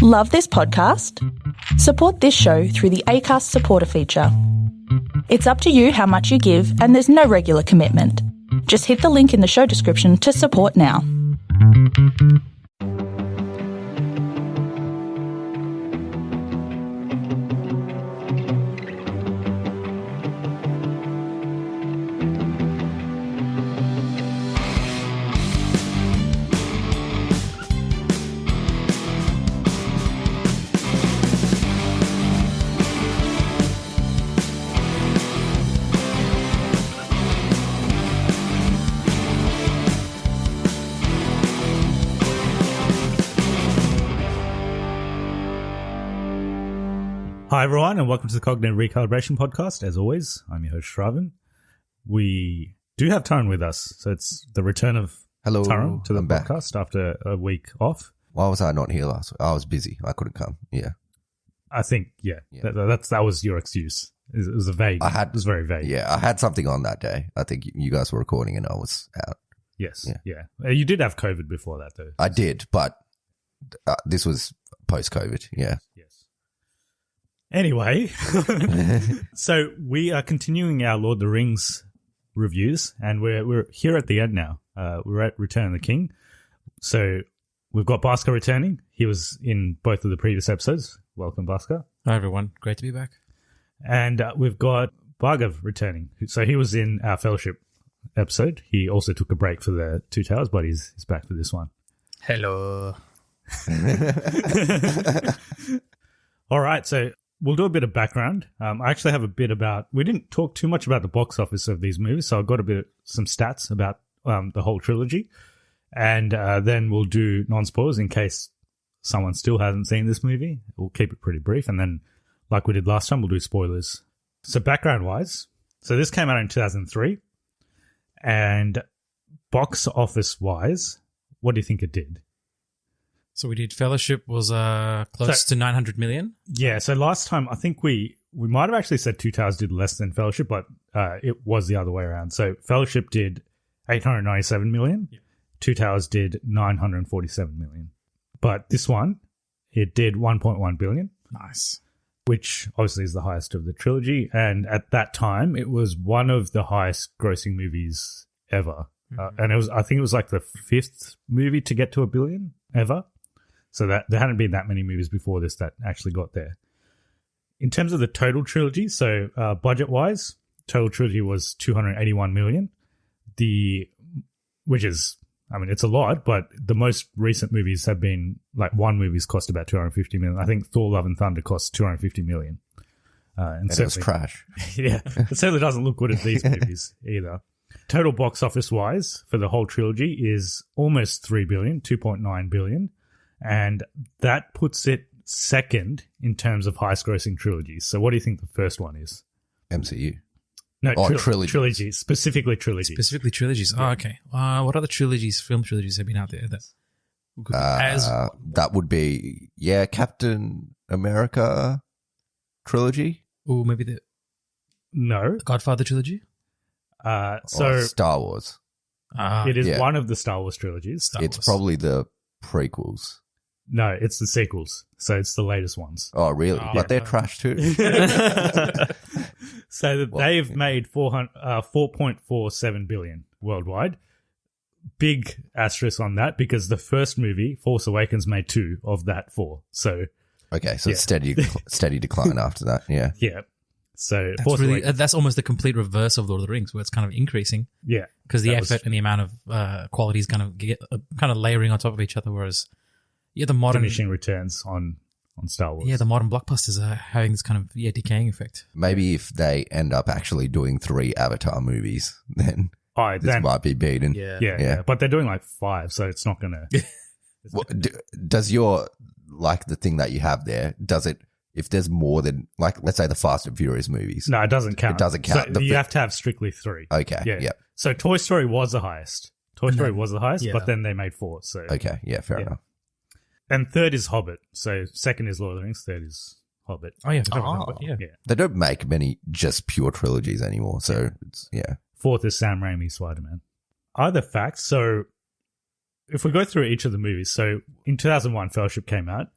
Love this podcast? Support this show through the Acast supporter feature. It's up to you how much you give, and there's no regular commitment. Just hit the link in the show description to support now. Hi everyone, and welcome to the Cognitive Recalibration podcast. As always, I'm your host Shravan. We do have Taran with us, so it's the return of Taran to the podcast back after a week off. Why was I not here last week? I was busy. I couldn't come. Yeah, I think that was your excuse. It was a vague. It was very vague. Yeah, I had something on that day. I think you guys were recording and I was out. Yes. Yeah. You did have COVID before that, though. I did, but this was post-COVID. Yeah. Anyway, so we are continuing our Lord of the Rings reviews, and we're here at the end now. We're at Return of the King. So we've got Bhaskar returning. He was in both of the previous episodes. Welcome, Bhaskar. Hi, everyone. Great to be back. And we've got Bhargav returning. So he was in our Fellowship episode. He also took a break for the Two Towers, but he's back for this one. Hello. All right, so we'll do a bit of background. I actually have a bit about... We didn't talk too much about the box office of these movies, so I've got some stats about the whole trilogy. And then we'll do non-spoilers in case someone still hasn't seen this movie. We'll keep it pretty brief. And then, like we did last time, we'll do spoilers. So background-wise, so this came out in 2003. And box office-wise, what do you think it did? So we did Fellowship was close to 900 million. Yeah, so last time I think we might have actually said Two Towers did less than Fellowship, but it was the other way around. So Fellowship did 897 million. Yeah. Two Towers did 947 million. But this one, it did 1.1 billion. Nice. Which obviously is the highest of the trilogy. And at that time, it was one of the highest grossing movies ever. Mm-hmm. And I think it was like the fifth movie to get to $1 billion ever. So that there hadn't been that many movies before this that actually got there. In terms of the total trilogy, so budget-wise, total trilogy was 281 million. Which is, I mean, it's a lot, but the most recent movies have been, like, one movie's cost about 250 million. I think Thor: Love and Thunder cost 250 million. And it was trash. Yeah, it certainly doesn't look good at these movies either. Total box office-wise for the whole trilogy is almost 3 billion, 2.9 billion. And that puts it second in terms of highest grossing trilogies. So what do you think the first one is? MCU. No, trilogy. Specifically trilogy. Specifically trilogies. Oh, okay. What other film trilogies have been out there? That would be, Captain America trilogy. Or maybe the Godfather trilogy? Star Wars. It is one of the Star Wars trilogies. It's probably the prequels. No, it's the sequels. So it's the latest ones. Oh, really? But they're trash too. So they've made 4.47 billion worldwide. Big asterisk on that because the first movie, Force Awakens, made 2 of that 4. So it's steady decline after that. Yeah. Yeah. So that's almost the complete reverse of Lord of the Rings, where it's kind of increasing. Yeah, because the effort and the amount of quality is kind of layering on top of each other. Whereas, the modern diminishing returns on Star Wars. Yeah, the modern blockbusters are having this kind of decaying effect. Maybe if they end up actually doing 3 Avatar movies, then this might be beaten. Yeah. But they're doing like 5, so it's not gonna. Does your the thing that you have there? Does it? If there's more than, let's say the Fast and Furious movies. No, it doesn't count. It doesn't count. So you have to have strictly 3. Okay. Yeah. So Toy Story was the highest. But then they made 4. So okay. Yeah, fair enough. And third is Hobbit. So second is Lord of the Rings. Third is Hobbit. Oh, yeah. Yeah. They don't make many just pure trilogies anymore. So, Fourth is Sam Raimi's Spider-Man. Other facts. So if we go through each of the movies. So in 2001, Fellowship came out.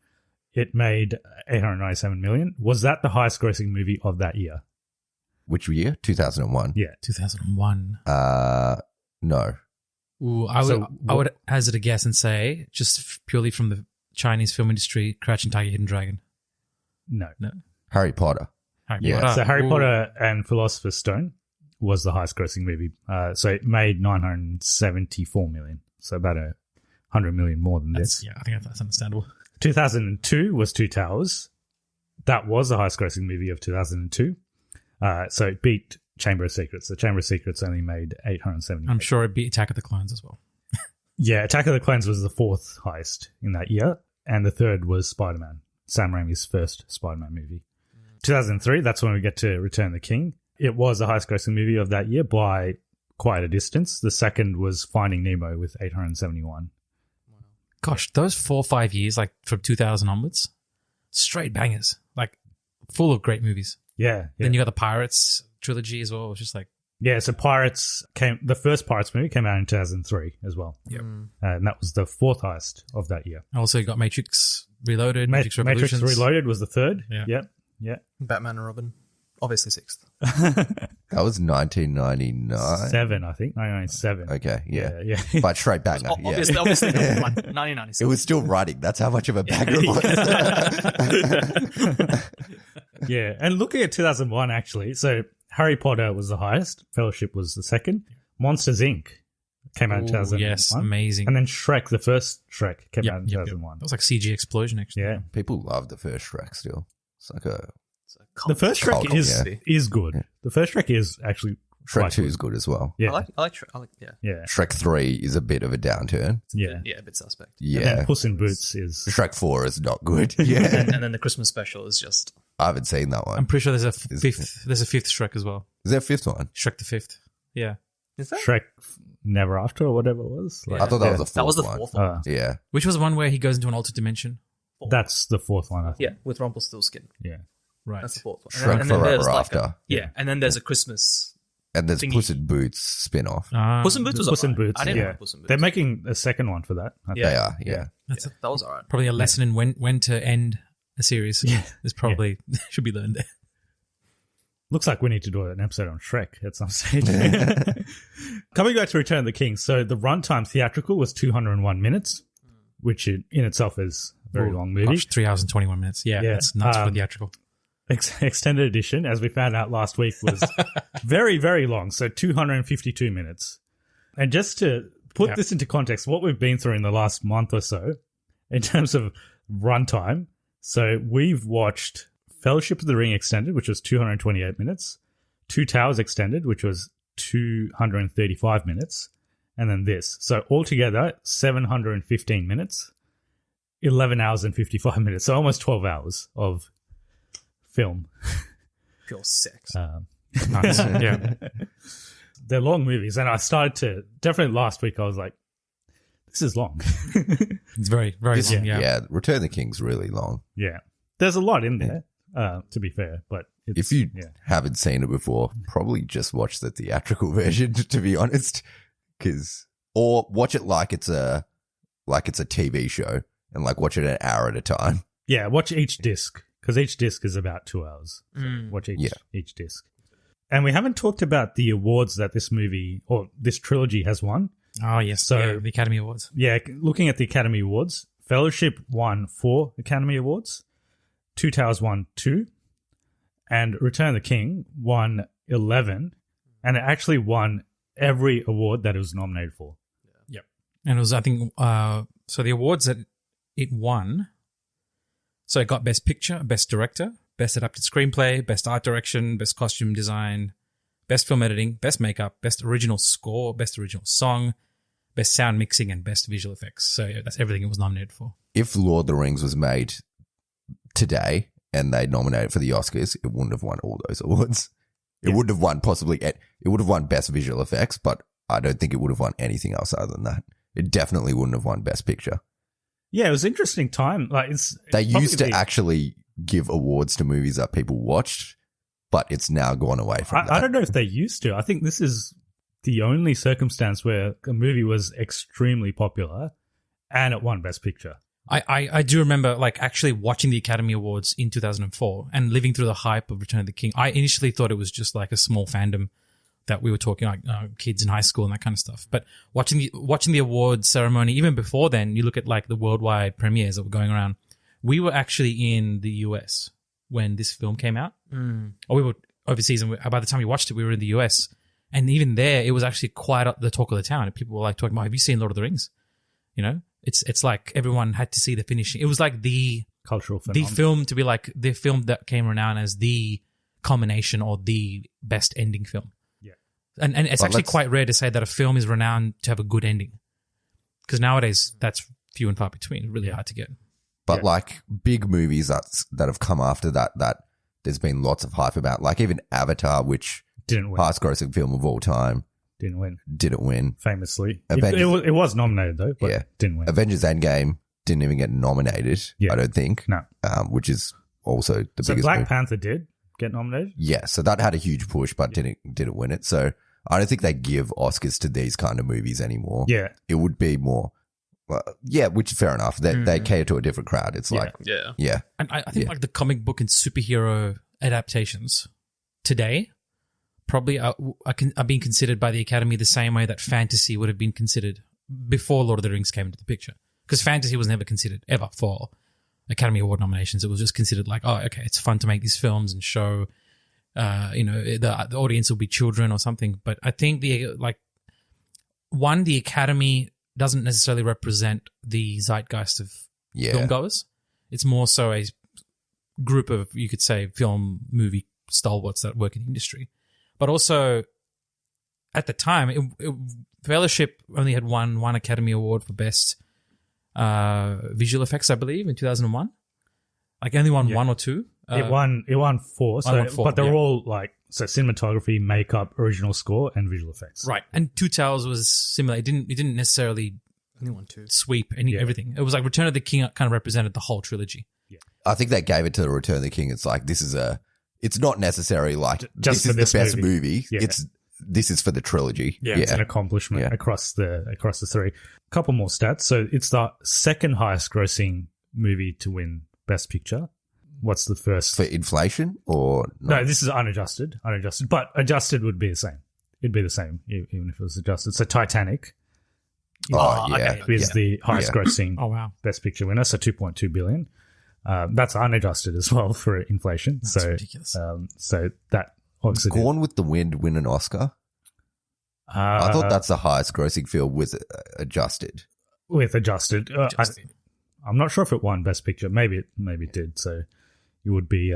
It made 897 million. Was that the highest grossing movie of that year? Which year? 2001. Yeah. 2001. No. Ooh, I would hazard a guess and say, just purely from the Chinese film industry, Crouching Tiger, Hidden Dragon. No. Harry Potter. Yeah. Potter. So Harry Ooh. Potter and Philosopher's Stone was the highest grossing movie. So it made 974 million. So about 100 million more than this. I think that's understandable. 2002 was Two Towers. That was the highest grossing movie of 2002. So it beat Chamber of Secrets. The Chamber of Secrets only made 870. I'm sure it beat Attack of the Clones as well. Yeah, Attack of the Clones was the fourth highest in that year. And the third was Spider-Man, Sam Raimi's first Spider-Man movie. 2003, that's when we get to Return the King. It was the highest grossing movie of that year by quite a distance. The second was Finding Nemo with 871. Gosh, those 4 or 5 years, like from 2000 onwards, straight bangers, like full of great movies. Yeah. Then you got the Pirates trilogy as well. It was just like, Yeah, so the first Pirates movie came out in 2003 as well. yep. And that was the fourth highest of that year. Also, you got Matrix Reloaded, Matrix Matrix Revolutions. Reloaded was the third. Yeah. Yep. Batman and Robin, obviously sixth. That was 1999. 7, I think. 1997. Okay, yeah. Yeah. But straight banger. Yeah. Obviously, number one, 1996. It was still running. That's how much of a banger it was. Yeah. And looking at 2001, actually, so Harry Potter was the highest. Fellowship was the second. Monsters, Inc. came out in Ooh, 2001. yes, amazing. And then Shrek, the first Shrek, came out in Yep. 2001. That was like CG explosion, actually. Yeah. People love the first Shrek still. It's like a The first Cult, Shrek is good. Yeah. The first Shrek is actually Shrek quite 2 is good as well. Yeah. I like, yeah. Yeah. Shrek 3 is a bit of a downturn. Yeah. Yeah, a bit suspect. And Yeah. then Puss in Boots is... Shrek 4 is not good. Yeah. And then the Christmas special is just I haven't seen that I'm one. pretty sure there's a fifth Shrek as well. Is there a fifth one? Shrek the Fifth. Yeah. is that? Shrek Never After or whatever it was. I thought that was the fourth That was the one. fourth one. Yeah. Which was the one where he goes into an alternate dimension? That's the fourth one, I think. Yeah, with Rumpelstiltskin. Yeah. Right. That's the fourth one. Shrek and then there's Forever like After. and then there's a Christmas. And there's Thingy. Puss in Boots spin-off. Puss in Boots was Puss in alright. Boots. I didn't yeah. like Puss in Boots. They're making a second one for that. I think. Yeah. They are, yeah. That's that was alright. probably a lesson in when to end a series. Yeah. This probably should be learned there. Looks like we need to do an episode on Shrek at some stage. Coming back to Return of the King. So the runtime theatrical was 201 minutes, which in itself is a very long movie. Gosh, 3 hours and 21 minutes. Yeah, Yeah. that's nuts for theatrical. Extended edition, as we found out last week, was very, very long. So 252 minutes. And just to put this into context, what we've been through in the last month or so, in terms of runtime, so we've watched Fellowship of the Ring Extended, which was 228 minutes, Two Towers Extended, which was 235 minutes, and then this. So altogether, 715 minutes, 11 hours and 55 minutes, so almost 12 hours of film. Pure sex. Nice. Yeah. They're long movies, and I started to, definitely last week, I was like, this is long. It's very, very long. Yeah. Return of the King's really long. Yeah. There's a lot in there, to be fair, but it's, If you haven't seen it before, probably just watch the theatrical version, to be honest. Or watch it like it's a TV show and like watch it an hour at a time. Yeah, watch each disc, because each disc is about 2 hours. So watch each disc. And we haven't talked about the awards that this movie, or this trilogy, has won. Oh, yes. So- the Academy Awards. Yeah, looking at the Academy Awards, Fellowship won 4 Academy Awards, Two Towers won 2, and Return of the King won 11, and it actually won every award that it was nominated for. Yep. And it was, I think, so the awards that it won, so it got Best Picture, Best Director, Best Adapted Screenplay, Best Art Direction, Best Costume Design, Best Film Editing, Best Makeup, Best Original Score, Best Original Song, Best Sound Mixing, and Best Visual Effects. So that's everything it was nominated for. If Lord of the Rings was made today and they nominated it for the Oscars, it wouldn't have won all those awards. It would have won it would have won Best Visual Effects, but I don't think it would have won anything else other than that. It definitely wouldn't have won Best Picture. Yeah, it was an interesting time. Like They used to probably- actually give awards to movies that people watched, but it's now gone away from that. I don't know if they used to. I think this is the only circumstance where a movie was extremely popular and it won Best Picture. I do remember like actually watching the Academy Awards in 2004 and living through the hype of Return of the King. I initially thought it was just like a small fandom that we were talking like kids in high school and that kind of stuff. But watching the awards ceremony, even before then, you look at like the worldwide premieres that were going around. We were actually in the US when this film came out. Or we were overseas, and by the time we watched it, we were in the US. And even there, it was actually quite the talk of the town. And people were like talking about, have you seen Lord of the Rings? You know, it's like everyone had to see the finishing. It was like the Cultural phenomenon. the film to be like the film that came renowned as the culmination or the best ending film. Yeah. And it's actually quite rare to say that a film is renowned to have a good ending. Because nowadays, that's few and far between. Really hard to get. But like big movies that have come after that there's been lots of hype about, like even Avatar, which Didn't win. highest grossing film of all time, Didn't win. didn't win. Famously. Avengers- It was nominated though, but didn't win. Avengers Endgame didn't even get nominated, Yeah. I don't think. No. Which is also the So biggest Black movie. Panther did get nominated? Yeah, so that had a huge push, but didn't win it. So I don't think they give Oscars to these kind of movies anymore. Yeah. It would be more, which is fair enough. They cater to a different crowd. It's like, Yeah. yeah, And I think like the comic book and superhero adaptations today probably are being considered by the Academy the same way that fantasy would have been considered before Lord of the Rings came into the picture. Because fantasy was never considered ever for Academy Award nominations. It was just considered like, oh, okay, it's fun to make these films and show, the audience will be children or something. But I think the Academy doesn't necessarily represent the zeitgeist of film goers. It's more so a group of, you could say, film movie stalwarts that work in the industry. But also, at the time, Fellowship only had won one Academy Award for Best Visual Effects, I believe, in 2001. Like, only won one or two. It won four. won four, but they're all like cinematography, makeup, original score, and visual effects. Right. And Two Towers was similar. It didn't necessarily Only one, two. sweep everything. It was like Return of the King kind of represented the whole trilogy. I think they gave it to Return of the King. It's like, it's not necessarily like, Just this for is this the best movie. movie. Yeah. This is for the trilogy. It's an accomplishment across the three. Couple more stats. So it's the second highest grossing movie to win Best Picture. What's the first? For inflation or No, this is unadjusted, but adjusted would be the same. It'd be the same even if it was adjusted. So Titanic is the highest grossing Best Picture winner, so 2.2 billion. That's unadjusted as well for inflation. That's so ridiculous. So that obviously did. Gone with the Wind win an Oscar? I thought that's the highest grossing film with adjusted. With adjusted. I'm not sure if it won Best Picture. Maybe it did. So it would be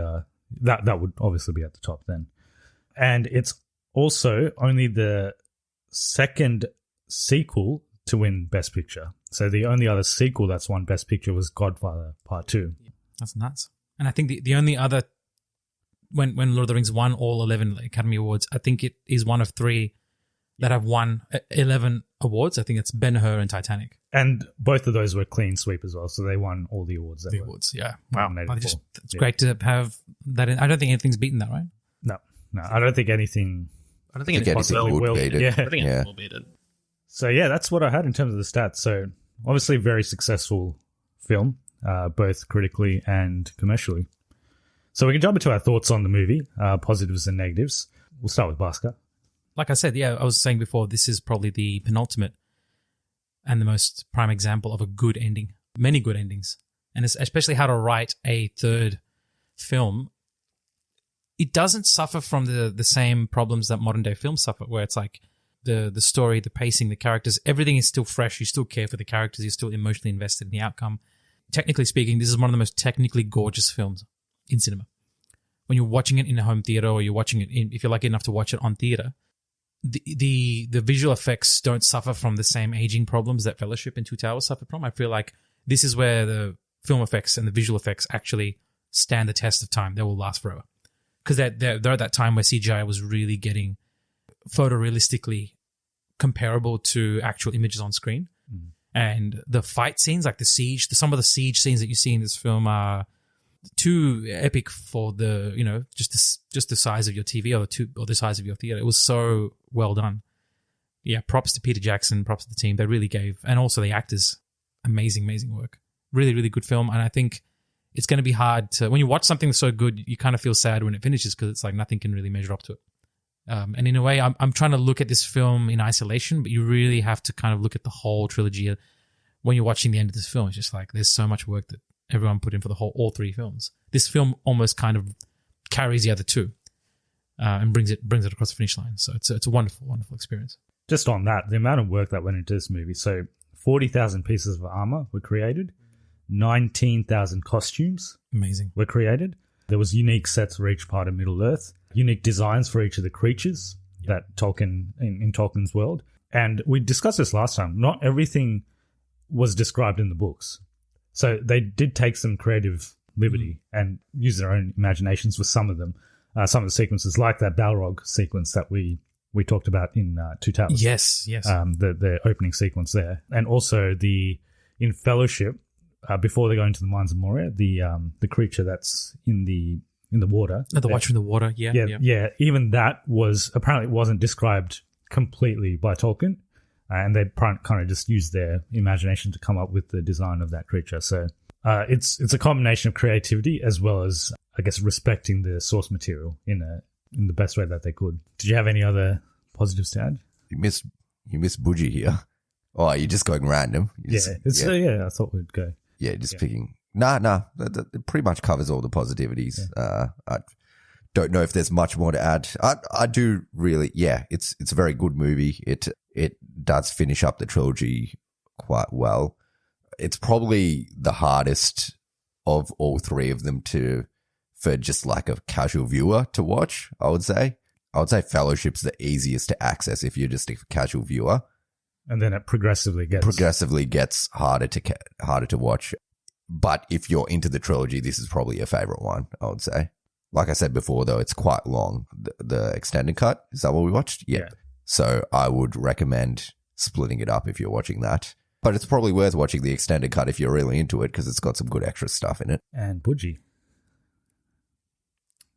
that would obviously be at the top then. And it's also only the second sequel to win Best Picture. So the only other sequel that's won Best Picture was Godfather Part 2. That's nuts. And I think the only other, when Lord of the Rings won all 11 Academy Awards, I think it is one of three that have won 11 awards. I think it's Ben-Hur and Titanic. And both of those were clean sweep as well. So they won all the awards. Yeah. Wow. Nominated for. It's great to have that in. I don't think anything's beaten that, right? No, I don't think anything. I don't think Anything possibly would beat it. Yeah. I think it will beat it. So yeah, that's what I had in terms of the stats. So obviously very successful film, both critically and commercially. So we can jump into our thoughts on the movie, positives and negatives. We'll start with Bhaskar. Like I said, I was saying before, this is probably the penultimate and the most prime example of a good ending. Many good endings. And it's especially how to write a third film. It doesn't suffer from the same problems that modern day films suffer, where it's like the story, the pacing, the characters, everything is still fresh. You still care for the characters. You're still emotionally invested in the outcome. Technically speaking, this is one of the most technically gorgeous films in cinema. When you're watching it in a home theater, or you're watching it if you're lucky enough to watch it on theater, the visual effects don't suffer from the same aging problems that Fellowship and Two Towers suffered from. I feel like this is where the film effects and the visual effects actually stand the test of time. They will last forever. Because they're at that time where CGI was really getting photorealistically comparable to actual images on screen. And the fight scenes, like some of the siege scenes that you see in this film are too epic for the, just the size of your TV or the size of your theater. It was so well done. Yeah, props to Peter Jackson, props to the team. They really gave, and also the actors, amazing work. really, really good film. And I think it's going to be hard to, when you watch something so good, you kind of feel sad when it finishes because it's like nothing can really measure up to it. And in a way, I'm trying to look at this film in isolation, but you really have to kind of look at the whole trilogy when you're watching the end of this film. It's just like there's so much work that everyone put in for all three films. This film almost kind of carries the other two and brings it across the finish line. So it's a wonderful, wonderful experience. Just on that, the amount of work that went into this movie. So 40,000 pieces of armor were created, 19,000 costumes Amazing. were created. There was unique sets for each part of Middle-earth, unique designs for each of the creatures that Tolkien, in Tolkien's world. And we discussed this last time. Not everything was described in the books. So they did take some creative liberty and use their own imaginations for some of them. Some of the sequences, like that Balrog sequence that we talked about in Two Towers. Yes. The opening sequence there. And also in Fellowship, before they go into the Mines of Moria, the creature that's in the water. The Watcher in the Water, yeah. Even that apparently wasn't described completely by Tolkien, and they kind of just used their imagination to come up with the design of that creature. So it's a combination of creativity as well as, I guess, respecting the source material in the best way that they could. Did you have any other positives to add? You missed Budgie here. Oh, you're just going random. I thought we'd go. Yeah, just picking. Nah. That pretty much covers all the positivities. Yeah. I don't know if there's much more to add. I do really. Yeah, it's a very good movie. It does finish up the trilogy quite well. It's probably the hardest of all three of them for just like a casual viewer to watch. I would say Fellowship's the easiest to access if you're just a casual viewer. And then it progressively gets harder to watch. But if you're into the trilogy, this is probably your favorite one, I would say. Like I said before, though, it's quite long. The extended cut, is that what we watched? Yeah. So I would recommend splitting it up if you're watching that. But it's probably worth watching the extended cut if you're really into it because it's got some good extra stuff in it. And Budgie.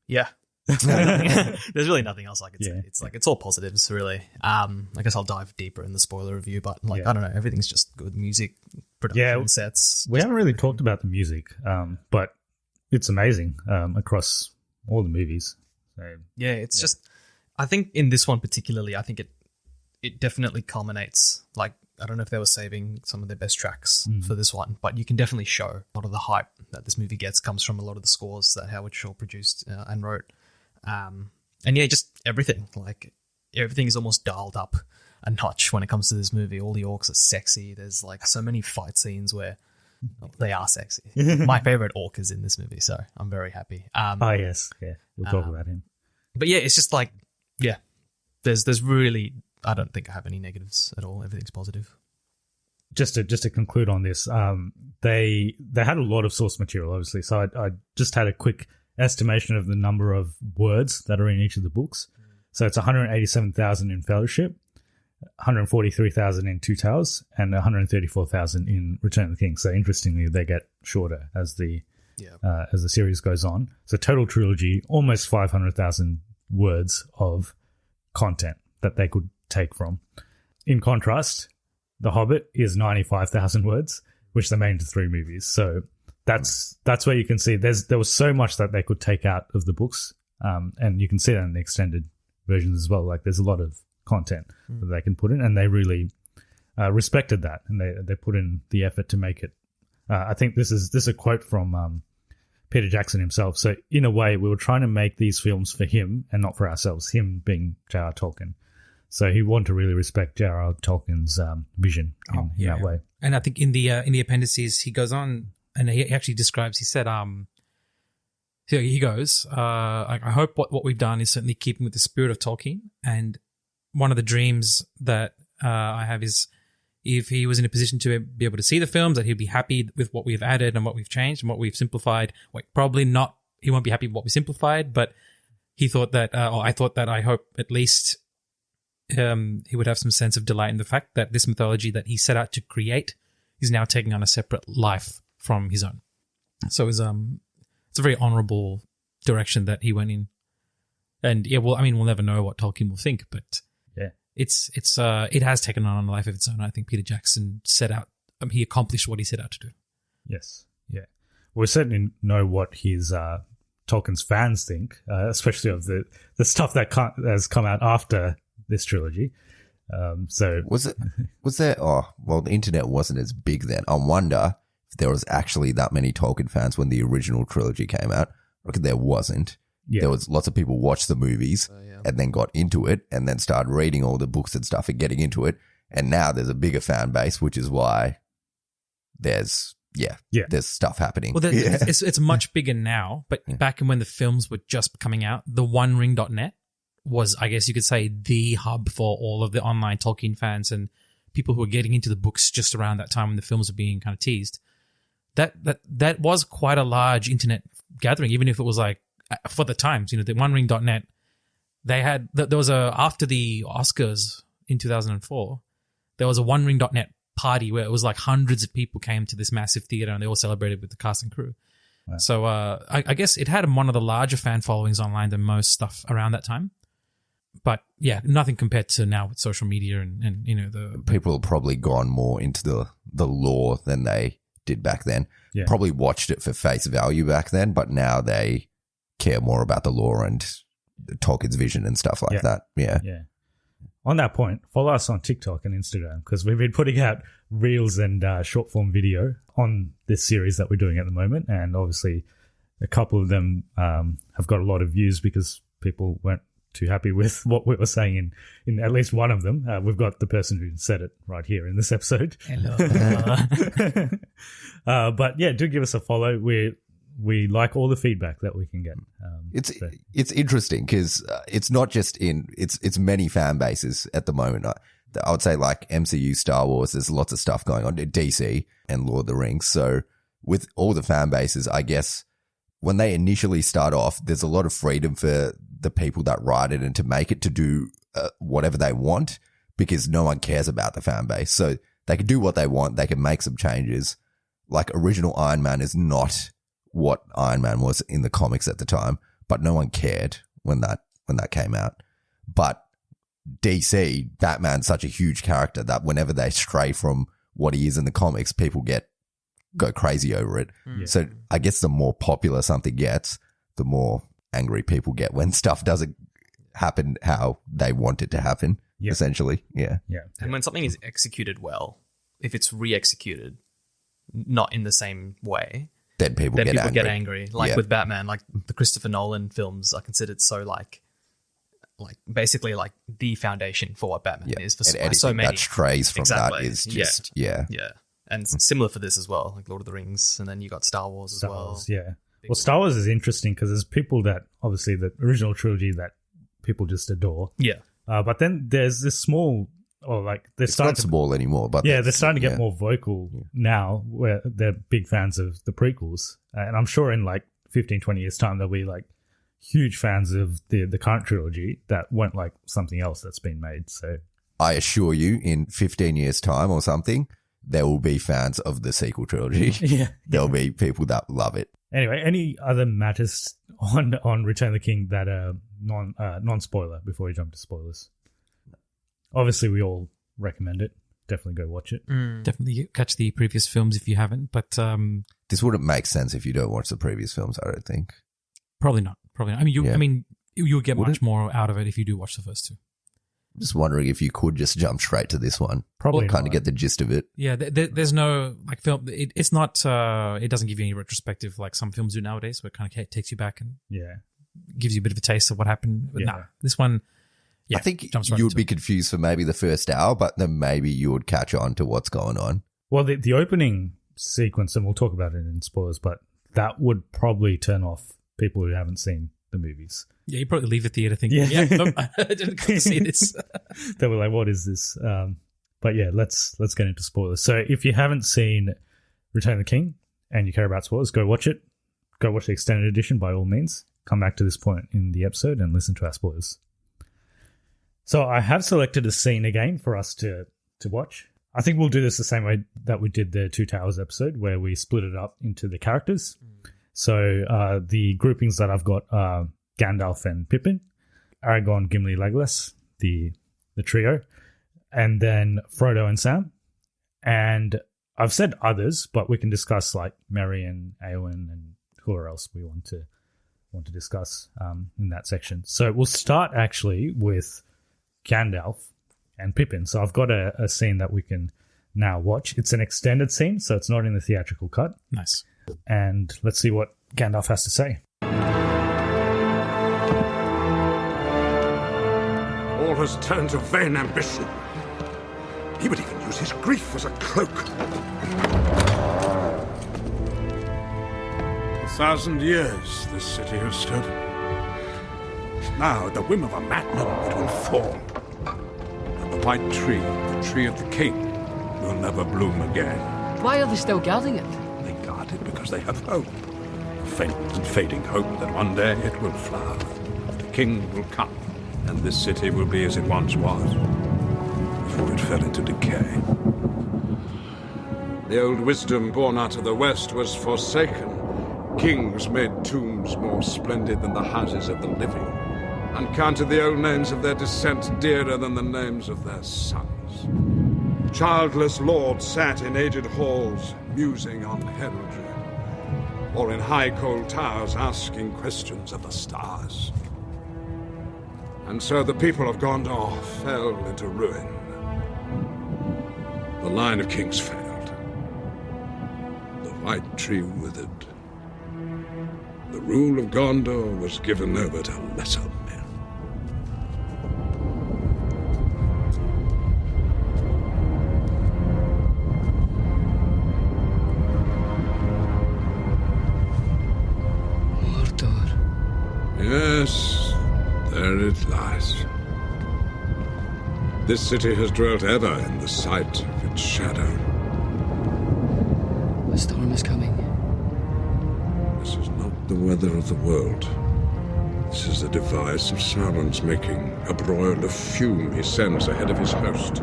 Yeah. There's really nothing else I could say. It's like it's all positives, really. I guess I'll dive deeper in the spoiler review, but I don't know, everything's just good music, production, sets. We haven't really talked about the music, but it's amazing across all the movies. So, it's just, I think in this one particularly, I think it definitely culminates. Like, I don't know if they were saving some of their best tracks for this one, but you can definitely show a lot of the hype that this movie gets comes from a lot of the scores that Howard Shore produced and wrote. And just everything. Like, everything is almost dialed up a notch when it comes to this movie. All the orcs are sexy. There's like so many fight scenes where they are sexy. My favorite orc is in this movie, so I'm very happy. Yes. Yeah. We'll talk about him. But yeah, it's just like, there's really, I don't think I have any negatives at all. Everything's positive. Just to conclude on this, they had a lot of source material, obviously. So I just had a quick estimation of the number of words that are in each of the books. So it's 187,000 in Fellowship, 143,000 in Two Towers, and 134,000 in Return of the King. So interestingly, they get shorter as the series goes on. So total trilogy, almost 500,000 words of content that they could take from. In contrast, The Hobbit is 95,000 words, which they made into 3 movies. So that's where you can see there was so much that they could take out of the books, and you can see that in the extended versions as well. Like, there's a lot of content that they can put in, and they really respected that, and they put in the effort to make it. I think this is a quote from Peter Jackson himself. So in a way, we were trying to make these films for him and not for ourselves. Him being J.R. Tolkien. So he wanted to really respect J.R.R. Tolkien's vision in that way. And I think in the appendices, he goes on and he actually describes. He said, he goes, I hope what we've done is certainly keeping with the spirit of Tolkien. And one of the dreams that I have is if he was in a position to be able to see the films, that he'd be happy with what we've added and what we've changed and what we've simplified. Well, probably not. He won't be happy with what we simplified, but he thought that, I hope at least he would have some sense of delight in the fact that this mythology that he set out to create is now taking on a separate life from his own. So it's a very honorable direction that he went in. And we'll never know what Tolkien will think, but it has taken on a life of its own. I think Peter Jackson he accomplished what he set out to do. Yes. Yeah. We certainly know what his Tolkien's fans think, especially of the stuff that has come out after this trilogy. So was there? Oh, well, the internet wasn't as big then. I wonder if there was actually that many Tolkien fans when the original trilogy came out. I reckon there wasn't. Yeah. There was lots of people watched the movies and then got into it and then started reading all the books and stuff and getting into it. And now there's a bigger fan base, which is why there's stuff happening. Well, it's much bigger now, but back when the films were just coming out, the OneRing.net was, I guess you could say, the hub for all of the online Tolkien fans and people who were getting into the books just around that time when the films were being kind of teased. That was quite a large internet gathering, even if it was like, for the times, the OneRing.net, they had, there was after the Oscars in 2004, there was a OneRing.net party where it was like hundreds of people came to this massive theater and they all celebrated with the cast and crew. Wow. So I guess it had one of the larger fan followings online than most stuff around that time. But yeah, nothing compared to now with social media and the people have probably gone more into the lore than they did back then. Yeah. Probably watched it for face value back then, but now they care more about the lore and Tolkien's vision and stuff like that. Yeah. Yeah. On that point, follow us on TikTok and Instagram because we've been putting out reels and short form video on this series that we're doing at the moment. And obviously a couple of them have got a lot of views because people weren't too happy with what we were saying in at least one of them. We've got the person who said it right here in this episode. Hello. But yeah, do give us a follow. We like all the feedback that we can get. It's interesting because it's not just it's many fan bases at the moment. I would say like MCU, Star Wars, there's lots of stuff going on, DC and Lord of the Rings. So with all the fan bases, I guess when they initially start off, there's a lot of freedom for the people that write it and to make it to do whatever they want because no one cares about the fan base. So they can do what they want. They can make some changes. Like original Iron Man is not what Iron Man was in the comics at the time, but no one cared when that came out. But DC, Batman's such a huge character that whenever they stray from what he is in the comics, people go crazy over it. Yeah. So I guess the more popular something gets, the more angry people get when stuff doesn't happen how they want it to happen, essentially. Yeah. Yeah. And when something is executed well, if it's re-executed, not in the same way, then people get angry. Like with Batman, like the Christopher Nolan films are considered so like basically like the foundation for what Batman is for so many. That strays from that is just, Yeah. And similar for this as well, like Lord of the Rings, and then you got Star Wars as well. Wars, yeah. Well, Star Wars is interesting because there's people that, obviously the original trilogy that people just adore. Yeah. But then there's this small, or like they're it's starting not small anymore, but they're starting to get more vocal now where they're big fans of the prequels. And I'm sure in like 15, 20 years time, there'll be like huge fans of the current trilogy that won't like something else that's been made. So I assure you in 15 years time or something, there will be fans of the sequel trilogy. Yeah. There'll be people that love it. Anyway, any other matters on Return of the King that are non-spoiler before we jump to spoilers? Obviously, we all recommend it. Definitely go watch it. Definitely catch the previous films if you haven't, but This wouldn't make sense if you don't watch the previous films, I don't think. Probably not. I mean, you'll get much more out of it if you do watch the first two. I'm just wondering if you could just jump straight to this one. Probably kind of get the gist of it. Yeah, there's no like film. It's not. It doesn't give you any retrospective like some films do nowadays, where it kind of takes you back and gives you a bit of a taste of what happened. But nah, this one. Yeah, I think you would be confused for maybe the first hour, but then maybe you would catch on to what's going on. Well, the opening sequence, and we'll talk about it in spoilers, but that would probably turn off people who haven't seen the movies. Yeah, you probably leave the theater thinking, nope, I didn't come to see this. They were like, what is this? But yeah, let's get into spoilers. So if you haven't seen Return of the King and you care about spoilers, go watch it. Go watch the extended edition by all means. Come back to this point in the episode and listen to our spoilers. So I have selected a scene again for us to watch. I think we'll do this the same way that we did the Two Towers episode, where we split it up into the characters. So the groupings that I've got are Gandalf and Pippin, Aragorn, Gimli, Legolas, the trio, and then Frodo and Sam. And I've said others, but we can discuss like Merry and Eowyn and who else we want to discuss in that section. So we'll start actually with Gandalf and Pippin. So I've got a scene that we can now watch. It's an extended scene, so it's not in the theatrical cut. Nice. And let's see what Gandalf has to say. All has turned to vain ambition. He would even use his grief as a cloak. 1,000 years this city has stood. Now, at the whim of a madman, it will fall. And the white tree, the tree of the king, will never bloom again. Why are they still guarding it? They guard it because they have hope. A faint and fading hope that one day it will flower. The king will come, and this city will be as it once was, before it fell into decay. The old wisdom born out of the West was forsaken. Kings made tombs more splendid than the houses of the living, and counted the old names of their descent dearer than the names of their sons. Childless lords sat in aged halls, musing on heraldry, or in high cold towers asking questions of the stars. And so the people of Gondor fell into ruin. The line of kings failed. The white tree withered. The rule of Gondor was given over to lesser men. Mordor. Yes, there it lies. This city has dwelt ever in the sight of its shadow. The storm is coming. This is not the weather of the world. This is the device of Sauron's making, a broil of fume he sends ahead of his host.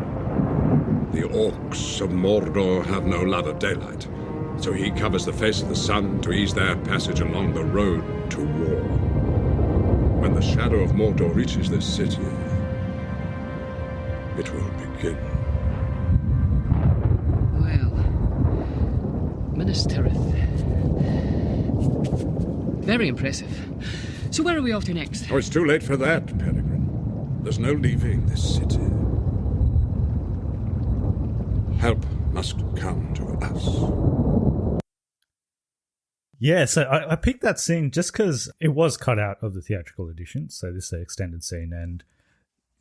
The orcs of Mordor have no love of daylight, so he covers the face of the sun to ease their passage along the road to war. When the shadow of Mordor reaches this city, it will begin. Well, Minas Tirith. Very impressive. So where are we off to next? Oh, it's too late for that, Peregrine. There's no leaving this city. Help must come to us. Yeah, so I picked that scene just because it was cut out of the theatrical edition, so this is an extended scene, and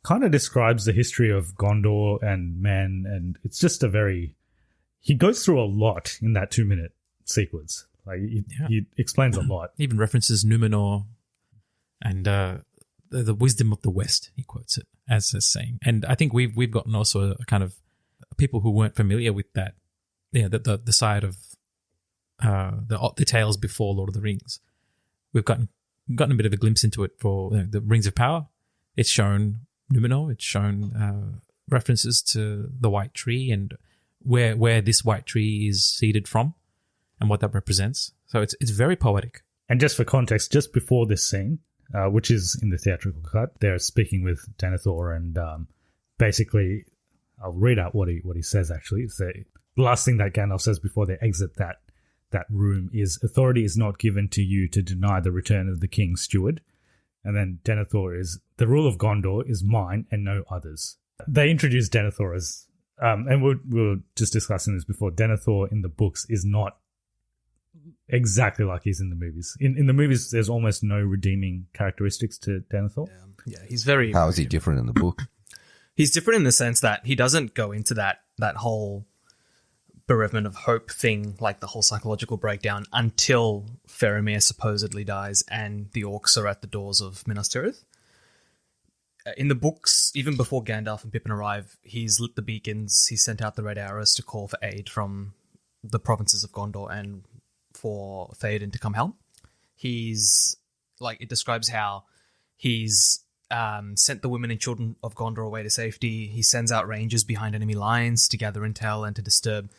kind of describes the history of Gondor and men, and it's just a very... He goes through a lot in that 2-minute sequence. Like he explains a lot. He even references Numenor and the wisdom of the West. He quotes it as a saying, and I think we've gotten also a kind of people who weren't familiar with that. Yeah, the side of the tales before Lord of the Rings. We've gotten a bit of a glimpse into it for the Rings of Power. It's shown Numenor. It's shown references to the White Tree and where this White Tree is seeded from, and what that represents. So it's very poetic. And just for context, just before this scene, which is in the theatrical cut, they're speaking with Denethor, and basically, I'll read out what he says actually. So the last thing that Gandalf says before they exit that room is, "Authority is not given to you to deny the return of the king's steward." And then Denethor is, "The rule of Gondor is mine and no others." They introduce Denethor as, and we were just discussing this before, Denethor in the books is not exactly like he's in the movies. In the movies, there's almost no redeeming characteristics to Denethor. Yeah, he's very... How is he different in the book? He's different in the sense that he doesn't go into that whole bereavement of hope thing, like the whole psychological breakdown, until Faramir supposedly dies and the orcs are at the doors of Minas Tirith. In the books, even before Gandalf and Pippin arrive, he's lit the beacons, he's sent out the red arrows to call for aid from the provinces of Gondor and for Theoden to come help. He's, like, it describes how he's sent the women and children of Gondor away to safety. He sends out rangers behind enemy lines to gather intel and to disturb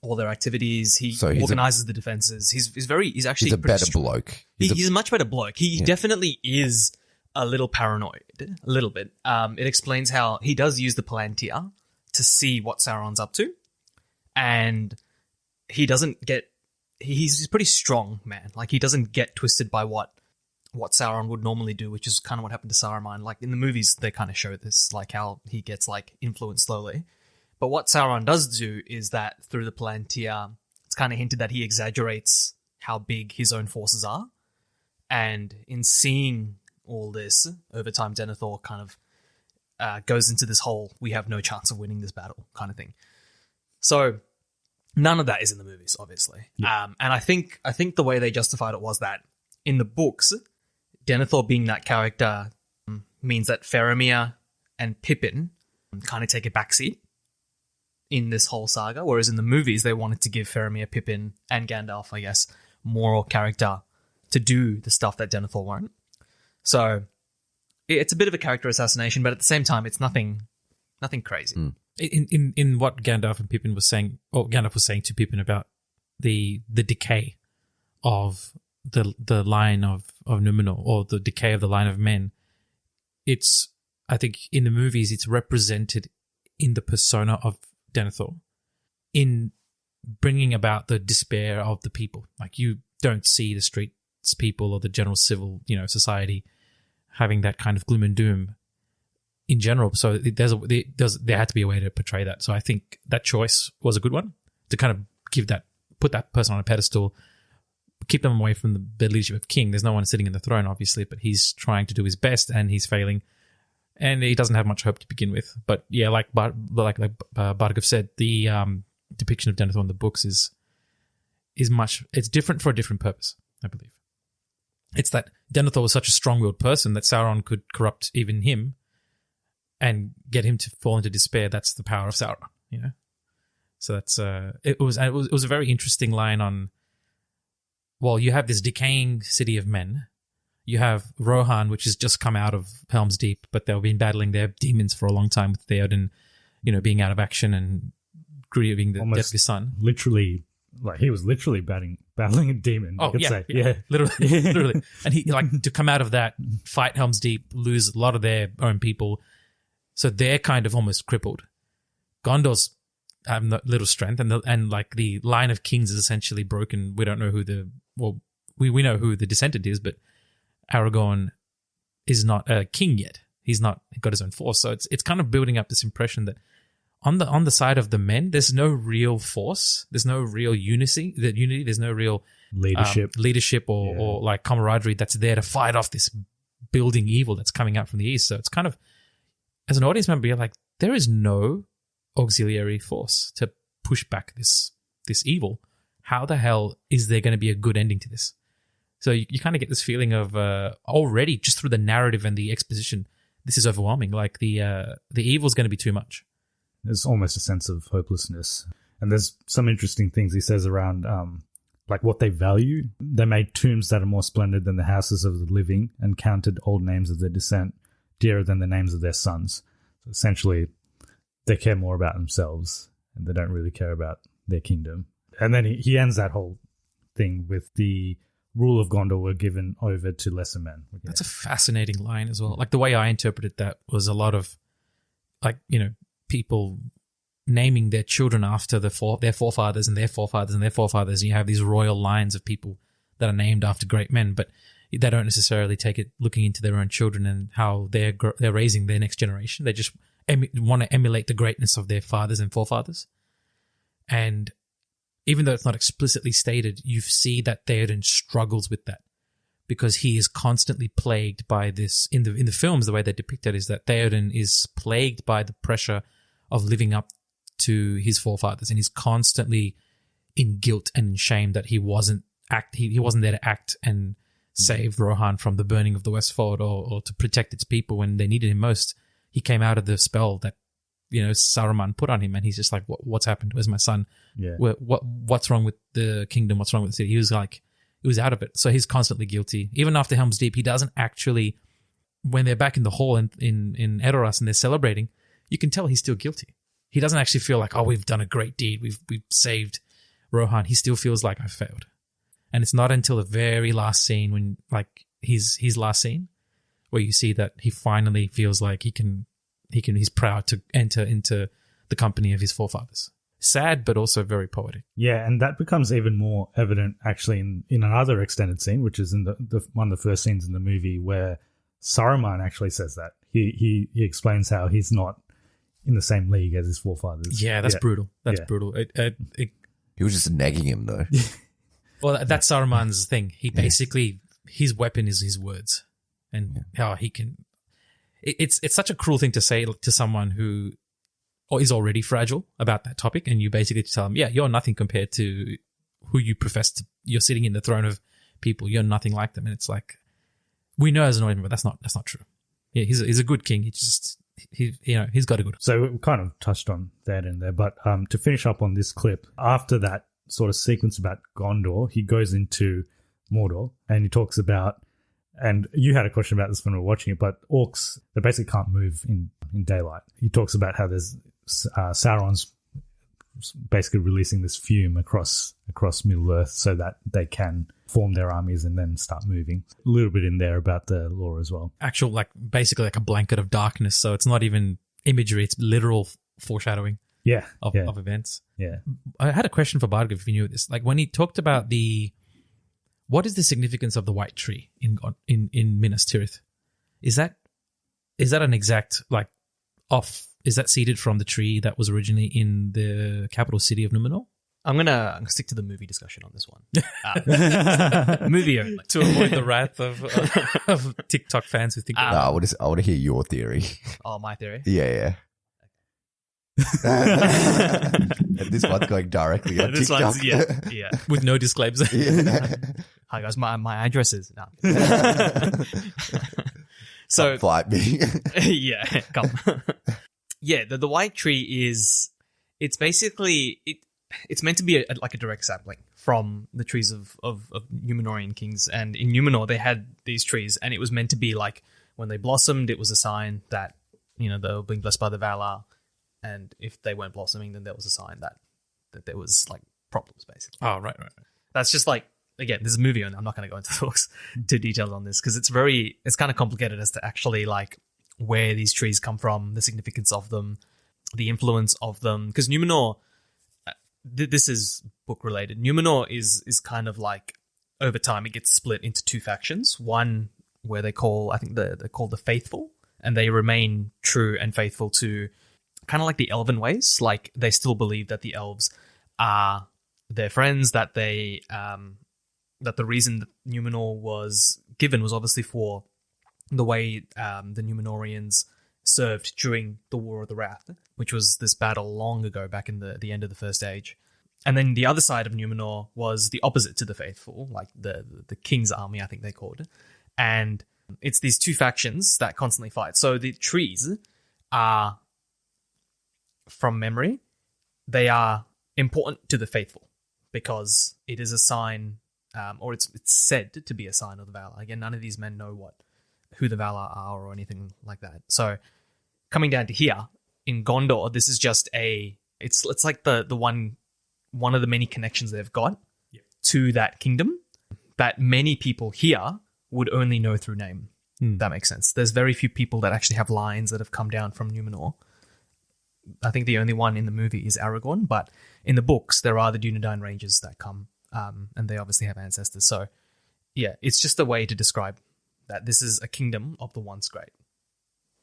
all their activities. He organizes the defenses. He's actually a better bloke. He's a much better bloke. He definitely is a little paranoid, a little bit. It explains how he does use the Palantir to see what Sauron's up to, and he doesn't get. He's a pretty strong man. Like, he doesn't get twisted by what Sauron would normally do, which is kind of what happened to Saruman. Like, in the movies, they kind of show this, like how he gets like influenced slowly. But what Sauron does do is that through the Palantir, it's kind of hinted that he exaggerates how big his own forces are. And in seeing all this, over time, Denethor kind of goes into this whole, we have no chance of winning this battle kind of thing. So none of that is in the movies, obviously. Yeah. And I think the way they justified it was that in the books, Denethor being that character means that Faramir and Pippin kind of take a backseat in this whole saga, whereas in the movies, they wanted to give Faramir, Pippin, and Gandalf, I guess, more character to do the stuff that Denethor won't. So it's a bit of a character assassination, but at the same time, it's nothing crazy. In what Gandalf and Pippin was saying, or Gandalf was saying to Pippin about the decay of the line of Numenor, or the decay of the line of men, it's, I think in the movies, it's represented in the persona of Denethor, in bringing about the despair of the people. Like, you don't see the streets people or the general civil, society having that kind of gloom and doom in general. So there had to be a way to portray that. So I think that choice was a good one, to kind of put that person on a pedestal, keep them away from the leadership of king. There's no one sitting in the throne, obviously, but he's trying to do his best and he's failing, and he doesn't have much hope to begin with. But yeah, like Bhargav said, the depiction of Denethor in the books is it's different for a different purpose, I believe. It's that Denethor was such a strong-willed person that Sauron could corrupt even him and get him to fall into despair. That's the power of Sauron, So that's it was a very interesting line on. Well, you have this decaying city of men. You have Rohan, which has just come out of Helm's Deep, but they've been battling their demons for a long time with Theoden, being out of action and grieving the death of his son. Literally, like, he was literally battling a demon. Oh, yeah, literally. And he, to come out of that, fight Helm's Deep, lose a lot of their own people. So they're kind of almost crippled. Gondor's have little strength, and the line of kings is essentially broken. We don't know we know who the descendant is, but Aragorn is not a king yet. He's not got his own force. So it's kind of building up this impression that on the side of the men, there's no real force. There's no real unity. There's no real leadership or like camaraderie that's there to fight off this building evil that's coming out from the east. So it's kind of, as an audience member, you're like, there is no auxiliary force to push back this evil. How the hell is there going to be a good ending to this? So you kind of get this feeling of already, just through the narrative and the exposition, this is overwhelming. Like, the evil is going to be too much. There's almost a sense of hopelessness. And there's some interesting things he says around like what they value. They made tombs that are more splendid than the houses of the living, and counted old names of their descent dearer than the names of their sons. So essentially, they care more about themselves and they don't really care about their kingdom. And then he ends that whole thing with the rule of Gondor were given over to lesser men. That's a fascinating line as well. Like, the way I interpreted that was a lot of, like, people naming their children after their forefathers and their forefathers and their forefathers. And you have these royal lines of people that are named after great men, but they don't necessarily take it looking into their own children and how they're raising their next generation. They just want to emulate the greatness of their fathers and forefathers. And even though it's not explicitly stated, you see that Theoden struggles with that, because he is constantly plagued by this. In the films, the way they depict it is that Theoden is plagued by the pressure of living up to his forefathers, and he's constantly in guilt and in shame that he wasn't there to act and save Rohan from the burning of the Westfold or to protect its people when they needed him most. He came out of the spell that Saruman put on him, and he's just like, what's happened? Where's my son? Yeah. What's wrong with the kingdom? What's wrong with the city? He was out of it. So he's constantly guilty. Even after Helm's Deep, he doesn't actually, when they're back in the hall in Edoras and they're celebrating, you can tell he's still guilty. He doesn't actually feel like, oh, we've done a great deed. We've saved Rohan. He still feels like I failed. And it's not until the very last scene, when, like, his last scene, where you see that he finally feels like he's proud to enter into the company of his forefathers. sad, but also very poetic. Yeah, and that becomes even more evident actually in another extended scene, which is in the one of the first scenes in the movie where Saruman actually says that. He explains how he's not in the same league as his forefathers. Yeah, that's brutal. That's brutal. He was just nagging him though. Well, that's Saruman's thing. He basically, his weapon is his words, and how he can. It's such a cruel thing to say to someone who is already fragile about that topic, and you basically tell them, yeah, you're nothing compared to who you profess to. You're sitting in the throne of people. You're nothing like them, and it's like, we know as an audience, but that's not true. Yeah, he's a good king. He's got a good. So we kind of touched on that in there, but to finish up on this clip, after that sort of sequence about Gondor, he goes into Mordor and he talks about, and you had a question about this when we were watching it, but orcs, they basically can't move in daylight. He talks about how there's Sauron's basically releasing this fume across Middle Earth so that they can form their armies and then start moving. A little bit in there about the lore as well. Actual, basically like a blanket of darkness. So it's not even imagery; it's literal foreshadowing. Of events. Yeah. I had a question for Bhargav if you knew this. Like when he talked about what is the significance of the white tree in Minas Tirith? Is that an exact is that seeded from the tree that was originally in the capital city of Numenor? I'm gonna stick to the movie discussion on this one. Movie only. To avoid the wrath of TikTok fans who think. I want to hear your theory. Oh, my theory. Yeah. And this one's going directly on this TikTok. one's, yeah. With no disclaimers. Hi guys, my address is no. So Come fight me. Yeah, come. Yeah, the white tree it's basically it's meant to be a direct sapling from the trees of Numenorian kings, and in Numenor they had these trees, and it was meant to be like when they blossomed, it was a sign that they were being blessed by the Valar. And if they weren't blossoming, then there was a sign that there was problems, basically. Oh, right. That's just again, this is a movie, and I'm not going to go into talks too detailed on this because it's kind of complicated as to actually where these trees come from, the significance of them, the influence of them. Because Numenor, this is book related. Numenor is kind of over time it gets split into two factions. One where they're called the Faithful, and they remain true and faithful to kind of the elven ways. They still believe that the elves are their friends, that they that the reason that Numenor was given was obviously for the way the Numenorians served during the War of the Wrath, which was this battle long ago back in the end of the First Age. And then the other side of Numenor was the opposite to the Faithful, the King's Army, I think they called it. And it's these two factions that constantly fight. So the trees are, from memory, they are important to the Faithful because it is a sign, or it's said to be a sign of the Valar. Again, none of these men know who the Valar are or anything like that. So coming down to here in Gondor, this is just it's like the one of the many connections they've got to that kingdom that many people here would only know through name. That makes sense. There's very few people that actually have lines that have come down from Numenor. I think the only one in the movie is Aragorn, but in the books, there are the Dunedain Rangers that come, and they obviously have ancestors. So, yeah, it's just a way to describe that this is a kingdom of the once great.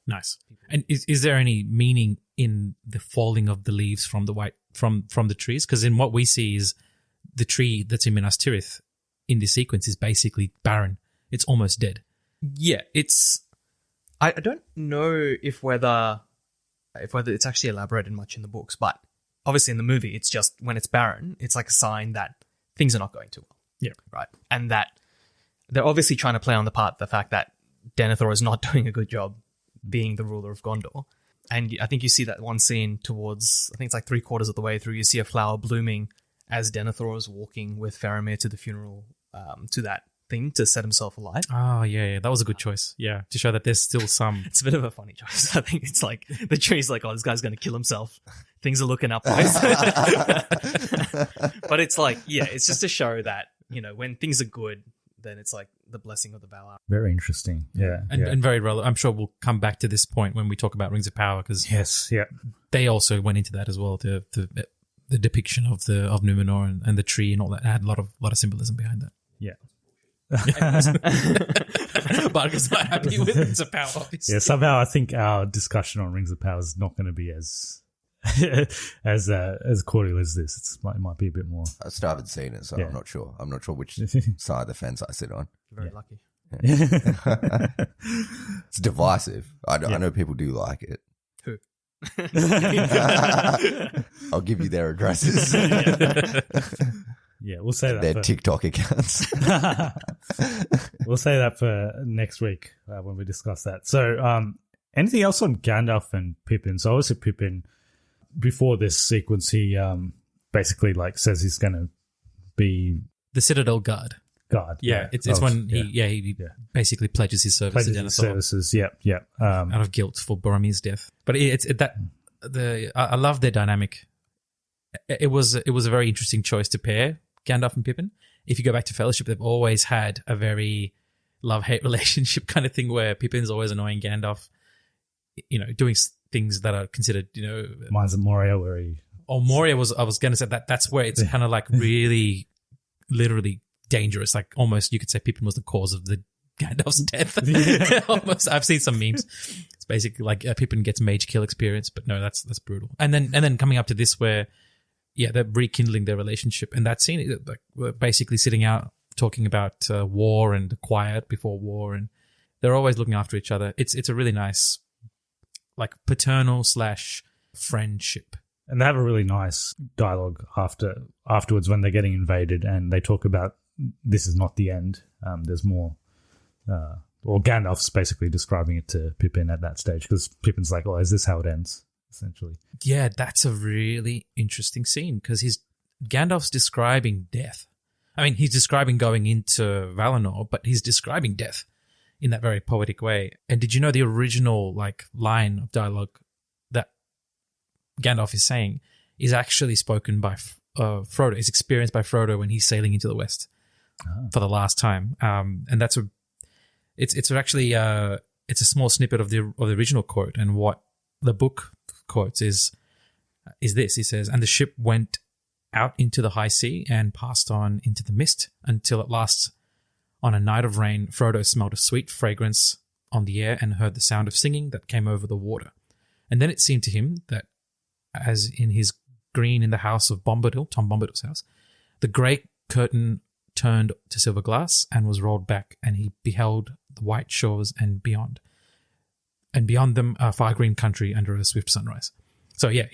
Nice. And is there any meaning in the falling of the leaves from the trees? Because in what we see is the tree that's in Minas Tirith in this sequence is basically barren. It's almost dead. Yeah, I don't know if whether it's actually elaborated much in the books, but obviously in the movie, it's just when it's barren, it's like a sign that things are not going too well. Yeah. Right. And that they're obviously trying to play on the fact that Denethor is not doing a good job being the ruler of Gondor. And I think you see that one scene towards, I think it's 3/4 of the way through, you see a flower blooming as Denethor is walking with Faramir to the funeral, to that thing to set himself alight. Oh, yeah. That was a good choice. Yeah. To show that there's still some... It's a bit of a funny choice. I think it's the tree's oh, this guy's going to kill himself. Things are looking up. But it's it's just to show that, when things are good, then it's the blessing of the Valar. Very interesting. Yeah. And very relevant. I'm sure we'll come back to this point when we talk about Rings of Power because yes, yeah, they also went into that as well. The the depiction of Numenor and the tree and all that. It had a lot of symbolism behind that. Yeah. Bhargava's not happy with Rings of Power, obviously. Yeah, somehow I think our discussion on Rings of Power is not going to be as as cordial as this. It might be a bit more. I still haven't seen it, so Yeah. I'm not sure. I'm not sure which side of the fence I sit on. Very lucky. It's divisive. I know people do like it. Who? I'll give you their addresses, Yeah, we'll say that. their for, TikTok accounts. we'll say that for next week when we discuss that. So, anything else on Gandalf and Pippin? So, obviously, Pippin, before this sequence, he basically like says he's going to be The Citadel Guard. guard. Yeah, it's when he basically pledges his service to Pledges his Denethor services. Yep. out of guilt for Boromir's death. But I love their dynamic. It was a very interesting choice to pair Gandalf and Pippin. If you go back to Fellowship, they've always had a very love-hate relationship kind of thing where Pippin's always annoying Gandalf, doing things that are considered, Mine's of Moria, where he. Oh, Moria was. I was going to say that's where it's kind of like really, literally dangerous. Like almost, you could say Pippin was the cause of the Gandalf's death. Almost, I've seen some memes. It's basically like Pippin gets mage kill experience, but no, that's brutal. And then coming up to this, where they're rekindling their relationship, and that scene, like we're basically sitting out talking about war and the quiet before war, and they're always looking after each other. It's a really nice, like paternal / friendship. And they have a really nice dialogue afterwards when they're getting invaded, and they talk about this is not the end. There's more. Or Gandalf's basically describing it to Pippin at that stage, because Pippin's like, "Oh, is this how it ends?" Essentially. Yeah, that's a really interesting scene because Gandalf's describing death. I mean, he's describing going into Valinor, but he's describing death in that very poetic way. And did you know the original line of dialogue that Gandalf is saying is actually spoken by Frodo? Is experienced by Frodo when he's sailing into the West for the last time. And that's it's actually it's a small snippet of the original quote, and what the book quotes is this. He says, "And the ship went out into the high sea and passed on into the mist until at last, on a night of rain, Frodo smelled a sweet fragrance on the air and heard the sound of singing that came over the water. And then it seemed to him that, as in his green in the house of Bombadil, Tom Bombadil's house, the great curtain turned to silver glass and was rolled back, and he beheld the white shores and beyond them a far green country under a swift sunrise." So yeah,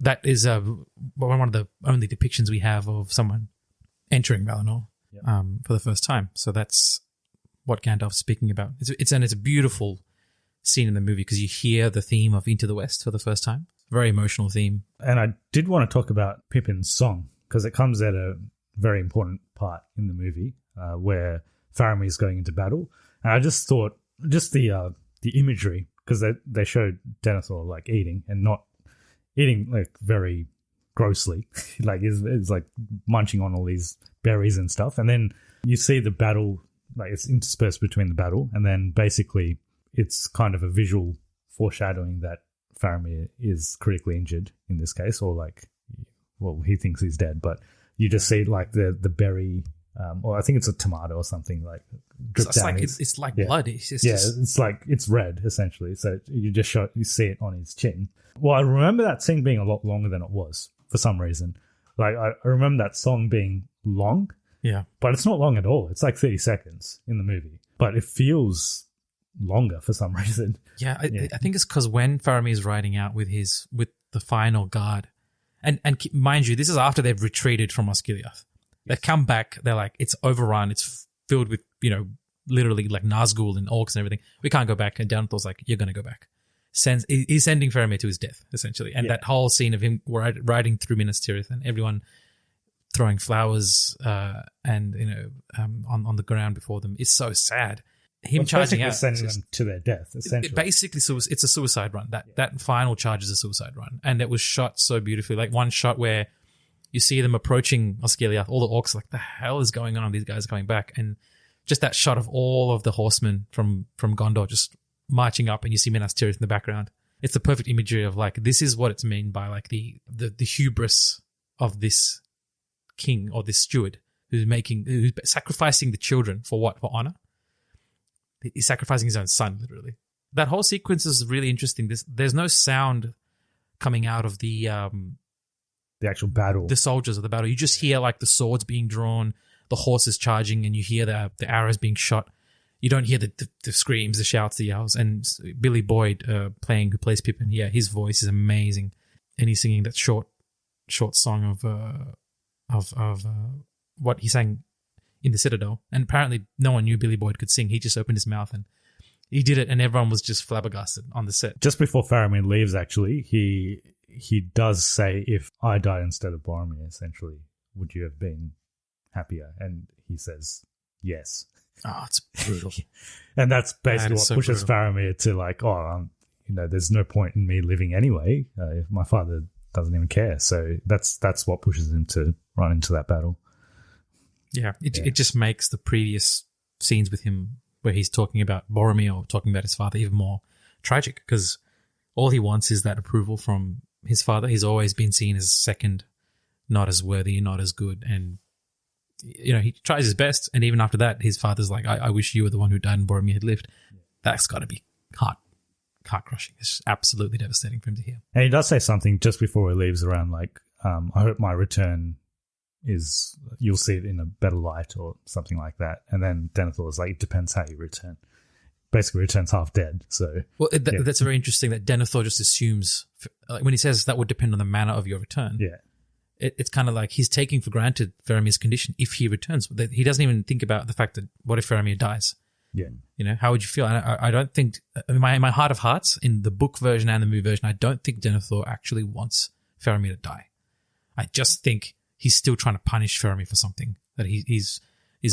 that is one of the only depictions we have of someone entering Valinor for the first time. So that's what Gandalf's speaking about. It's a beautiful scene in the movie because you hear the theme of Into the West for the first time. Very emotional theme. And I did want to talk about Pippin's song because it comes at a very important part in the movie where Faramir is going into battle. And I just thought, the imagery, because they showed Denethor like eating and not eating like very grossly, like it's like munching on all these berries and stuff. And then you see the battle, like it's interspersed between the battle, and then basically it's kind of a visual foreshadowing that Faramir is critically injured in this case, or he thinks he's dead, but you just see like the berry, or I think it's a tomato or something like dripped down. It's like blood. It's like it's red essentially. So you see it on his chin. Well, I remember that scene being a lot longer than it was for some reason. Like I remember that song being long. Yeah, but it's not long at all. It's like 30 seconds in the movie, but it feels longer for some reason. Yeah, I think it's because when Faramir is riding out with the final guard, and mind you, this is after they've retreated from Osgiliath. They come back, they're like, it's overrun, it's filled with, literally like Nazgul and orcs and everything. We can't go back. And Denethor's like, you're going to go back. He's sending Faramir to his death, essentially. And that whole scene of him riding through Minas Tirith and everyone throwing flowers on the ground before them is so sad. Him charging out, sending them to their death. Essentially, basically, it's a suicide run. That final charge is a suicide run, and it was shot so beautifully. Like one shot where you see them approaching Osgiliath, all the orcs are like, the hell is going on? These guys are coming back, and just that shot of all of the horsemen from Gondor just marching up, and you see Minas Tirith in the background. It's the perfect imagery of like, this is what it's meant by like the hubris of this king or this steward who's sacrificing the children for what? For honor? He's sacrificing his own son, literally. That whole sequence is really interesting. There's no sound coming out of the actual battle. The soldiers of the battle. You just hear like the swords being drawn, the horses charging, and you hear the arrows being shot. You don't hear the screams, the shouts, the yells. And Billy Boyd who plays Pippin, yeah, his voice is amazing. And he's singing that short song of what he sang in the Citadel. And apparently no one knew Billy Boyd could sing. He just opened his mouth and he did it, and everyone was just flabbergasted on the set. Just before Faramir leaves, actually, he does say, if I died instead of Boromir, essentially, would you have been happier? And he says, yes. Oh, it's brutal. And that's basically what so pushes brutal. Faramir to like, there's no point in me living anyway. If my father doesn't even care. So that's what pushes him to run into that battle. Yeah, it just makes the previous scenes with him where he's talking about Boromir or talking about his father even more tragic, because all he wants is that approval from his father. He's always been seen as second, not as worthy, not as good. And, he tries his best. And even after that, his father's like, I wish you were the one who died and Boromir had lived. That's got to be heart-crushing. It's absolutely devastating for him to hear. And he does say something just before he leaves around like, I hope my return you'll see it in a better light or something like that. And then Denethor is like, it depends how you return. Basically returns half dead. So that's very interesting that Denethor just assumes, like when he says that would depend on the manner of your return. Yeah. It's kind of like he's taking for granted Faramir's condition if he returns. He doesn't even think about the fact that what if Faramir dies? Yeah. How would you feel? And I don't think, in my heart of hearts, in the book version and the movie version, I don't think Denethor actually wants Faramir to die. I just think he's still trying to punish Faramir for something, that he's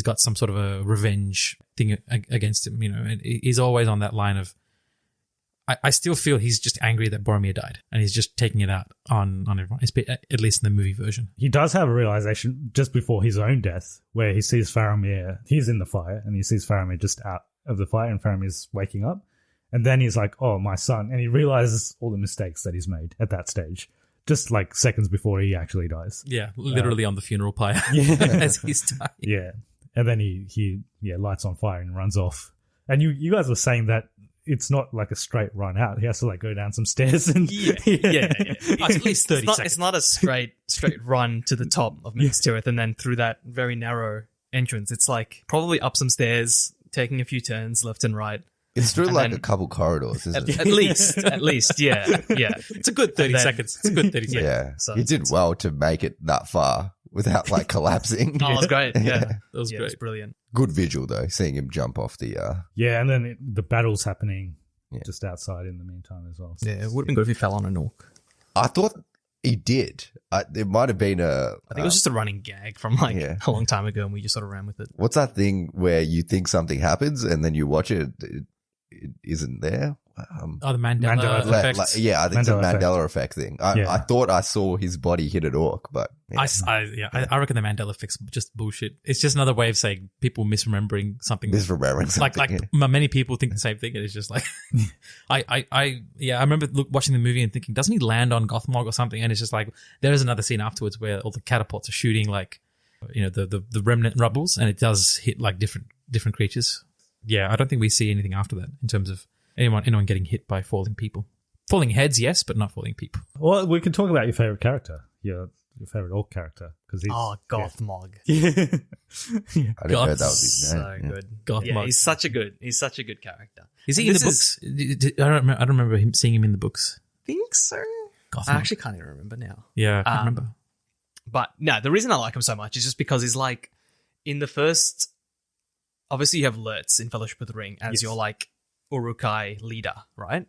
got some sort of a revenge thing against him, and he's always on that line of, I still feel he's just angry that Boromir died, and he's just taking it out on everyone, at least in the movie version. He does have a realization just before his own death where he sees Faramir, he's in the fire, and he sees Faramir just out of the fire, and Faramir's waking up. And then he's like, oh, my son. And he realizes all the mistakes that he's made at that stage, just like seconds before he actually dies. Yeah, literally on the funeral pyre as he's dying. Yeah. And then he lights on fire and runs off. And you guys were saying that it's not like a straight run out. He has to like go down some stairs and yeah. At least 30 seconds. It's not a straight run to the top of Minas Tirith and then through that very narrow entrance. It's like probably up some stairs, taking a few turns left and right. It's through like a couple corridors, isn't it? At least, yeah. It's a good 30 seconds. It's a good 30 seconds. Yeah. So You did well to make it that far without like collapsing. Oh, it was great. Yeah. That was It great. was brilliant. Good visual though, seeing him jump off the Yeah, and then the battle's happening Yeah. just outside in the meantime as well. So Yeah, it would have been good if he fell on an orc. I thought he did. It might have been I think it was just a running gag from like Yeah. a long time ago, and we just sort of ran with it. what's that thing where you think something happens and then you watch it, it isn't there? The Mandela Mandela effect. Yeah, I think it's a Mandela Mandela effect thing. I thought I saw his body hit an orc, but yeah. I reckon the Mandela effect's just bullshit. It's just another way of saying people misremembering something. Misremembering something. Many people think the same thing, and it's just like, I remember watching the movie and thinking, doesn't he land on Gothmog or something? And it's just like, there is another scene afterwards where all the catapults are shooting like, the remnant rubbles, and it does hit like different creatures. Yeah, I don't think we see anything after that in terms of anyone getting hit by falling people. Falling heads, yes, but not falling people. Well, we can talk about your favorite character, your favorite orc character, because he's Gothmog. Yeah. I didn't know that was his name. So Yeah. good. Gothmog. Yeah, he's such a good character. Is he And in the this books? I don't remember seeing him in the books. Think so. Gothmog. I actually can't even remember now. Yeah, I can't remember. But no, the reason I like him so much is just because he's like, in the first, obviously you have Lurtz in Fellowship of the Ring as your like Uruk-hai leader, right?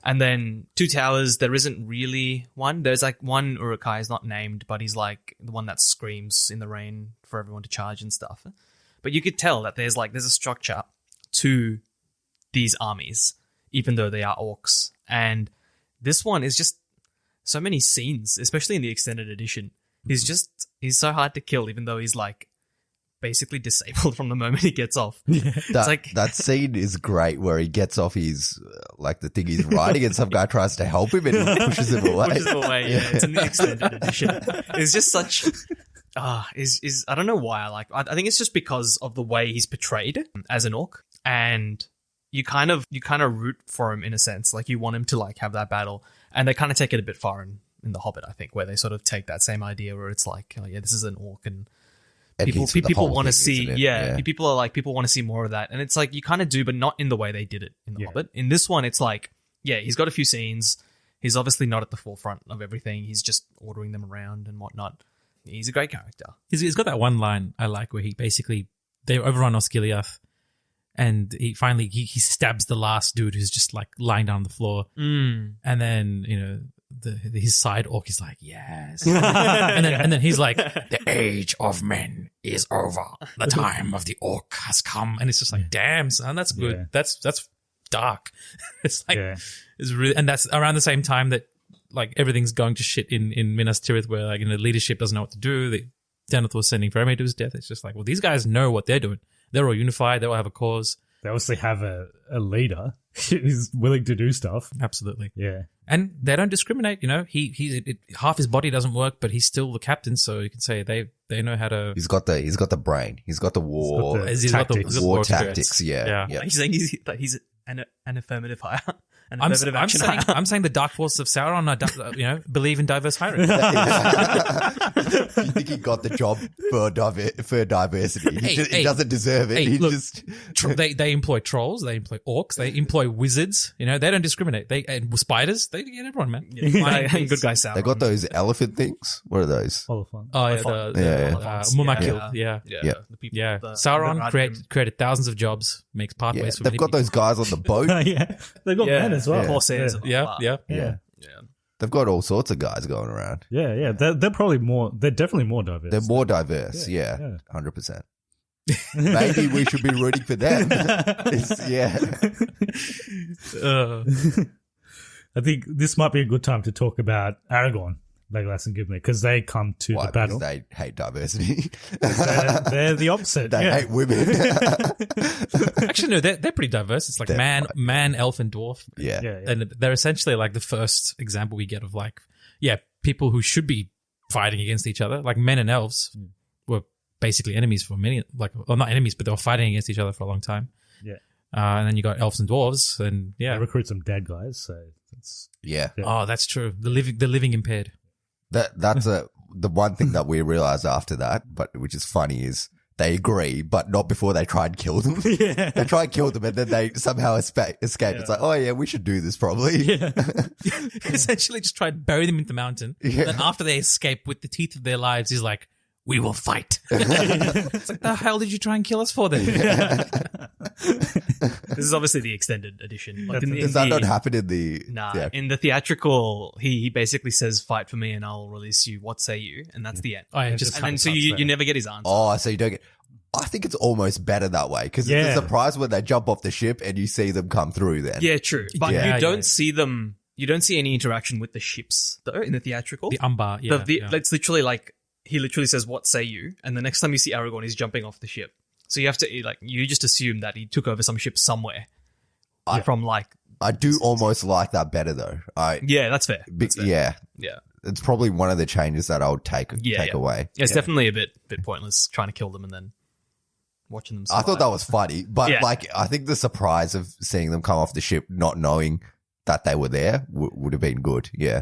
And then Two Towers, there isn't really one. There's like one Uruk-hai is not named, but he's like the one that screams in the rain for everyone to charge and stuff. But you could tell that there's a structure to these armies, even though they are orcs. And this one is just so many scenes, especially in the extended edition. He's so hard to kill, even though he's like basically disabled from the moment he gets off. That scene is great where he gets off his like the thing he's riding and some guy tries to help him and he pushes him away. It's in the extended edition. It's just such I don't know why I think it's just because of the way he's portrayed as an orc, and you kind of root for him in a sense. Like you want him to like have that battle, and they kind of take it a bit far in The Hobbit, I think, where they sort of take that same idea where it's like, oh yeah, this is an orc, and people want to see, people are like, people want to see more of that, and it's like you kind of do, but not in the way they did it in The Hobbit. In this one, it's like, yeah, he's got a few scenes. He's obviously not at the forefront of everything. He's just ordering them around and whatnot. He's a great character. He's got that one line I like where he basically, they overrun Osgiliath and he finally, he stabs the last dude who's just like lying down on the floor. And then, you know, his side orc is like, yes. and then he's like, the age of men is over. The time of the orc has come. And it's just like, damn, son, that's good. Yeah. That's dark. It's like, it's really, and that's around the same time that like everything's going to shit in Minas Tirith, where like, you know, leadership doesn't know what to do. Denethor was sending Faramir to his death. It's just like, well, these guys know what they're doing. They're all unified. They all have a cause. They obviously have a leader who's willing to do stuff. Absolutely. Yeah. And they don't discriminate, you know. Half his body doesn't work, but he's still the captain, so you can say they know how to. He's got the brain. He's got the war tactics. Yeah. He's saying he's an affirmative hire. I'm saying the dark forces of Sauron are, you know, believe in diverse hiring. You think he got the job for diversity? He doesn't deserve it. They employ trolls, they employ orcs, they employ wizards. You know, they don't discriminate. And spiders, they get everyone, man. Yeah. Good guy Sauron. They got those elephant things. What are those? Oliphant. Oh yeah, Mumakil. Yeah. Sauron created thousands of jobs, makes pathways for they've got those guys on the boat. They've got men as well. Corsairs. Yeah. They've got all sorts of guys going around. Yeah. They're probably more. They're definitely more diverse. They're more diverse. Yeah. 100%. Maybe we should be rooting for them. I think this might be a good time to talk about Aragorn, Legolas and Gimli, because they come to the battle. Because they hate diversity. They're the opposite. They hate women. Actually, no, they're pretty diverse. It's like man, elf, and dwarf. Yeah. And they're essentially like the first example we get of like, people who should be fighting against each other. Like men and elves were basically enemies for many, not enemies, but they were fighting against each other for a long time. Yeah. And then you got elves and dwarves, and they recruit some dead guys. So Oh, that's true. The living impaired. That's the one thing that we realized after that, but which is funny, is they agree, but not before they try and kill them. Yeah. They try and kill them and then they somehow escape. Yeah. It's like, oh yeah, we should do this probably. Yeah. Essentially just try to bury them in the mountain. Yeah. Then after they escape with the teeth of their lives, he's like, we will fight. It's like, the hell did you try and kill us for then? Yeah. This is obviously the extended edition. Does that not happen in the... Nah, in the theatrical, he basically says, fight for me and I'll release you. What say you? And that's the end. Oh, yeah, and so you never get his answer. Oh, so you don't get... I think it's almost better that way, because it's a surprise when they jump off the ship and you see them come through then. Yeah, true. But you don't see them... You don't see any interaction with the ships, though, in the theatrical. The Umbar, It's literally like... He literally says, what say you? And the next time you see Aragorn, he's jumping off the ship. So you have to, you just assume that he took over some ship somewhere. I do almost like that better, though. That's fair. Yeah. It's probably one of the changes that I would take away. Yeah, it's definitely a bit pointless trying to kill them and then watching them survive. I thought that was funny, but I think the surprise of seeing them come off the ship not knowing that they were there would have been good. Yeah.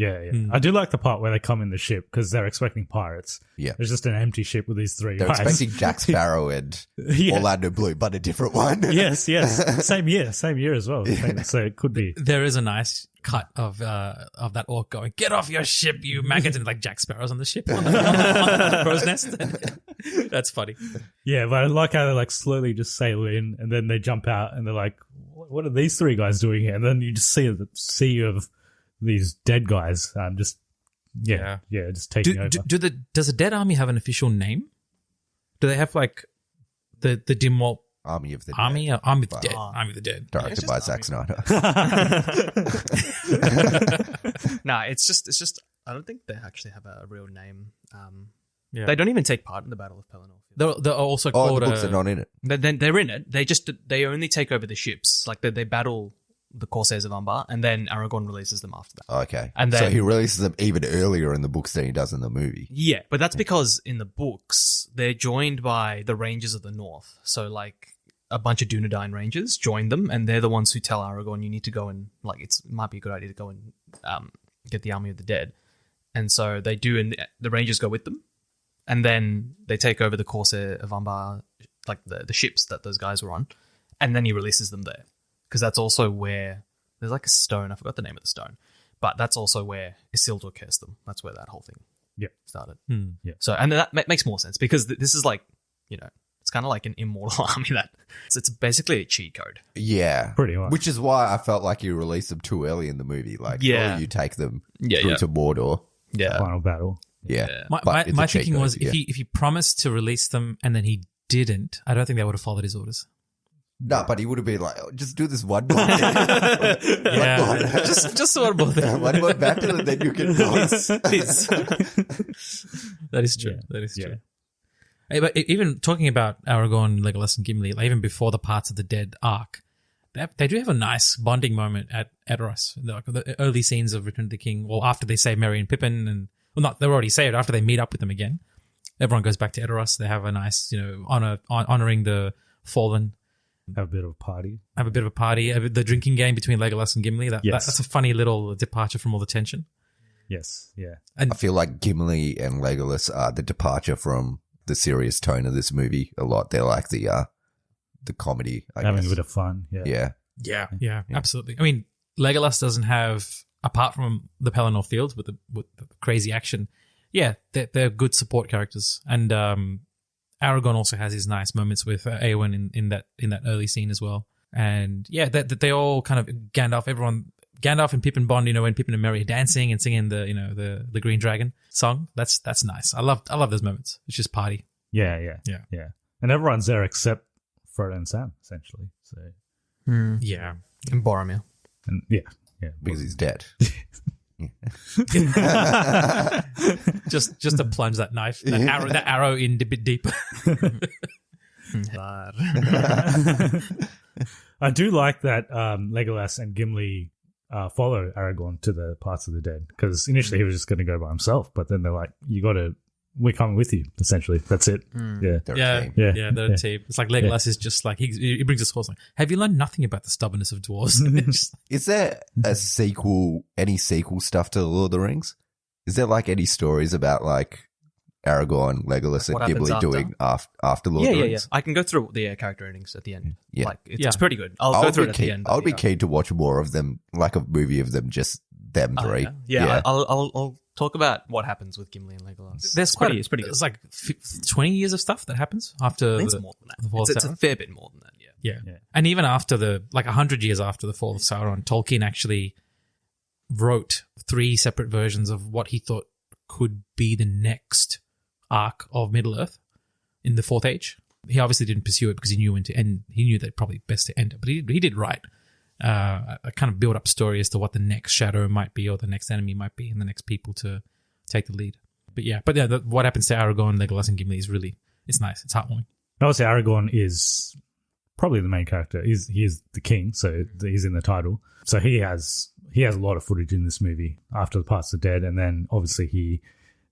I do like the part where they come in the ship because they're expecting pirates. Yeah. There's just an empty ship with these three guys. They're expecting Jack Sparrow and Orlando Bloom, but a different one. Yes. Same year as well. Yeah. So it could be. There is a nice cut of that orc going, get off your ship, you maggots, and like Jack Sparrow's on the ship on the crow's nest. That's funny. Yeah, but I like how they like slowly just sail in and then they jump out and they're like, what are these three guys doing here? And then you just see the sea of these dead guys just taking over. Does the dead army have an official name? Do they have like the Dimwalt Army of the Dead? Army of the Dead. Army of the Dead. Directed by Zack Snyder. Nah, it's just I don't think they actually have a real name. Yeah. They don't even take part in the Battle of Pelennor. They're also Oh, called the books are not in it. They're in it. They only take over the ships. Like they battle the Corsairs of Umbar, and then Aragorn releases them after that. Okay. And then- so he releases them even earlier in the books than he does in the movie. Yeah, but that's because in the books they're joined by the Rangers of the North. So like a bunch of Dunedain Rangers join them, and they're the ones who tell Aragorn you need to go and like it might be a good idea to go and get the army of the dead. And so they do, and the Rangers go with them, and then they take over the Corsair of Umbar, like the ships that those guys were on, and then he releases them there. Because that's also where there's like a stone. I forgot the name of the stone, but that's also where Isildur cursed them. That's where that whole thing started. Yeah. So, and that makes more sense because this is like, it's kind of like an immortal army it's basically a cheat code. Yeah. Pretty much. Which is why I felt like you released them too early in the movie. Like, Yeah. or you take them Yeah, through yeah. to Mordor. Yeah. Final battle. Yeah. Yeah. But it's My a cheat thinking code, was yeah. if he promised to release them and then he didn't, I don't think they would have followed his orders. No, but he would have been like, oh, just do this one more. just one more thing. One more battle and then you can promise. That is true. Yeah. That is Yeah. true. Hey, but even talking about Aragorn, Legolas, and Gimli, like even before the Parts of the Dead arc, they do have a nice bonding moment at Edoras. The early scenes of Return of the King, or after they save Merry and Pippin, and well, not they're already saved. After they meet up with them again, everyone goes back to Edoras. They have a nice, honoring the fallen. Have a bit of a party. Have a bit of a party. The drinking game between Legolas and Gimli. Yes. That's a funny little departure from all the tension. Yes. Yeah. And I feel like Gimli and Legolas are the departure from the serious tone of this movie a lot. They're like the comedy, I Having guess. a bit of fun. Yeah. Yeah. Yeah, absolutely. I mean, Legolas doesn't have, apart from the Pelennor Fields with the crazy action, they're good support characters. And Aragorn also has his nice moments with Eowyn in that early scene as well. And yeah, they all kind of Gandalf and Pippin bond. When Pippin and Merry are dancing and singing the Green Dragon song. That's nice. I love those moments. It's just party. Yeah. And everyone's there except Frodo and Sam, essentially. So, Yeah. And Boromir. and yeah. Because he's dead. just to plunge that knife, that arrow in a bit deeper. I do like that Legolas and Gimli follow Aragorn to the Parts of the Dead, because initially he was just going to go by himself, but then they're like, we're coming with you, essentially. That's it. Yeah. They're a Yeah, team. Yeah. they're a team. It's like Legolas is just like he brings us horse. Like, have you learned nothing about the stubbornness of dwarves? Just- Is there a sequel, any sequel stuff to The Lord of the Rings? Is there like any stories about like Aragorn, Legolas, What and happens Gimli after? doing after Lord Yeah, of the yeah, yeah. Rings? I can go through the character ratings at the end. Yeah. Like it's, Yeah. it's pretty good. I'll go through it at the end. I would be keen to watch more of them, like a movie of them, just them Oh, three. yeah. I'll talk about what happens with Gimli and Legolas. There's it's quite pretty, it's pretty good. There's like 20 years of stuff that happens after I think the it's more than the that. fall of It's a Sauron. fair bit more than that. Yeah. Yeah. And even after 100 years after the fall of Sauron, Tolkien actually wrote 3 separate versions of what he thought could be the next arc of Middle-earth in the Fourth Age. He obviously didn't pursue it because he knew when to end. He knew that probably best to end it, but he did write a kind of build-up story as to what the next shadow might be, or the next enemy might be, and the next people to take the lead. But yeah, what happens to Aragorn, Legolas, and Gimli is really, it's nice. It's heartwarming. Obviously, Aragorn is probably the main character. He is the king, so he's in the title. So he has a lot of footage in this movie after the Parts of the Dead, and then obviously he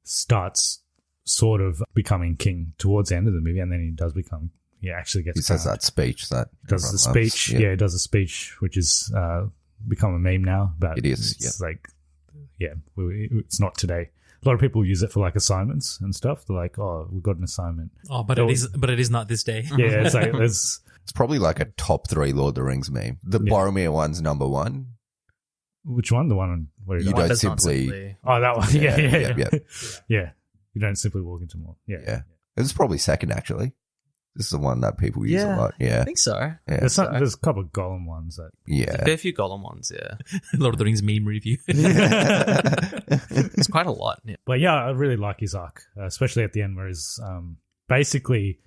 starts sort of becoming king towards the end of the movie, and then he actually gets He says crowned. that speech that Does the everyone loves. speech, he does a speech, which is become a meme now. But It is, it's like, it's not today. A lot of people use it for like assignments and stuff. They're like, oh, we got an assignment. Oh, but it is not this day. Yeah, it's like there's It's probably like a top 3 Lord of the Rings meme. The Boromir one's number 1. which one? The one on where You you don't Does not simply. Oh, that one. Yeah. yeah. Yeah. You don't simply walk into more. Yeah. Yeah. It's probably second, actually. This is the one that people use a lot. I Yeah. think so. Yeah. There's a couple of Gollum ones that Yeah. A fair few Gollum ones, yeah. Lord of the Rings meme review. It's quite a lot. Yeah. But yeah, I really like his arc, especially at the end where he's basically,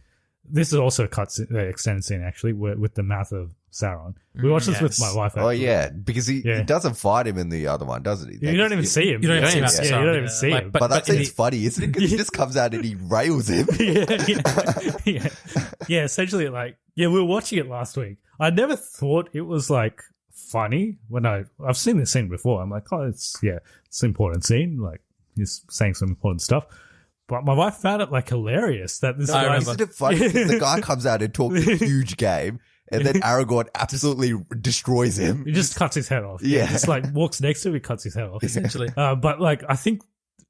this is also a extended scene actually, with the mouth of Sauron. We watched this with my wife. Oh actually. yeah, because he doesn't fight him in the other one, doesn't he? You don't even see him. You don't even see him. Yeah, you don't even see him. But that seems funny, isn't it? Because he just comes out and he rails him. Yeah. Essentially, like, we were watching it last week. I never thought it was like funny when I've seen this scene before. I'm like, oh, it's an important scene. Like, he's saying some important stuff. But my wife found it like hilarious that this guy. Isn't it funny? The guy comes out and talks a huge game, and then Aragorn absolutely destroys him. He just cuts his head off. Yeah. Just like walks next to him, he cuts his head off. Essentially. But like, I think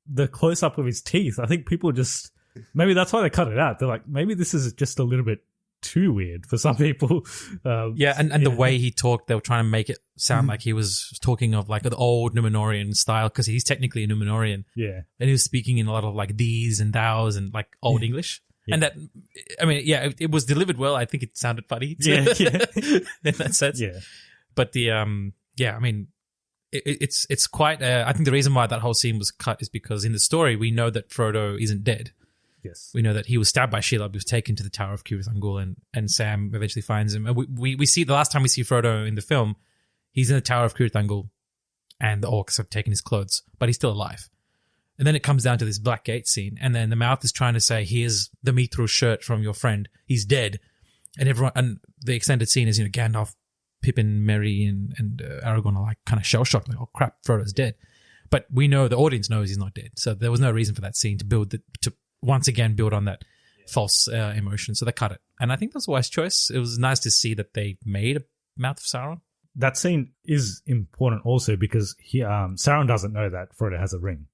the close up of his teeth, I think people just, maybe that's why they cut it out. They're like, maybe this is just a little bit too weird for some people. And the way he talked, they were trying to make it sound like he was talking of like the old Numenorian style, because he's technically a Numenorian. Yeah. And he was speaking in a lot of like these and thous and like old English. Yeah. And that, I mean, it was delivered well. I think it sounded funny. In that sense. Yeah. But the, I mean, it's quite, I think the reason why that whole scene was cut is because in the story, we know that Frodo isn't dead. Yes. We know that he was stabbed by Shelob. He was taken to the Tower of Cirith Ungol, and Sam eventually finds him. And we see the last time we see Frodo in the film, he's in the Tower of Cirith Ungol, and the orcs have taken his clothes, but he's still alive. And then it comes down to this Black Gate scene, and then the mouth is trying to say, "Here's the mithril shirt from your friend. He's dead." And everyone, and the extended scene is Gandalf, Pippin, Merry, and Aragorn are like kind of shell shocked, like, "Oh crap, Frodo's dead." But we know, the audience knows he's not dead, so there was no reason for that scene to once again build on that false emotion. So they cut it. And I think that was a wise choice. It was nice to see that they made a Mouth of Sauron. That scene is important also because Sauron doesn't know that Frodo has a ring.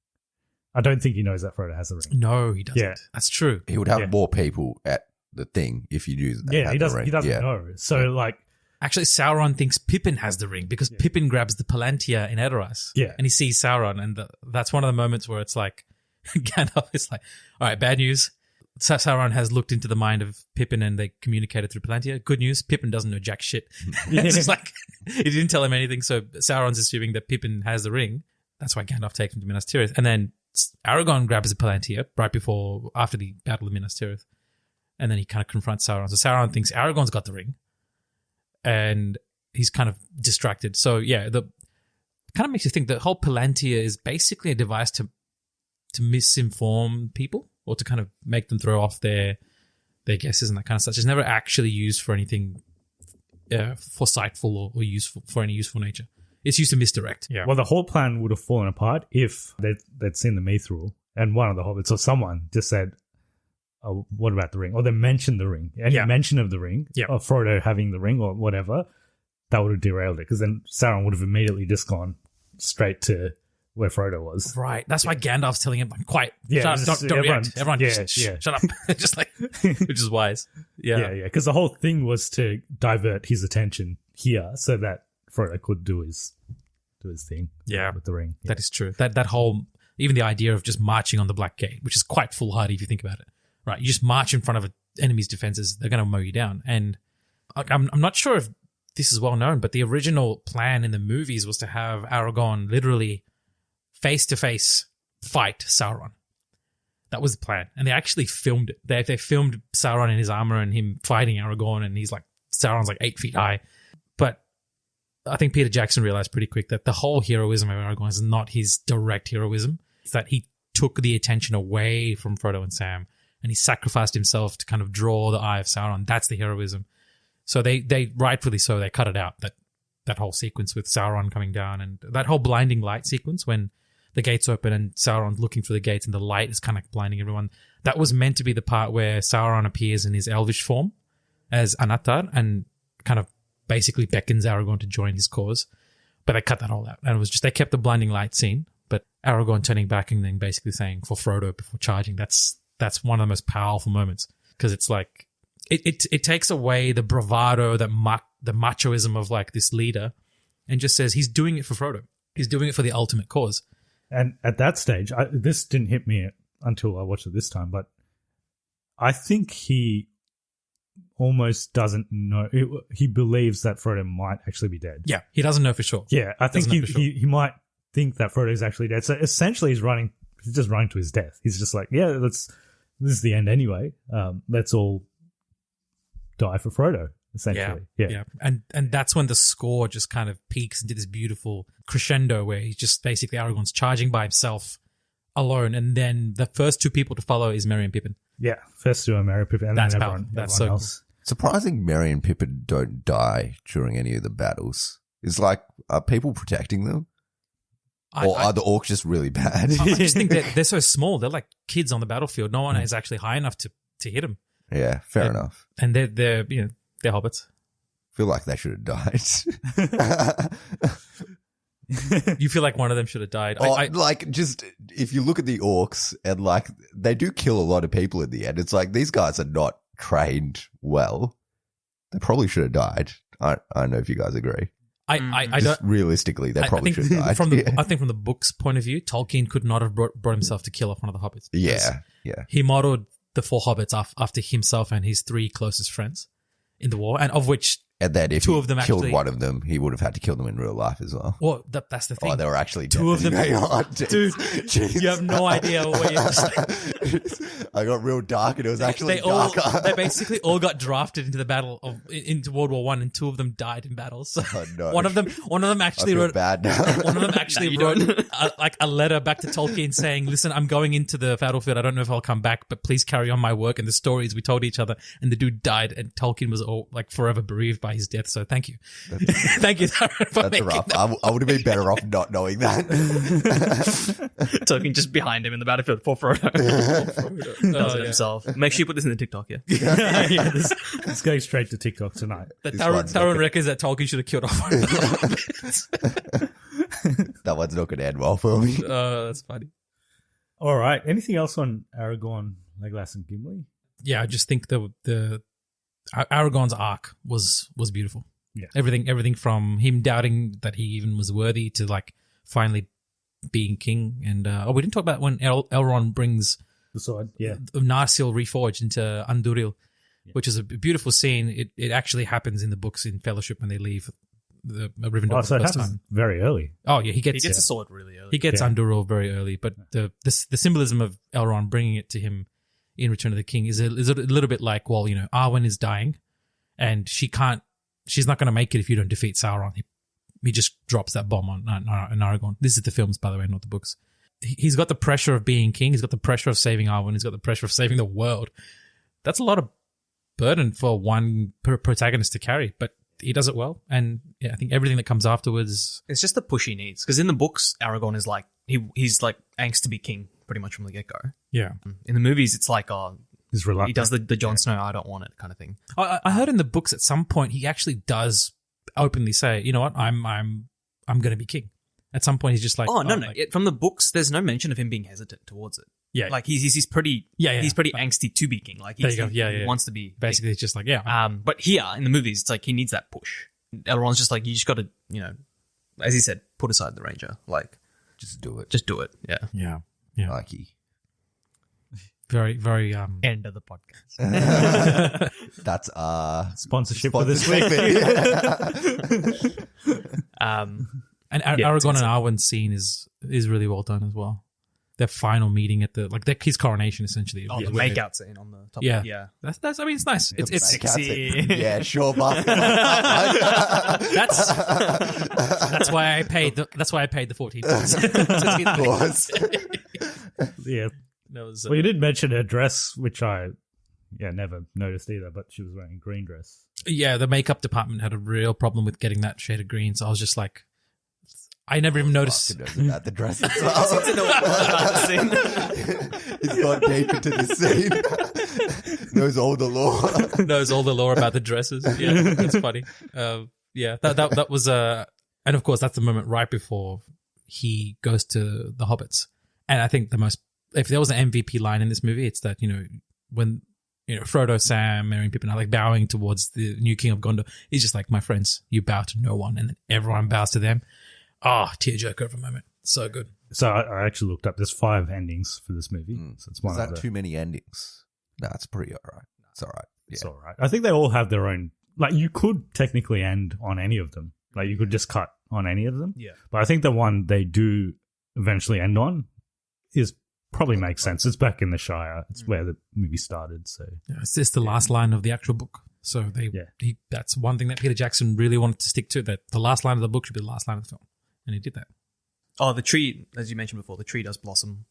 I don't think he knows that Frodo has a ring. No, he doesn't. Yeah. That's true. He would have more people at the thing if you use that. Yeah, he doesn't know. So like, actually, Sauron thinks Pippin has the ring because Pippin grabs the Palantir in Edoras. Yeah. And he sees Sauron. And that's one of the moments where it's like, Gandalf is like, all right, bad news. Sauron has looked into the mind of Pippin and they communicated through Palantir. Good news, Pippin doesn't know jack shit. It's just like, he didn't tell him anything, so Sauron's assuming that Pippin has the ring. That's why Gandalf takes him to Minas Tirith. And then Aragorn grabs the Palantir after the Battle of Minas Tirith. And then he kind of confronts Sauron. So Sauron thinks Aragorn's got the ring. And he's kind of distracted. So yeah, it kind of makes you think the whole Palantir is basically a device to misinform people or to kind of make them throw off their guesses and that kind of stuff. It's never actually used for anything foresightful or useful for any useful nature. It's used to misdirect. Yeah. Well, the whole plan would have fallen apart if they'd seen the mithril and one of the hobbits or someone just said, "Oh, what about the ring?" Or they mentioned the ring. Any mention of the ring, or Frodo having the ring or whatever, that would have derailed it because then Sauron would have immediately just gone straight to where Frodo was. Right. That's why Gandalf's telling him, like, quiet. Yeah, shut up, don't react. Everyone, shut up. Just like, which is wise. Yeah. Yeah. Because the whole thing was to divert his attention here so that Frodo could do his thing. Yeah. With the ring. Yeah. That is true. That whole, even the idea of just marching on the Black Gate, which is quite foolhardy if you think about it. Right. You just march in front of an enemy's defenses, they're going to mow you down. And I'm not sure if this is well known, but the original plan in the movies was to have Aragorn literally face-to-face fight Sauron. That was the plan. And they actually filmed it. They filmed Sauron in his armor and him fighting Aragorn, and Sauron's like 8 feet high. But I think Peter Jackson realized pretty quick that the whole heroism of Aragorn is not his direct heroism. It's that he took the attention away from Frodo and Sam, and he sacrificed himself to kind of draw the eye of Sauron. That's the heroism. So they rightfully so, they cut it out, that whole sequence with Sauron coming down and that whole blinding light sequence when the gates open and Sauron's looking through the gates and the light is kind of blinding everyone. That was meant to be the part where Sauron appears in his elvish form as Anatar and kind of basically beckons Aragorn to join his cause. But they cut that all out. And it was just, they kept the blinding light scene, but Aragorn turning back and then basically saying for Frodo before charging, that's one of the most powerful moments because it's like, it takes away the bravado, the machoism of like this leader and just says he's doing it for Frodo. He's doing it for the ultimate cause. And at that stage, this didn't hit me until I watched it this time, but I think he almost doesn't know. He believes that Frodo might actually be dead. Yeah, he doesn't know for sure. Yeah, I think he might think that Frodo is actually dead. So essentially, he's just running to his death. He's just like, this is the end anyway. Let's all die for Frodo. essentially. Yeah. And that's when the score just kind of peaks into this beautiful crescendo where he's just basically Aragorn's charging by himself alone, and then the first two people to follow is Merry and Pippin. Yeah, first to Merry Pippin, and That's then powerful. everyone, That's everyone so else. Surprising Merry and Pippin don't die during any of the battles. It's like, are people protecting them? Or are the orcs just really bad? I just think that they're so small. They're like kids on the battlefield. No one is actually high enough to hit them. Yeah, fair enough. And they're they're hobbits. Feel like they should have died. You feel like one of them should have died. Just if you look at the orcs and like they do kill a lot of people in the end. It's like these guys are not trained well. They probably should have died. I don't know if you guys agree. I Just don't. realistically, they probably I think should have died. I think from the book's point of view, Tolkien could not have brought himself to kill off one of the hobbits. because Yeah. He modeled the 4 hobbits after himself and his 3 closest friends in the war, and of which And then if two he of them killed actually- one of them, he would have had to kill them in real life as well. well, that's the thing. Oh, they were actually Two of them- dead. Oh, Dude, jeez. you have no idea what you're. I got real dark and it was actually darker. They basically all got drafted into the battle into World War One, and 2 of them died in battles. So Oh, no. one of them I actually feel wrote bad now. One of them actually wrote a letter back to Tolkien saying, "Listen, I'm going into the battlefield. I don't know if I'll come back, but please carry on my work and the stories we told each other." And the dude died, and Tolkien was all like forever bereaved by his death. So thank you, thank you, Darren, for That's making rough. that. I would have been better off not knowing that. Talking just behind him in the battlefield for Frodo. Does it himself. Make sure you put this in the TikTok, yeah. Yeah, this going straight to TikTok tonight. That This one's Darren not reckons that Tolkien should have killed off one of the hobbits. That one's not going to end well for me. That's funny. All right. Anything else on Aragorn, Legolas, and Gimli? Yeah, I just think the Aragorn's arc was beautiful. Yeah. Everything from him doubting that he even was worthy to like finally being king. And we didn't talk about when Elrond brings The sword, yeah. Narsil reforged into Anduril, which is a beautiful scene. It actually happens in the books in Fellowship when they leave the Rivendell Oh, for so the it first happens time. very early. Oh yeah, he He gets gets a sword really early. he gets Yeah. Anduril very early, but the symbolism of Elrond bringing it to him in Return of the King is a little bit like, well, Arwen is dying, and she's not going to make it if you don't defeat Sauron. He just drops that bomb on Aragorn. This is the films, by the way, not the books. He's got the pressure of being king. He's got the pressure of saving Arwen. He's got the pressure of saving the world. That's a lot of burden for one protagonist to carry, but he does it well. And yeah, I think everything that comes afterwards. It's just the push he needs. Because in the books, Aragorn is like, he's like angst to be king pretty much from the get-go. Yeah. In the movies, it's like, He's reluctant. he does the Jon Snow, I don't want it kind of thing. I heard in the books at some point he actually does openly say, you know what, I'm going to be king. At some point he's just like, Oh, no. like- From the books, there's no mention of him being hesitant towards it. Yeah. Like he's pretty, Yeah. he's pretty angsty to be king. Like There you go. Yeah, he yeah. wants to be Basically, it's just like, yeah. king. But here in the movies, it's like he needs that push. Elrond's just like, you just got to, as he said, put aside the ranger. Like, Just do it. just do it. Yeah. Yeah. Nike. Very, very, End of the podcast. That's Sponsorship for this week. and Yeah, Aragorn and it's- Arwen's scene is really well done as well. Their final meeting at his coronation, essentially. Oh, the Where they- makeout scene on the top. Yeah. Yeah. That's, I mean, it's nice. It's sexy. Yeah, sure, but that's why I paid the $14. of course. Yeah. That was, Well, you did mention her dress, which I never noticed either, but she was wearing a green dress. yeah, the makeup department had a real problem with getting that shade of green. So I was just like, I never even noticed. Fucking knows about the dress as well. He's gone deep into the scene. Knows all the lore. Knows all the lore about the dresses. Yeah, that's funny. Yeah, that was and of course that's the moment right before he goes to the hobbits. And I think if there was an MVP line in this movie, it's that when Frodo, Sam, Merry, and Pippin are like bowing towards the new king of Gondor. He's just like, my friends, you bow to no one, and then everyone bows to them. Tearjerker of a moment. So good. So I actually looked up. There's 5 endings for this movie. So it's one Is of that the, too many endings? No, it's pretty alright. It's alright. Yeah. It's all right. I think they all have their own. Like, you could technically end on any of them. Like, you could just cut on any of them. Yeah. But I think the one they do eventually end on probably makes sense. It's back in the Shire. It's where the movie started. So Yeah, it's just the last line of the actual book. So that's one thing that Peter Jackson really wanted to stick to, that the last line of the book should be the last line of the film. And he did that. Oh, the tree, as you mentioned before, the tree does blossom.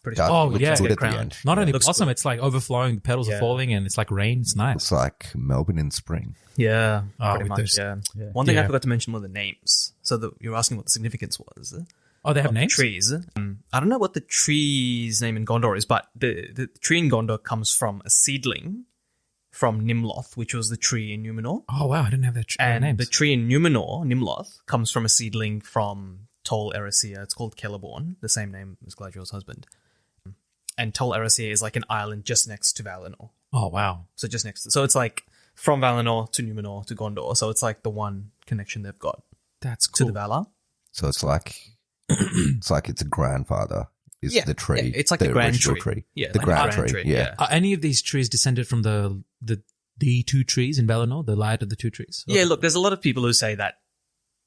Pretty Does. Oh, Looks yeah. good at the end. Not only Looks blossom, good. it's like overflowing, the petals are falling, and it's like rain. It's nice. It's like Melbourne in spring. Yeah, Oh, pretty with much, those- yeah. One thing I Yeah. forgot to mention were the names. So you were asking what the significance was. Oh, they have Of the names? trees. I don't know what the tree's name in Gondor is, but the tree in Gondor comes from a seedling from Nimloth, which was the tree in Numenor. Oh, wow. I didn't have that And names. the tree in Numenor, Nimloth, comes from a seedling from Tol Eressëa. It's called Celeborn, the same name as Galadriel's husband. And Tol Eressëa is like an island just next to Valinor. Oh, wow. So just next to, so it's like from Valinor to Numenor to Gondor. So it's like the one connection they've got That's to cool. the Valar. So it's like it's a grandfather is the tree. Yeah, it's like the grand original tree. Yeah, the like grand the grand tree. tree, Yeah. yeah. Are any of these trees descended from the two trees in Valinor, the light of the two trees? Yeah, look, there's a lot of people who say that,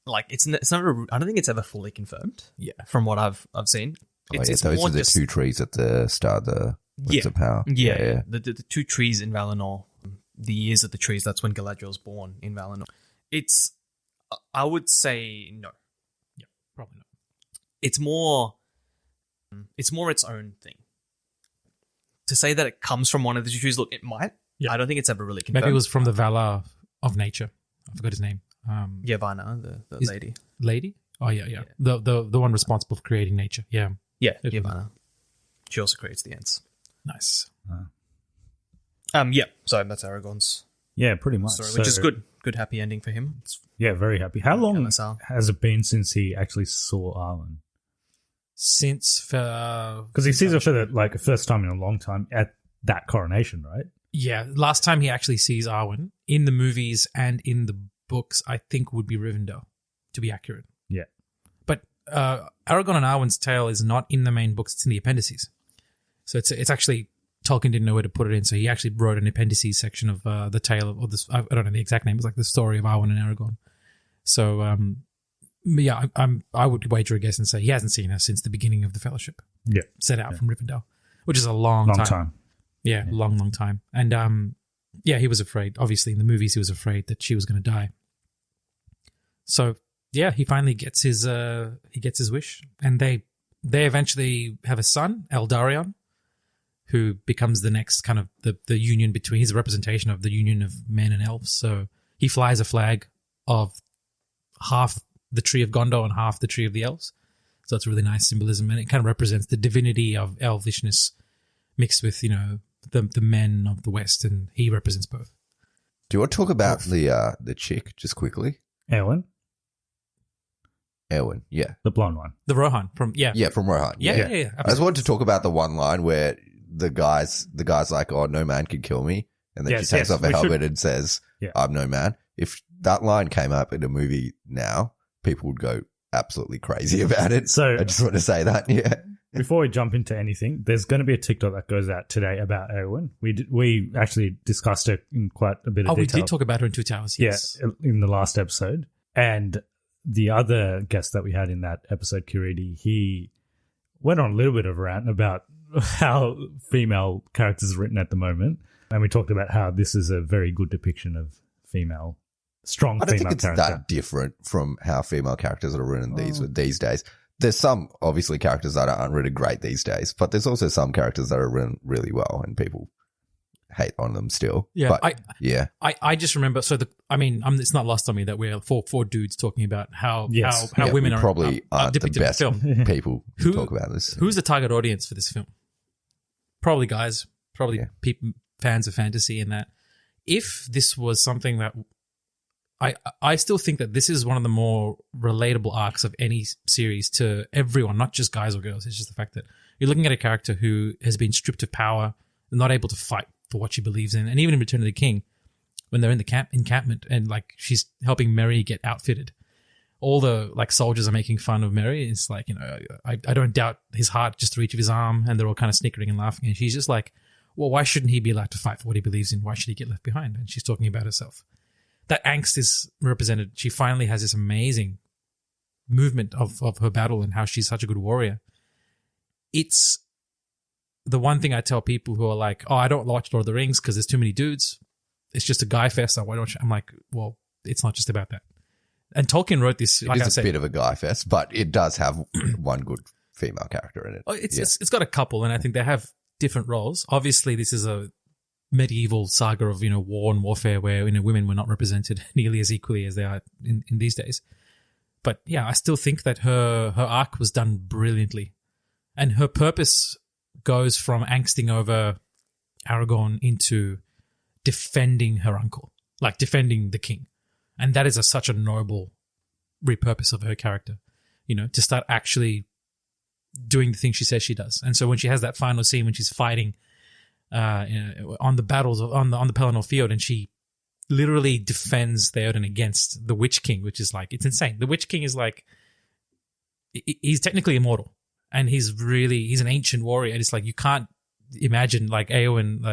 like, it's not. I don't think it's ever fully confirmed. Yeah. From what I've seen, it's Those more are the just, two trees at the start of the Rings of Power. Yeah. The two trees in Valinor, the years of the trees. That's when Galadriel's born in Valinor. It's, I would say no. Yeah, probably not. It's more its own thing. To say that it comes from one of the two trees, look, it might. Yeah. I don't think it's ever really confirmed. Maybe it was from the Valar of nature. I forgot his name. Yavanna, the Is- lady. Lady? Oh, yeah. The one responsible for creating nature. Yeah. Yeah, It- Yavanna. She also creates the ants. Nice. Yeah. So that's Aragorn's Yeah, pretty much. story, which is good. Good happy ending for him. It's, Yeah, very happy. How long MSR. has it been since he actually saw Arwen? Since Because he sees her for the first time in a long time at that coronation, right? yeah, last time he actually sees Arwen in the movies and in the books, I think would be Rivendell, to be accurate. Yeah. But Aragorn and Arwen's tale is not in the main books; it's in the appendices. So it's actually Tolkien didn't know where to put it in, so he actually wrote an appendices section of the tale of this. I don't know the exact name. It's like the story of Arwen and Aragorn. So yeah, I would wager a guess and say he hasn't seen her since the beginning of the Fellowship. Yeah. Set out from Rivendell, which is a long time. Yeah, long time. And yeah, he was afraid. Obviously, in the movies, he was afraid that she was going to die. So yeah, he finally gets his wish, and they eventually have a son, Eldarion, who becomes the next kind of the union between. He's a representation of the union of men and elves. So he flies a flag of half the tree of Gondor and half the tree of the elves. So it's really nice symbolism, and it kind of represents the divinity of elvishness mixed with, the men of the West, and he represents both. Do you want to talk about the chick just quickly? Eowyn, Yeah. the blonde one. The Rohan from Yeah, from Rohan. Yeah. I just wanted to talk about the one line where the guy's like, "Oh, no man can kill me," and then Yes, she takes yes, off her we should- helmet and says, Yeah. "I'm no man." If that line came up in a movie now, people would go absolutely crazy about it. So- I just want to say that. Yeah. Before we jump into anything, there's going to be a TikTok that goes out today about Eowyn. We actually discussed it in quite a bit of we detail. did talk about her in Two Towers. Yes. Yeah, in the last episode. And the other guest that we had in that episode, Kiriti, he went on a little bit of a rant about how female characters are written at the moment. And we talked about how this is a very good depiction of strong I don't female think it's character. that different from how female characters are written these days. There's some, obviously, characters that aren't written great these days, but there's also some characters that are written really well, and people hate on them still. Yeah, But, I just remember. So it's not lost on me that we're four dudes talking about how Yes. how Yeah, women we are probably aren't the depicted in best film. people Who- to talk about this. Who's the target audience for this film? Probably guys. Probably people, fans of fantasy, and that. If this was something that I still think that this is one of the more relatable arcs of any series to everyone, not just guys or girls. It's just the fact that you're looking at a character who has been stripped of power, not able to fight for what she believes in. And even in Return of the King, when they're in the encampment and like she's helping Merry get outfitted, all the like soldiers are making fun of Merry. It's like, I don't doubt his heart just to reach of his arm, and they're all kind of snickering and laughing. And she's just like, well, why shouldn't he be allowed to fight for what he believes in? Why should he get left behind? And she's talking about herself. That angst is represented. She finally has this amazing movement of her battle and how she's such a good warrior. It's the one thing I tell people who are like, oh, I don't watch Lord of the Rings because there's too many dudes. it's just a guy fest. I'm like, well, it's not just about that. And Tolkien wrote this. It is a bit of a guy fest, but it does have one good female character in it. It's got a couple, and I think they have different roles. Obviously, this is a medieval saga of war and warfare where women were not represented nearly as equally as they are in these days. But yeah, I still think that her arc was done brilliantly, and her purpose goes from angsting over Aragorn into defending her uncle, like defending the king. And that is such a noble repurpose of her character, to start actually doing the thing she says she does. And so when she has that final scene when she's fighting on the battles on the Pelennor field, and she literally defends Theoden against the Witch King, which is like, it's insane. The Witch King is like, he's technically immortal, and he's an ancient warrior. And it's like, you can't imagine like Eowyn,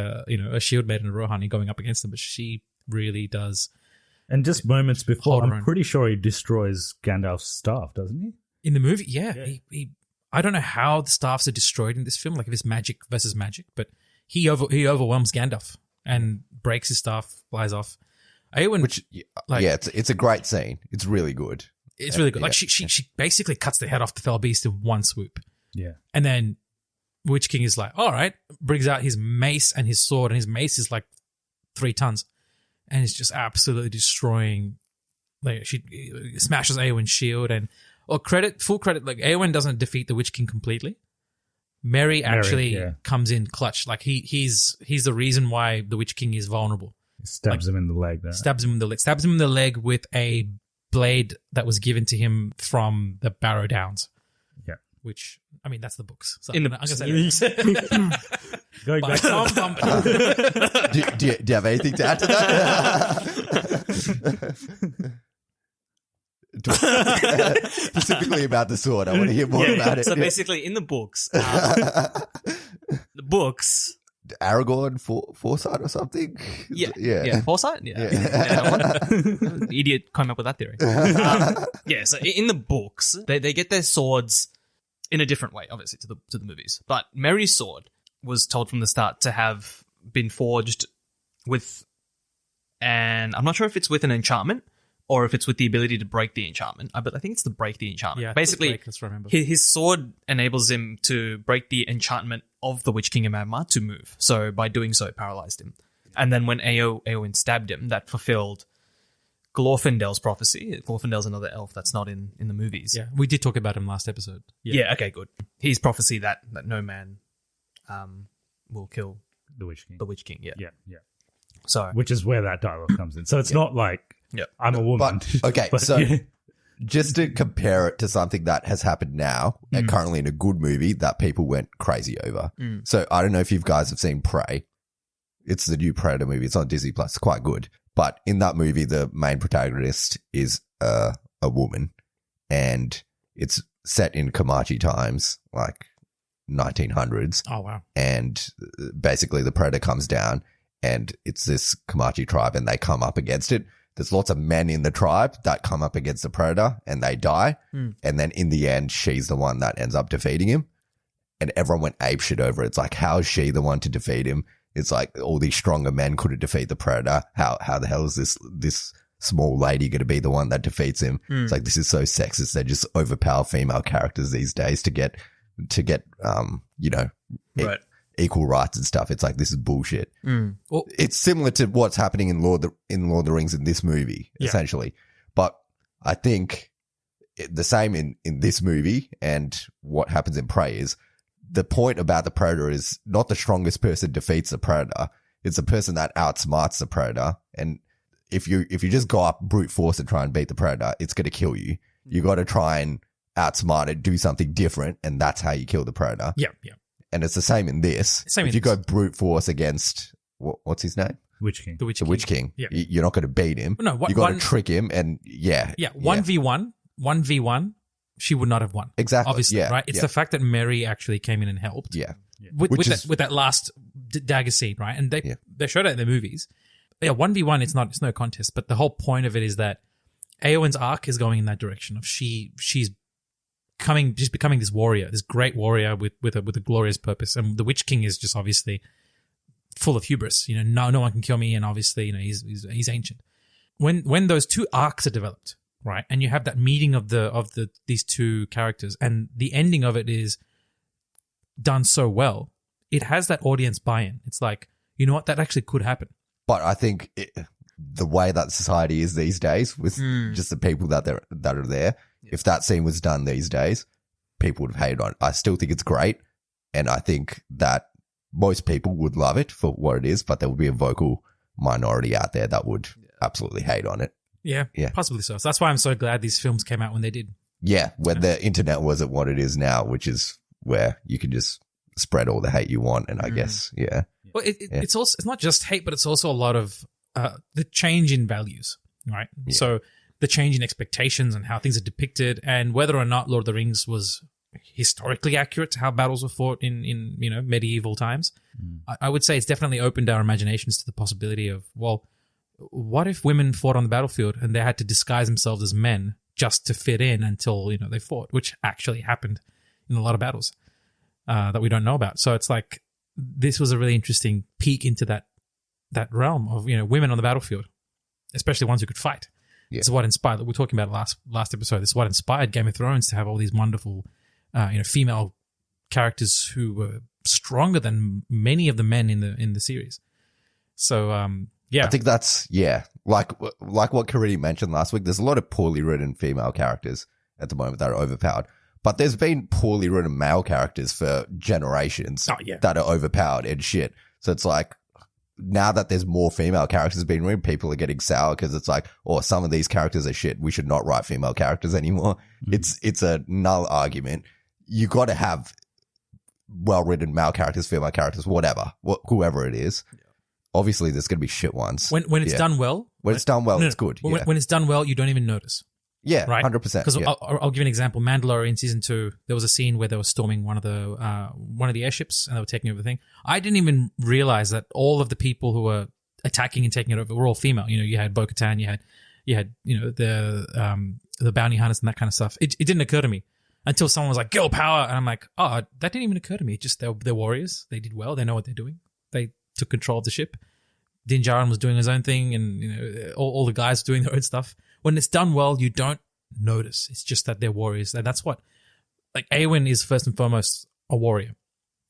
a shield maiden of Rohan going up against him, but she really does. And just moments before, I'm pretty sure he destroys Gandalf's staff, doesn't he? In the movie, yeah. He I don't know how the staffs are destroyed in this film, like if it's magic versus magic, but he overwhelms Gandalf and breaks his staff, flies off. Eowyn, it's a great scene. It's really good. It's really good. Like she basically cuts the head off the fell beast in one swoop. Yeah. And then Witch King is like, all right, brings out his mace and his sword, and his mace is like 3 tons. And it's just absolutely destroying. Like she smashes Eowyn's shield, and full credit. Like Eowyn doesn't defeat the Witch King completely. Merry actually comes in clutch. Like he's the reason why the Witch King is vulnerable. Stabs him in the leg. Stabs him in the leg with a blade that was given to him from the Barrow Downs. Yeah, which I mean that's the books. So in the I'm gonna say Going back. Do you have anything to add to that? Specifically about the sword. I want to hear more about it. So basically, in the books, Aragorn foresight or something? Yeah. Foresight? Yeah. Idiot came up with that theory. So in the books, they get their swords in a different way, obviously, to the movies. But Merry's sword was told from the start to have been forged with I'm not sure if it's with an enchantment or if it's with the ability to break the enchantment. But I think it's to break the enchantment. Yeah, basically, let's remember. His sword enables him to break the enchantment of the Witch King of Magma to move. So by doing so, it paralyzed him. And then when Eowyn stabbed him, that fulfilled Glorfindel's prophecy. Glorfindel's another elf that's not in the movies. Yeah, we did talk about him last episode. Yeah, okay, good. His prophecy that no man will kill the Witch King. The Witch King, yeah. So, which is where that dialogue comes in. So it's not like I'm a woman. Just to compare it to something that has happened now and currently in a good movie that people went crazy over. So I don't know if you guys have seen Prey. It's the new Predator movie. It's on Disney Plus. It's quite good. But in that movie, the main protagonist is a woman, and it's set in Comanche times, like 1900s. Oh, wow. And basically the Predator comes down, and it's this Comanche tribe, and they come up against it. There's lots of men in the tribe that come up against the Predator, and they die. And then in the end, she's the one that ends up defeating him. And everyone went apeshit over it. It's like, how is she the one to defeat him? It's like all these stronger men couldn't defeat the Predator. How the hell is this small lady going to be the one that defeats him? It's like, this is so sexist. They just overpower female characters these days to get equal rights and stuff. It's like, this is bullshit. Well, it's similar to what's happening in Lord of the Rings in this movie, essentially. But I think the same in this movie and what happens in Prey is the point about the Predator is not the strongest person defeats the Predator. It's the person that outsmarts the Predator. And if you just go up brute force and try and beat the Predator, it's going to kill you. You got to try and outsmart it, do something different, and that's how you kill the Predator. Yeah. And it's the same in this. If you go brute force against what's his name? Witch King. The Witch King. Yeah. You're not going to beat him. No, you got to trick him, and 1v1, she would not have won. Exactly. Obviously, right? It's the fact that Mary actually came in and helped. Yeah. With that last dagger scene, right? And they showed it in the movies. Yeah, 1v1, it's no contest, but the whole point of it is that Eowyn's arc is going in that direction of she's becoming this warrior, this great warrior with a glorious purpose. And the Witch King is just obviously full of hubris. No one can kill me, and obviously, he's ancient. When those two arcs are developed, right, and you have that meeting of these two characters, and the ending of it is done so well, it has that audience buy-in. It's like, you know what, that actually could happen. But I think the way that society is these days, with just the people that are there, if that scene was done these days, people would have hated on it. I still think it's great, and I think that most people would love it for what it is, but there would be a vocal minority out there that would absolutely hate on it. Yeah, possibly so. So that's why I'm so glad these films came out when they did. Yeah, when the internet wasn't what it is now, which is where you can just spread all the hate you want, and I guess, Well, it's also, it's not just hate, but it's also a lot of the change in values, right? Yeah. So the change in expectations and how things are depicted, and whether or not Lord of the Rings was historically accurate to how battles were fought in medieval times. I would say it's definitely opened our imaginations to the possibility of, well, what if women fought on the battlefield and they had to disguise themselves as men just to fit in until they fought, which actually happened in a lot of battles that we don't know about. So it's like, this was a really interesting peek into that realm of women on the battlefield, especially ones who could fight. Yeah. This is what inspired. We were talking about last episode. This is what inspired Game of Thrones to have all these wonderful, female characters who were stronger than many of the men in the series. So I think that's like what Karidi mentioned last week. There's a lot of poorly written female characters at the moment that are overpowered. But there's been poorly written male characters for generations that are overpowered and shit. So it's like, now that there's more female characters being written, people are getting sour because it's like, some of these characters are shit. We should not write female characters anymore. It's a null argument. You got to have well-written male characters, female characters, whoever it is. Obviously, there's going to be shit ones. When it's done well. When it's done well, it's good. When it's done well, you don't even notice. Yeah, right? 100%. Because I'll give you an example. Mandalorian season 2, there was a scene where they were storming one of the airships and they were taking over the thing. I didn't even realize that all of the people who were attacking and taking it over were all female. You had Bo-Katan, you had the bounty hunters and that kind of stuff. It didn't occur to me until someone was like, "Girl power," and I'm like, "Oh, that didn't even occur to me." Just they're warriors. They did well. They know what they're doing. They took control of the ship. Din Djarin was doing his own thing, and all the guys doing their own stuff. When it's done well, you don't notice. It's just that they're warriors. And that's what, like, Eowyn is first and foremost a warrior,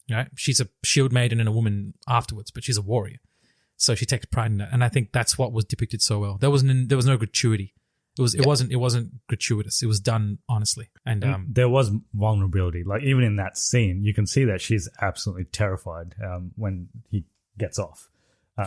right? She's a shield maiden and a woman afterwards, but she's a warrior. So she takes pride in that. And I think that's what was depicted so well. There was no gratuity. It wasn't gratuitous. It was done honestly. And there was vulnerability. Like, even in that scene, you can see that she's absolutely terrified when he gets off.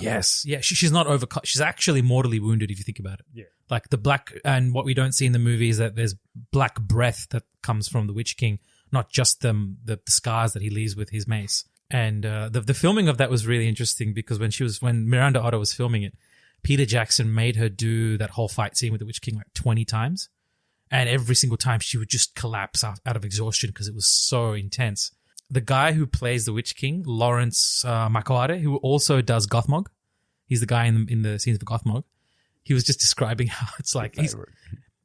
Yes. Yeah. She's not overcut. She's actually mortally wounded if you think about it. Yeah. Like the black, and what we don't see in the movie is that there's black breath that comes from the Witch King, not just the scars that he leaves with his mace. And the filming of that was really interesting because when Miranda Otto was filming it, Peter Jackson made her do that whole fight scene with the Witch King like 20 times. And every single time she would just collapse out of exhaustion because it was so intense. The guy who plays the Witch King, Lawrence Makoare, who also does Gothmog, he's the guy in the scenes of Gothmog. He was just describing how it's like this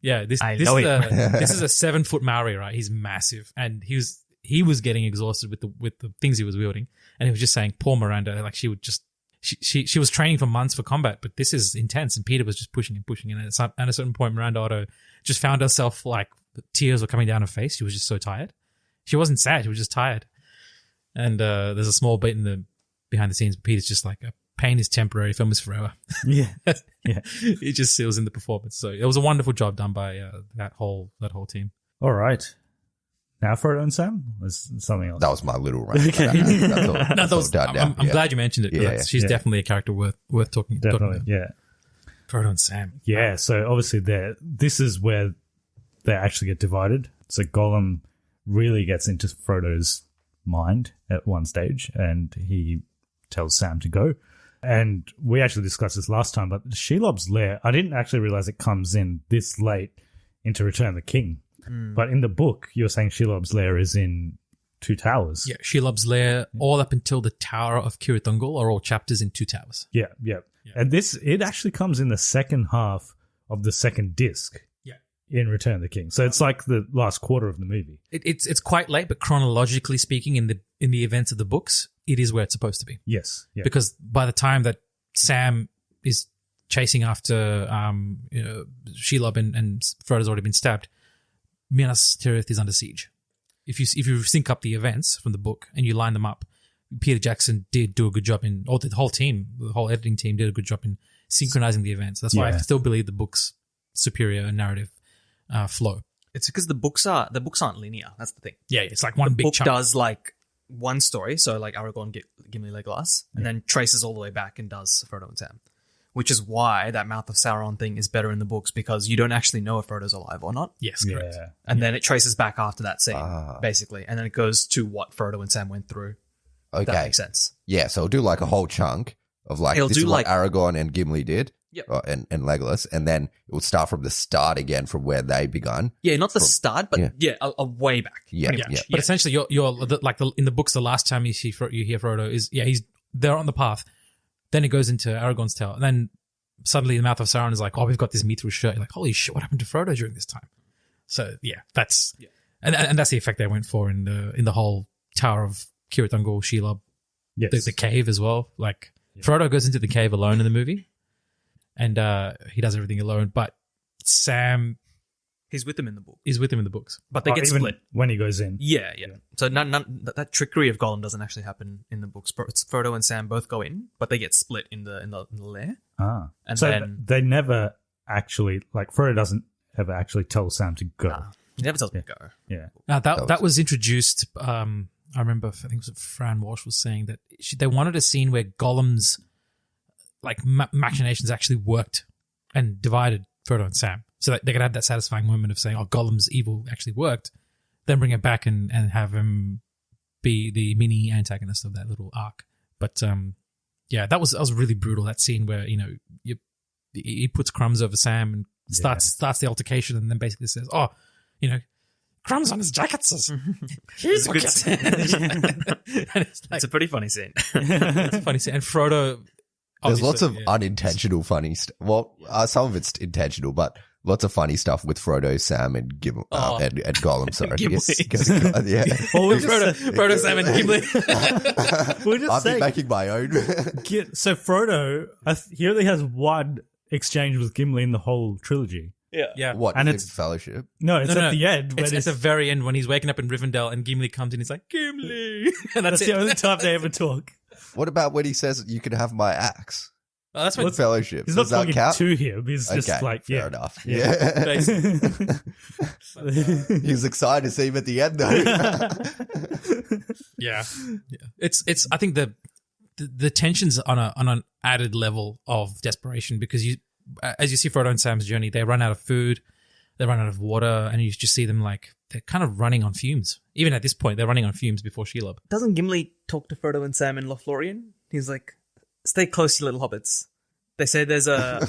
is a 7-foot Maori, right? He's massive, and he was getting exhausted with the things he was wielding, and he was just saying, poor Miranda, like she was training for months for combat, but this is intense, and Peter was just pushing and pushing, and at a certain point, Miranda Otto just found herself like tears were coming down her face. She was just so tired. She wasn't sad; she was just tired. And there's a small bit behind the scenes. Peter's just like, pain is temporary, film is forever. Yeah, yeah. It just seals in the performance. So it was a wonderful job done by that whole team. All right, now Frodo and Sam was something else. That was my little rant. Okay. I'm glad you mentioned it. Yeah, she's definitely a character worth talking. Definitely, about. Yeah. Frodo and Sam. Yeah. So obviously, this is where they actually get divided. So Gollum really gets into Frodo's mind at one stage, and he tells Sam to go. And we actually discussed this last time, but Shelob's lair, I didn't actually realize it comes in this late into Return of the King. But in the book, you're saying Shelob's lair is in Two Towers. Yeah, Shelob's lair, all up until the Tower of Kirith are all chapters in Two Towers. Yeah. And it actually comes in the second half of the second disc. Yeah. in Return of the King. So it's like the last quarter of the movie. It's quite late, but chronologically speaking, in the events of the books, it is where it's supposed to be. Yes. Yeah. Because by the time that Sam is chasing after Shelob and Frodo's already been stabbed, Minas Tirith is under siege. If you sync up the events from the book and you line them up, Peter Jackson did do a good job the whole editing team did a good job in synchronizing the events. That's why I still believe the book's superior narrative flow. It's because the books aren't linear. That's the thing. Yeah, it's like one big book chunk. does like one story, so like Aragorn, Gimli, Legolas, and then traces all the way back and does Frodo and Sam. Which is why that Mouth of Sauron thing is better in the books, because you don't actually know if Frodo's alive or not. Yes, correct. Yeah. And then it traces back after that scene, basically. And then it goes to what Frodo and Sam went through. Okay. That makes sense. Yeah, so it'll do like a whole chunk of like, It'll this do is what like- Aragorn and Gimli did. Yep. And Legolas, and then it will start from the start again from where they begun. Yeah, not the start, but a way back. Yeah, pretty yeah. much. But essentially, in the books, the last time you hear Frodo is he's there on the path. Then it goes into Aragorn's tale, and then suddenly the Mouth of Sauron is like, oh, we've got this mithril shirt. You're like, holy shit, what happened to Frodo during this time? So that's and that's the effect they went for in the whole Tower of Kirith Ungol, Shelob, the cave as well. Like Frodo goes into the cave alone in the movie, and he does everything alone. But Sam He's with them in the book. is with him in the books. But they get even split. when he goes in. Yeah. So that trickery of Gollum doesn't actually happen in the books. Frodo and Sam both go in, but they get split in the lair. And so then they never actually, like, Frodo doesn't ever actually tell Sam to go. he never tells me to go. Yeah. That was introduced. I remember, I think it was Fran Walsh was saying that they wanted a scene where Gollum's like machinations actually worked and divided Frodo and Sam, so that they could have that satisfying moment of saying, "Oh, Gollum's evil actually worked." Then bring it back and have him be the mini antagonist of that little arc. But that was really brutal. That scene where he puts crumbs over Sam and starts the altercation, and then basically says, "Oh, crumbs on his jacket says he's a good scene." It's a pretty funny scene. It's a funny scene. And Frodo, There's lots of obviously, unintentional funny stuff. Well, some of it's intentional, but lots of funny stuff with Frodo, Sam, and and Gollum. Sorry, yeah. Well, Frodo, Sam, and Gimli. I've been making my own. So Frodo, he only has one exchange with Gimli in the whole trilogy. Yeah. What? And And it's- it's Fellowship. No, it's at the end. When It's the very end when he's waking up in Rivendell and Gimli comes in. He's like, Gimli. And that's that's the it. only time they ever talk. What about when he says, "You can have my axe"? Oh, that's With what Fellowship. He's not Does that talking count? to him. He's just Okay, like, fair yeah. enough. Yeah. He's excited to see him at the end, though. Yeah. It's I think the tension's on an added level of desperation, because as you see Frodo and Sam's journey, they run out of food, they run out of water, and you just see them like they're kind of running on fumes. Even at this point, they're running on fumes before Shelob. Doesn't Gimli talk to Frodo and Sam in Lothlorien? He's like, "Stay close, you little hobbits." They say there's a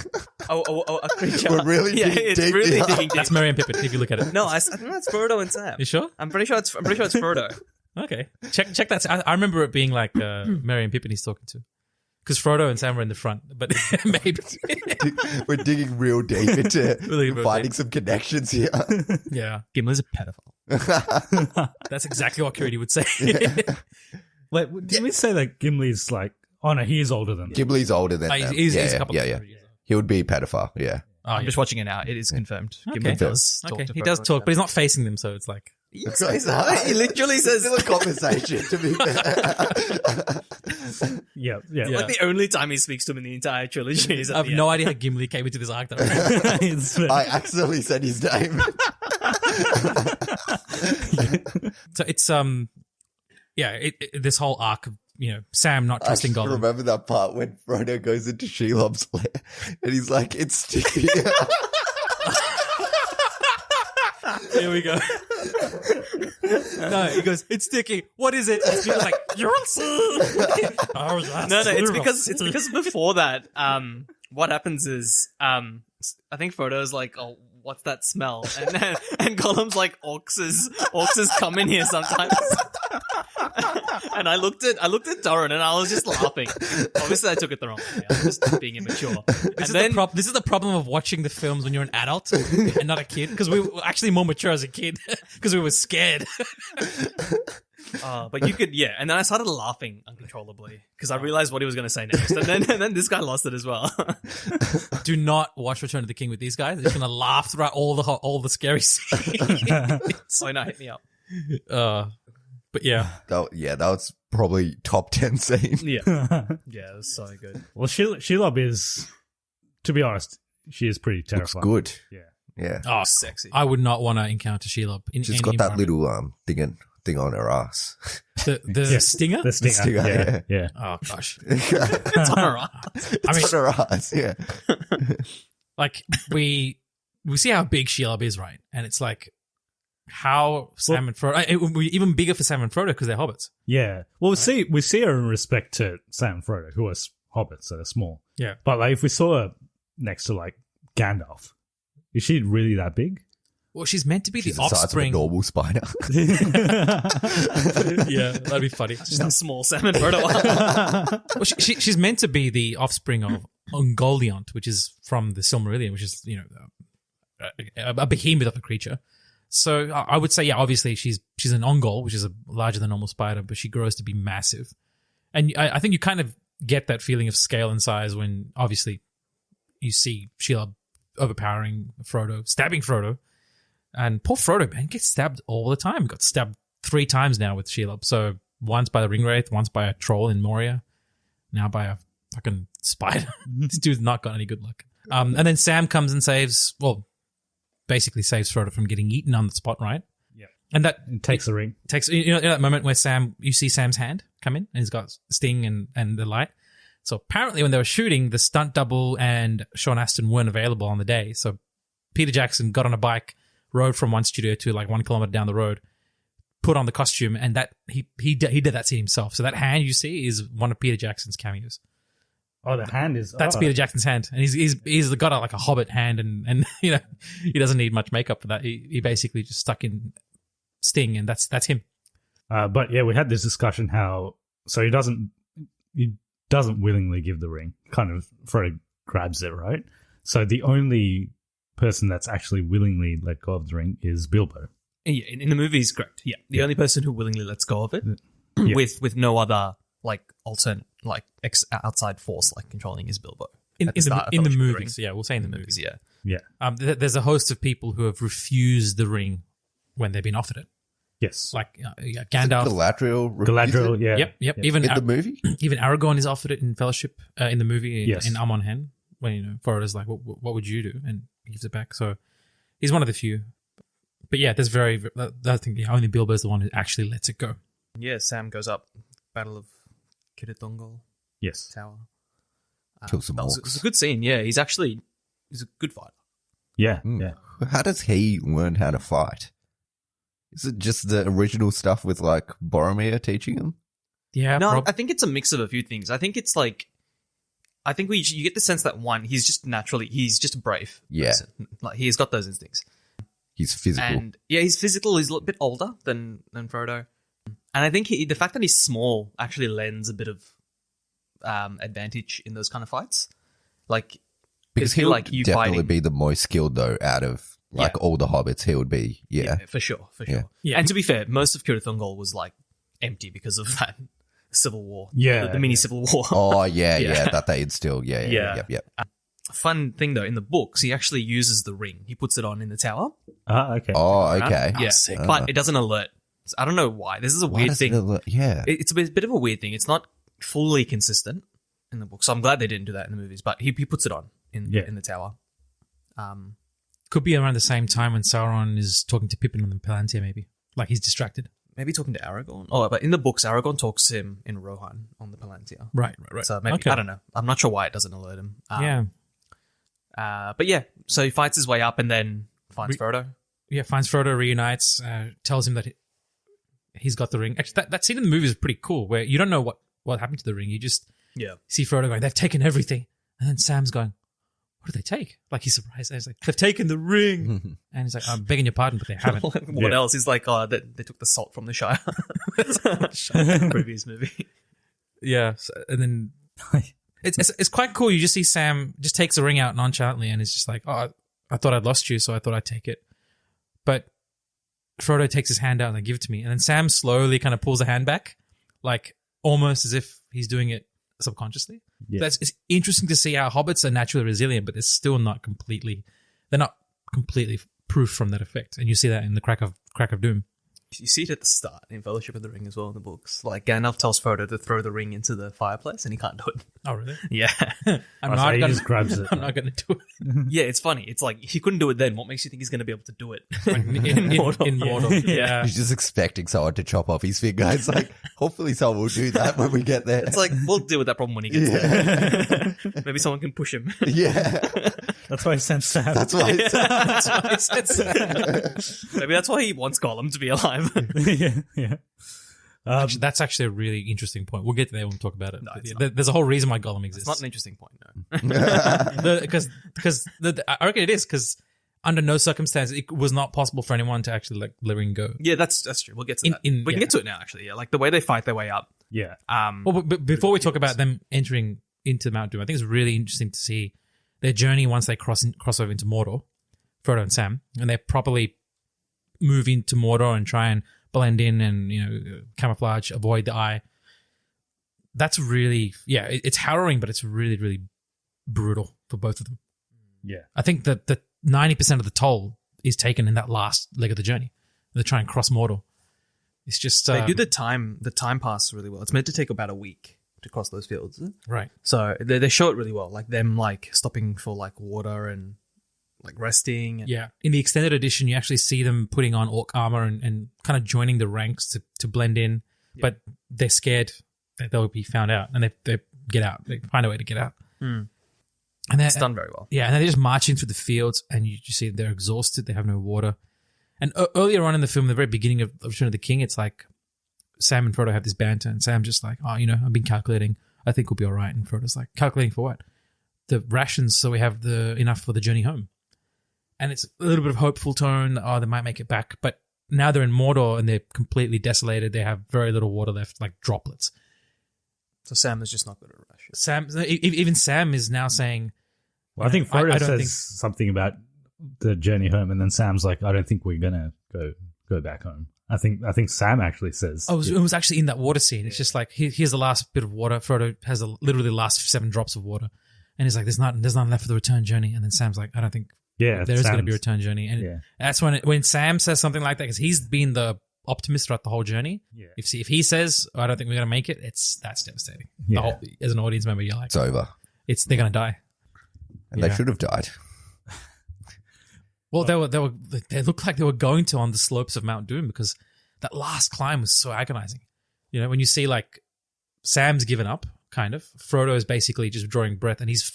creature. We're really yeah, digging it's deep really here. digging deep. That's Merry and Pippin, if you look at it. No, I think that's Frodo and Sam. You sure? I'm pretty sure it's Frodo. Okay. Check that. I remember it being like Merry and Pippin he's talking to. Because Frodo and Sam were in the front, but maybe. We're digging real deep into Really real finding deep. some connections here. Yeah. Gimli's a pedophile. That's exactly what Curdy would say. Wait, did we say that Gimli's like, oh no, he is older than them. Gimli's older than them. He's yeah, a couple yeah, of yeah. years old. He would be a pedophile, yeah. Oh, I'm yeah. just watching it now. It is confirmed. Gimli does talk Okay, to he Frodo does and talk, Sam. but he's not facing them, so it's like. He literally says Still a conversation, to be fair. Yeah. like the only time he speaks to him in the entire trilogy is at I have the no end. idea how Gimli came into this arc. Though. I accidentally said his name. So it's this whole arc of Sam not trusting I just Gollum. remember that part when Frodo goes into Shelob's lair and he's like, "It's sticky." Here we go. No, he goes, "It's sticky. What is it?" It's like, "You'll see." No, it's because before that, what happens is, I think Frodo's like, "Oh, what's that smell?" And Gollum's like, "Orcs come in here sometimes." And I looked at Doran and I was just laughing. Obviously, I took it the wrong way. I was just being immature. This is the problem of watching the films when you're an adult and not a kid, because we were actually more mature as a kid because we were scared. But you could, and then I started laughing uncontrollably because I realized what he was going to say next, and then this guy lost it as well. Do not watch Return of the King with these guys. They're just gonna laugh throughout all the scary scenes. So now hit me up. But yeah, that was probably top 10 scene. Yeah, it was so good. Well, Shelob is, to be honest, she is pretty Looks terrifying. good. Yeah. Yeah. Sexy. I would not want to encounter Shelob. She's got that little thing on her ass. The stinger. The stinger. Yeah. Oh gosh, It's on her ass. It's on her ass, yeah. Like we see how big Shelob is, right? And it's like how Sam and Frodo. It would be even bigger for Sam and Frodo because they're hobbits. Yeah. Well, we see her in respect to Sam and Frodo, who are hobbits, so they're small. Yeah. But like, if we saw her next to like Gandalf, is she really that big? Well, she's meant to be She's the the size of a offspring. normal spider. Yeah, that'd be funny. Just how small Sam and Frodo are. Well, she's meant to be the offspring of Ungoliant, which is from the Silmarillion, which is a behemoth of a creature. So I would say, obviously she's an Ongol, which is a larger than normal spider, but she grows to be massive. And I think you kind of get that feeling of scale and size when obviously you see Shelob overpowering Frodo, stabbing Frodo. And poor Frodo, man, gets stabbed all the time. Got stabbed 3 times now with Shelob. So once by the Ringwraith, once by a troll in Moria, now by a fucking spider. This dude's not got any good luck. And then Sam comes and basically saves Frodo from getting eaten on the spot, right? Yeah. And that Takes the ring. takes, that moment where you see Sam's hand come in and he's got Sting and the light. So apparently when they were shooting, the stunt double and Sean Astin weren't available on the day. So Peter Jackson got on a bike, rode from one studio to like 1 kilometer down the road, put on the costume, and that he did that scene himself. So that hand you see is one of Peter Jackson's cameos. Oh, the hand is... That's Peter Jackson's hand, and he's got like a hobbit hand, and he doesn't need much makeup for that. He basically just stuck in Sting, and that's him. But yeah, we had this discussion he doesn't willingly give the ring. Kind of Frodo grabs it, right? So the only person that's actually willingly let go of the ring is Bilbo. Yeah, in the movie, he's correct. Yeah, the only person who willingly lets go of it, Yeah. with no other like alternate outside force like controlling is Bilbo. In At the start of the Fellowship of the movies, Ring. yeah, we'll say in the movies. Yeah. Yeah. There's a host of people who have refused the ring when they've been offered it, Yes. like Gandalf. Galadriel, yeah. Yep. Yeah. Even In the movie? even Aragorn is offered it in Fellowship in the movie Yes. in Amon Hen when Frodo's like, what would you do? And he gives it back. So he's one of the few. But yeah, there's I think only Bilbo's the one who actually lets it go. Yeah, Sam goes up, Battle of Kiritongol Yes. Tower. Kill some It was orcs. a good scene. Yeah, he's a good fighter. Yeah. Mm. Yeah. How does he learn how to fight? Is it just the original stuff with like Boromir teaching him? Yeah, No, I think it's a mix of a few things. I think it's like, you get the sense that one, he's just a brave person. Like he's got those instincts. He's physical. And yeah, he's physical. He's a little bit older than Frodo. And I think the fact that he's small actually lends a bit of advantage in those kind of fights. Like, Because he feel would like you definitely fighting. be the most skilled though out of like all the hobbits. He would be, yeah. For sure. Yeah. And to be fair, most of Kiritongol was like empty because of that civil war. Yeah, the mini civil war. Oh yeah, Yeah. yeah, that they instilled. Yeah. Yep. Fun thing though, in the books, he actually uses the ring. He puts it on in the tower. Okay. Oh, okay. Yeah, but it doesn't alert. I don't know why. This is a Why weird does thing. it alert- yeah. It's a bit of a weird thing. It's not fully consistent in the book, so I'm glad they didn't do that in the movies. But he puts it on in the tower. could be around the same time when Sauron is talking to Pippin on the Palantir, maybe. Like he's distracted. Maybe talking to Aragorn. Oh, but in the books, Aragorn talks to him in Rohan on the Palantir. Right. So maybe Okay. I don't know. I'm not sure why it doesn't alert him. Yeah. But yeah, so he fights his way up and then finds Frodo. Yeah, finds Frodo, reunites, tells him that he's got the ring. Actually, that scene in the movie is pretty cool, where you don't know what happened to the ring. You just Yeah. see Frodo going, they've taken everything. And then Sam's going, what did they take? Like, he's surprised. He's like, they've taken the ring. And he's like, I'm begging your pardon, but they haven't. What else? He's like, oh, they took the salt from the Shire. Previous movie. Yeah. So, and then it's quite cool. You just see Sam just takes the ring out nonchalantly and it's just like, oh, I thought I'd lost you, so I thought I'd take it. But Frodo takes his hand out and they give it to me. And then Sam slowly kind of pulls the hand back, like almost as if he's doing it subconsciously. Yeah. It's interesting to see how hobbits are naturally resilient, but they're not completely proof from that effect. And you see that in the Crack of Doom. You see it at the start in Fellowship of the Ring as well in the books. Like, Gandalf tells Frodo to throw the ring into the fireplace and he can't do it. Oh, really? Yeah. He just grabs it. I'm not going to do it. Yeah, it's funny. It's like, he couldn't do it then. What makes you think he's going to be able to do it? in Mordor. Yeah. He's just expecting someone to chop off his finger. It's like, hopefully someone will do that when we get there. It's like, we'll deal with that problem when he gets there. Maybe someone can push him. Yeah. That's why he sent Sam. That's why he sent Sam. Maybe that's why he wants Gollum to be alive. Yeah. Actually, that's actually a really interesting point. We'll get to that when we talk about it. No, there's a whole reason why Gollum exists. It's not an interesting point, no. Because I reckon it is, because under no circumstance it was not possible for anyone to actually let the ring go. Yeah, that's true. We'll get to that. We can get to it now, actually. Yeah, like the way they fight their way up. Yeah. Well, but before we talk about them entering into Mount Doom, I think it's really interesting to see their journey once they cross over into Mordor, Frodo and Sam, and they properly move into Mordor and try and blend in and, camouflage, avoid the eye. That's really, it's harrowing, but it's really, really brutal for both of them. Yeah. I think that the 90% of the toll is taken in that last leg of the journey. They try and cross Mordor. It's just... they do the time pass really well. It's meant to take about a week to cross those fields. Right. So they show it really well. Like them stopping for water and resting. And yeah. In the extended edition, you actually see them putting on orc armor and kind of joining the ranks to blend in, but they're scared that they'll be found out and they get out. They find a way to get out. Mm. And it's done very well. Yeah, and they're just marching through the fields and you see they're exhausted. They have no water. And earlier on in the film, the very beginning of Return of the King, it's like Sam and Frodo have this banter and Sam's just like, oh, I've been calculating. I think we'll be all right. And Frodo's like, calculating for what? The rations, so we have enough for the journey home. And it's a little bit of hopeful tone. Oh, they might make it back. But now they're in Mordor and they're completely desolated. They have very little water left, like droplets. So Sam is just not good at rations. Even Sam is now saying... Well, I think Frodo says something about the journey home, and then Sam's like, I don't think we're going to go back home. I think Sam actually says... Oh, it was actually in that water scene. It's just like, here's the last bit of water. Frodo has literally the last 7 drops of water. And he's like, there's nothing left for the return journey. And then Sam's like, I don't think... Yeah, there is going to be a return journey. And that's when Sam says something like that, because he's been the optimist throughout the whole journey. Yeah. If he says, I don't think we're going to make it, that's devastating. Yeah. As an audience member, you're like... It's over. They're going to die. And they should have died. Well, they looked like they were going to on the slopes of Mount Doom, because that last climb was so agonizing. When you see Sam's given up, kind of. Frodo is basically just drawing breath, and he's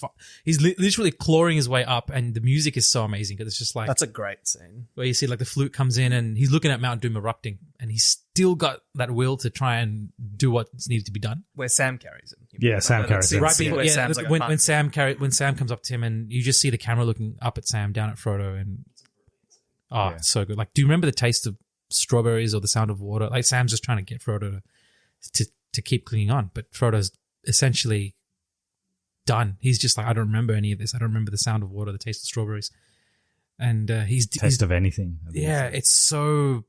literally clawing his way up, and the music is so amazing because it's just like... That's a great scene. Where you see the flute comes in, and he's looking at Mount Doom erupting, and he's still got that will to try and do what's needed to be done. Where Sam carries him. Yeah, Sam carries him. Right before, when Sam comes up to him, and you just see the camera looking up at Sam, down at Frodo, and it's so good. Do you remember the taste of strawberries or the sound of water? Sam's just trying to get Frodo to keep clinging on, but Frodo's essentially done. He's just like, I don't remember any of this. I don't remember the sound of water, the taste of strawberries. And taste of anything. Yeah, it's so...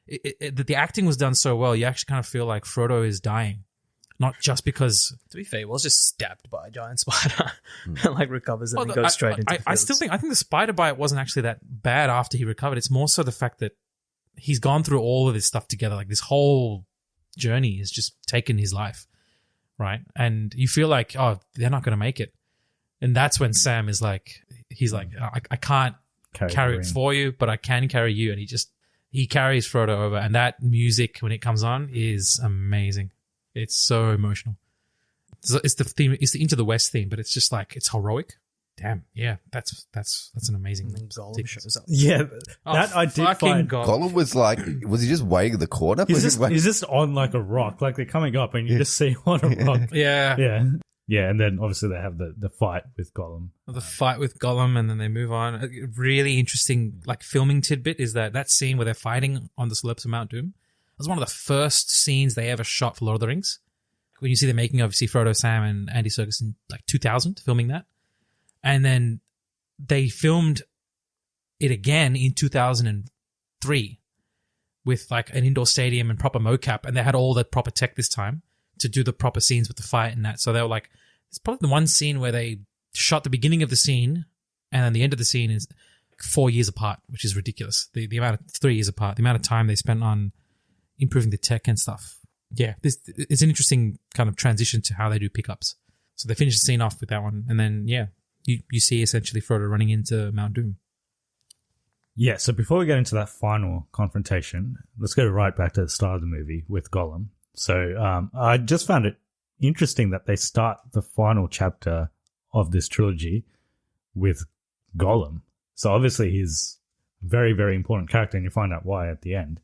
the acting was done so well, you actually kind of feel like Frodo is dying. Not just because... To be fair, he was just stabbed by a giant spider and recovers and goes straight into the fields. I think the spider bite wasn't actually that bad after he recovered. It's more so the fact that he's gone through all of this stuff together. This whole journey has just taken his life. Right. And you feel like, oh, they're not going to make it. And that's when Sam is like, he's like, I can't carry it for you, but I can carry you. And he carries Frodo over. And that music, when it comes on, is amazing. It's so emotional. It's the theme, it's the Into the West theme, but it's just it's heroic. Damn. Yeah. That's an amazing thing. Gollum shows up. Yeah. That I did find. Gollum was was he just waiting in the corner? He's just on a rock. They're coming up and you just see on a rock. Yeah. Yeah. Yeah, and then obviously they have the fight with Gollum. The fight with Gollum, and then they move on. A really interesting, like, filming tidbit is that scene where they're fighting on the slopes of Mount Doom was one of the first scenes they ever shot for Lord of the Rings. When you see the making of, you see Frodo, Sam, and Andy Serkis in like 2000 filming that, and then they filmed it again in 2003 with like an indoor stadium and proper mocap, and they had all the proper tech this time to do the proper scenes with the fight and that. So they were like, it's probably the one scene where they shot the beginning of the scene and then the end of the scene is 4 years apart, which is ridiculous. The amount of 3 years apart, the amount of time they spent on improving the tech and stuff. Yeah, it's an interesting kind of transition to how they do pickups. So they finish the scene off with that one, and then you see essentially Frodo running into Mount Doom. Yeah, so before we get into that final confrontation, let's go right back to the start of the movie with Gollum. So I just found it interesting that they start the final chapter of this trilogy with Gollum. So obviously he's a very, very important character, and you find out why at the end.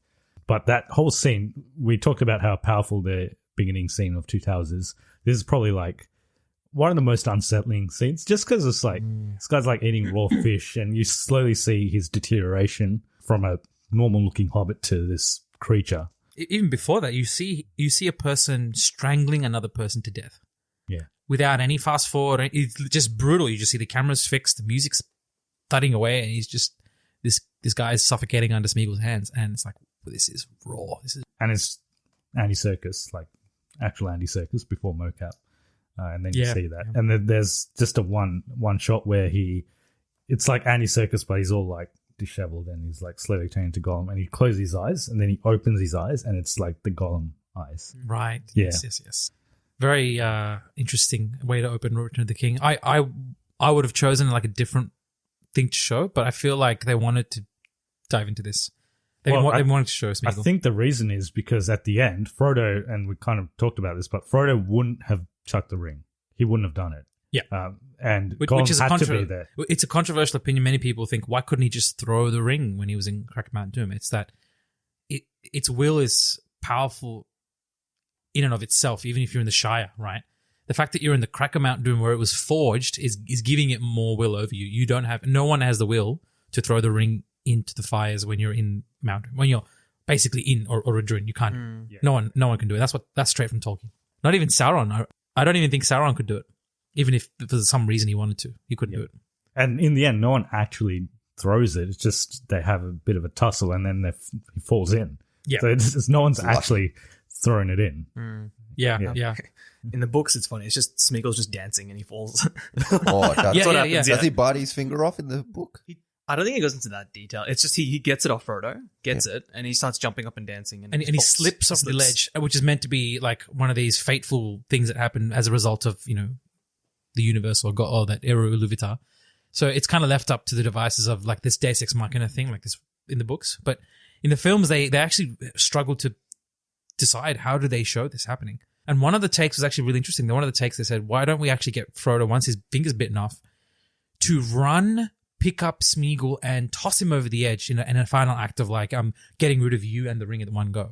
But that whole scene, we talked about how powerful the beginning scene of Two Towers is. This is probably like one of the most unsettling scenes, just because it's like this guy's like eating raw fish, and you slowly see his deterioration from a normal looking hobbit to this creature. Even before that, you see a person strangling another person to death. Yeah. Without any fast forward. It's just brutal. You just see the camera's fixed, the music's thudding away, and he's just this guy is suffocating under Smeagol's hands, and it's like, this is raw. And it's Andy Serkis, like actual Andy Serkis before mocap. And then you see that. Yeah. And then there's just a one shot where it's like Andy Serkis, but he's all like disheveled and he's like slowly turning to Gollum, and he closes his eyes and then he opens his eyes and it's like the Gollum eyes. Right. Yeah. Yes. Very interesting way to open Return of the King. I would have chosen like a different thing to show, but I feel like they wanted to dive into this. They wanted to show Smeagol. I think the reason is because at the end, Frodo, and we kind of talked about this, but Frodo wouldn't have chucked the ring. He wouldn't have done it. Yeah. And Gollum had to be there. It's a controversial opinion. Many people think, why couldn't he just throw the ring when he was in Crack Mount Doom? It's that its will is powerful in and of itself, even if you're in the Shire, right? The fact that you're in the Cracker Mount Doom where it was forged is giving it more will over you. No one has the will to throw the ring into the fires when you're in Mount Doom. When you're basically in or Orodruin, you can't. Yeah. No one can do it. That's straight from Tolkien. Not even Sauron. I don't even think Sauron could do it. Even if for some reason he wanted to, he couldn't do it. And in the end, no one actually throws it. It's just they have a bit of a tussle and then he falls in. Yeah. So it's no one's actually throwing it in. Yeah. In the books, it's funny. It's just Smeagol's just dancing and he falls. Oh, that's what happens. Does he bite his finger off in the book? I don't think he goes into that detail. It's just he gets it off Frodo, it, and he starts jumping up and dancing. And he slips off the ledge, which is meant to be like one of these fateful things that happen as a result of, the universe or God, or that Eru Iluvatar. So it's kind of left up to the devices of like this Deus Ex Machina thing, like this in the books. But in the films, they actually struggle to decide how do they show this happening. And one of the takes was actually really interesting. One of the takes, they said, why don't we actually get Frodo, once his finger's bitten off, to run, pick up Smeagol and toss him over the edge in a final act of like, I'm getting rid of you and the ring at one go.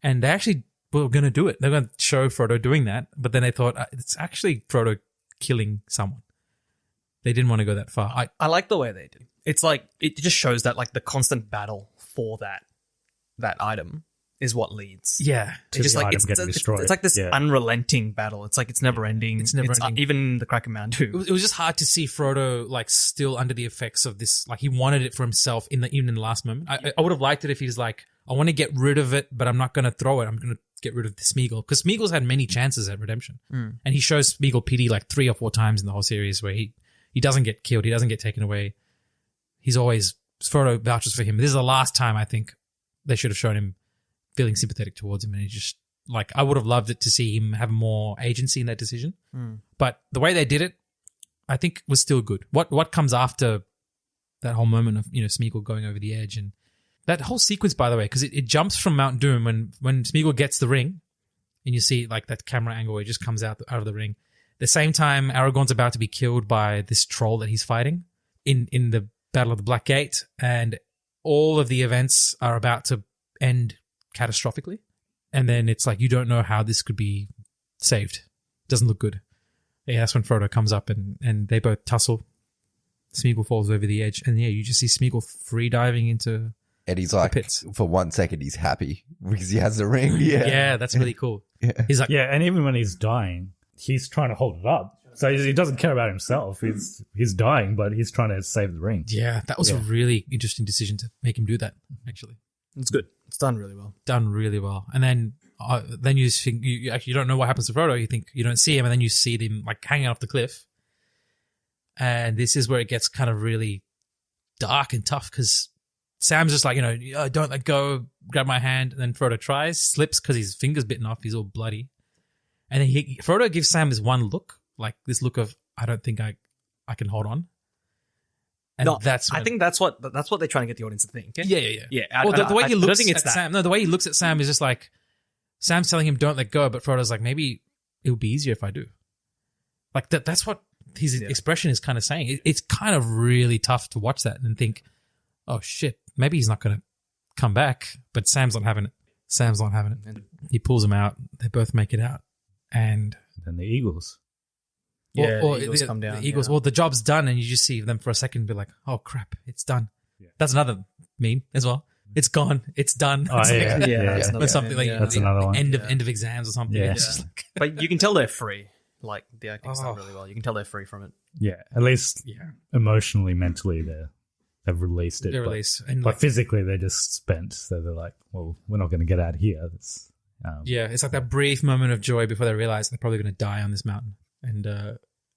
And they actually were going to do it. They're going to show Frodo doing that. But then they thought, it's actually Frodo killing someone. They didn't want to go that far. I like the way they did. It's like, it just shows that like the constant battle for that item is what leads. Yeah. It's just like, it's like this unrelenting battle. It's like, it's never ending. It's never ending. Even the Cracker Mound too. It was just hard to see Frodo like still under the effects of this. Like he wanted it for himself even in the last moment. I would have liked it if he was like, I want to get rid of it, but I'm not going to throw it. I'm going to get rid of the Smeagol. Because Smeagol's had many chances at redemption. And he shows Smeagol pity like 3 or 4 times in the whole series where he doesn't get killed. He doesn't get taken away. He's always, Frodo vouches for him. This is the last time I think they should have shown him feeling sympathetic towards him. And he just, like, I would have loved it to see him have more agency in that decision. But the way they did it, I think was still good. What comes after that whole moment of, Smeagol going over the edge, and that whole sequence, by the way, because it jumps from Mount Doom when Smeagol gets the ring, and you see like that camera angle where it just comes out of the ring. The same time, Aragorn's about to be killed by this troll that he's fighting in the Battle of the Black Gate, and all of the events are about to end catastrophically. And then it's like, you don't know how this could be saved. Doesn't look good. Yeah, that's when Frodo comes up and they both tussle. Smeagol falls over the edge, and you just see Smeagol free diving into And he's like, pits. for 1 second, he's happy because he has the ring. Yeah. Yeah, that's really cool. Yeah. He's like, Yeah, and even when he's dying, he's trying to hold it up. So he doesn't care about himself. He's dying, but he's trying to save the ring. yeah, that was a really interesting decision to make him do that, actually. It's good. It's done really well. Done really well. And then you just think, you actually don't know what happens to Frodo. You think you don't see him, and then you see him like hanging off the cliff. And this is where it gets kind of really dark and tough because Sam's just like, "Oh, don't let go, grab my hand." And then Frodo tries, slips because his finger's bitten off. He's all bloody. And then Frodo gives Sam this one look, like this look of, I don't think I can hold on. And I think that's what they're trying to get the audience to think. Yeah. Well, the way he looks at Sam, the way he looks at Sam is just like, Sam's telling him don't let go, but Frodo's like, maybe it would be easier if I do. Like that's what his expression is kind of saying. It's kind of really tough to watch that and think, oh shit, maybe he's not going to come back. But Sam's not having it. He pulls him out. They both make it out. And then the Eagles. Yeah, the Eagles come down. The Eagles, well, the job's done, and you just see them for a second be like, oh crap, it's done. Yeah. That's another meme as well. It's gone. It's done. Oh, yeah. That's Or something like That's another one. End of exams or something. Yeah. It's just like, But you can tell they're free. Like, the acting's done really well. You can tell they're free from it. Yeah, at least emotionally, mentally, they've released it. they're released. And But like, physically, they're just spent. So they're like, well, we're not going to get out of here. it's like that brief moment of joy before they realize they're probably going to die on this mountain. And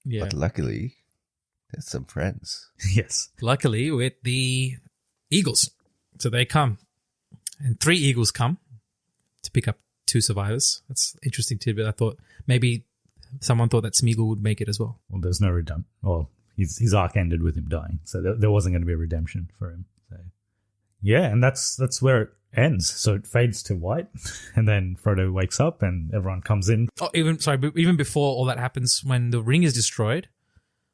But luckily, there's some friends. Yes. luckily with the Eagles. So they come. And 3 Eagles come to pick up 2 survivors. That's an interesting tidbit. I thought maybe someone thought that Smeagol would make it as well. Well, there's no redemption. Well, his arc ended with him dying. So there wasn't going to be a redemption for him. So yeah, and that's where it ends. So it fades to white. And then Frodo wakes up and everyone comes in. Oh, even before all that happens, when the ring is destroyed,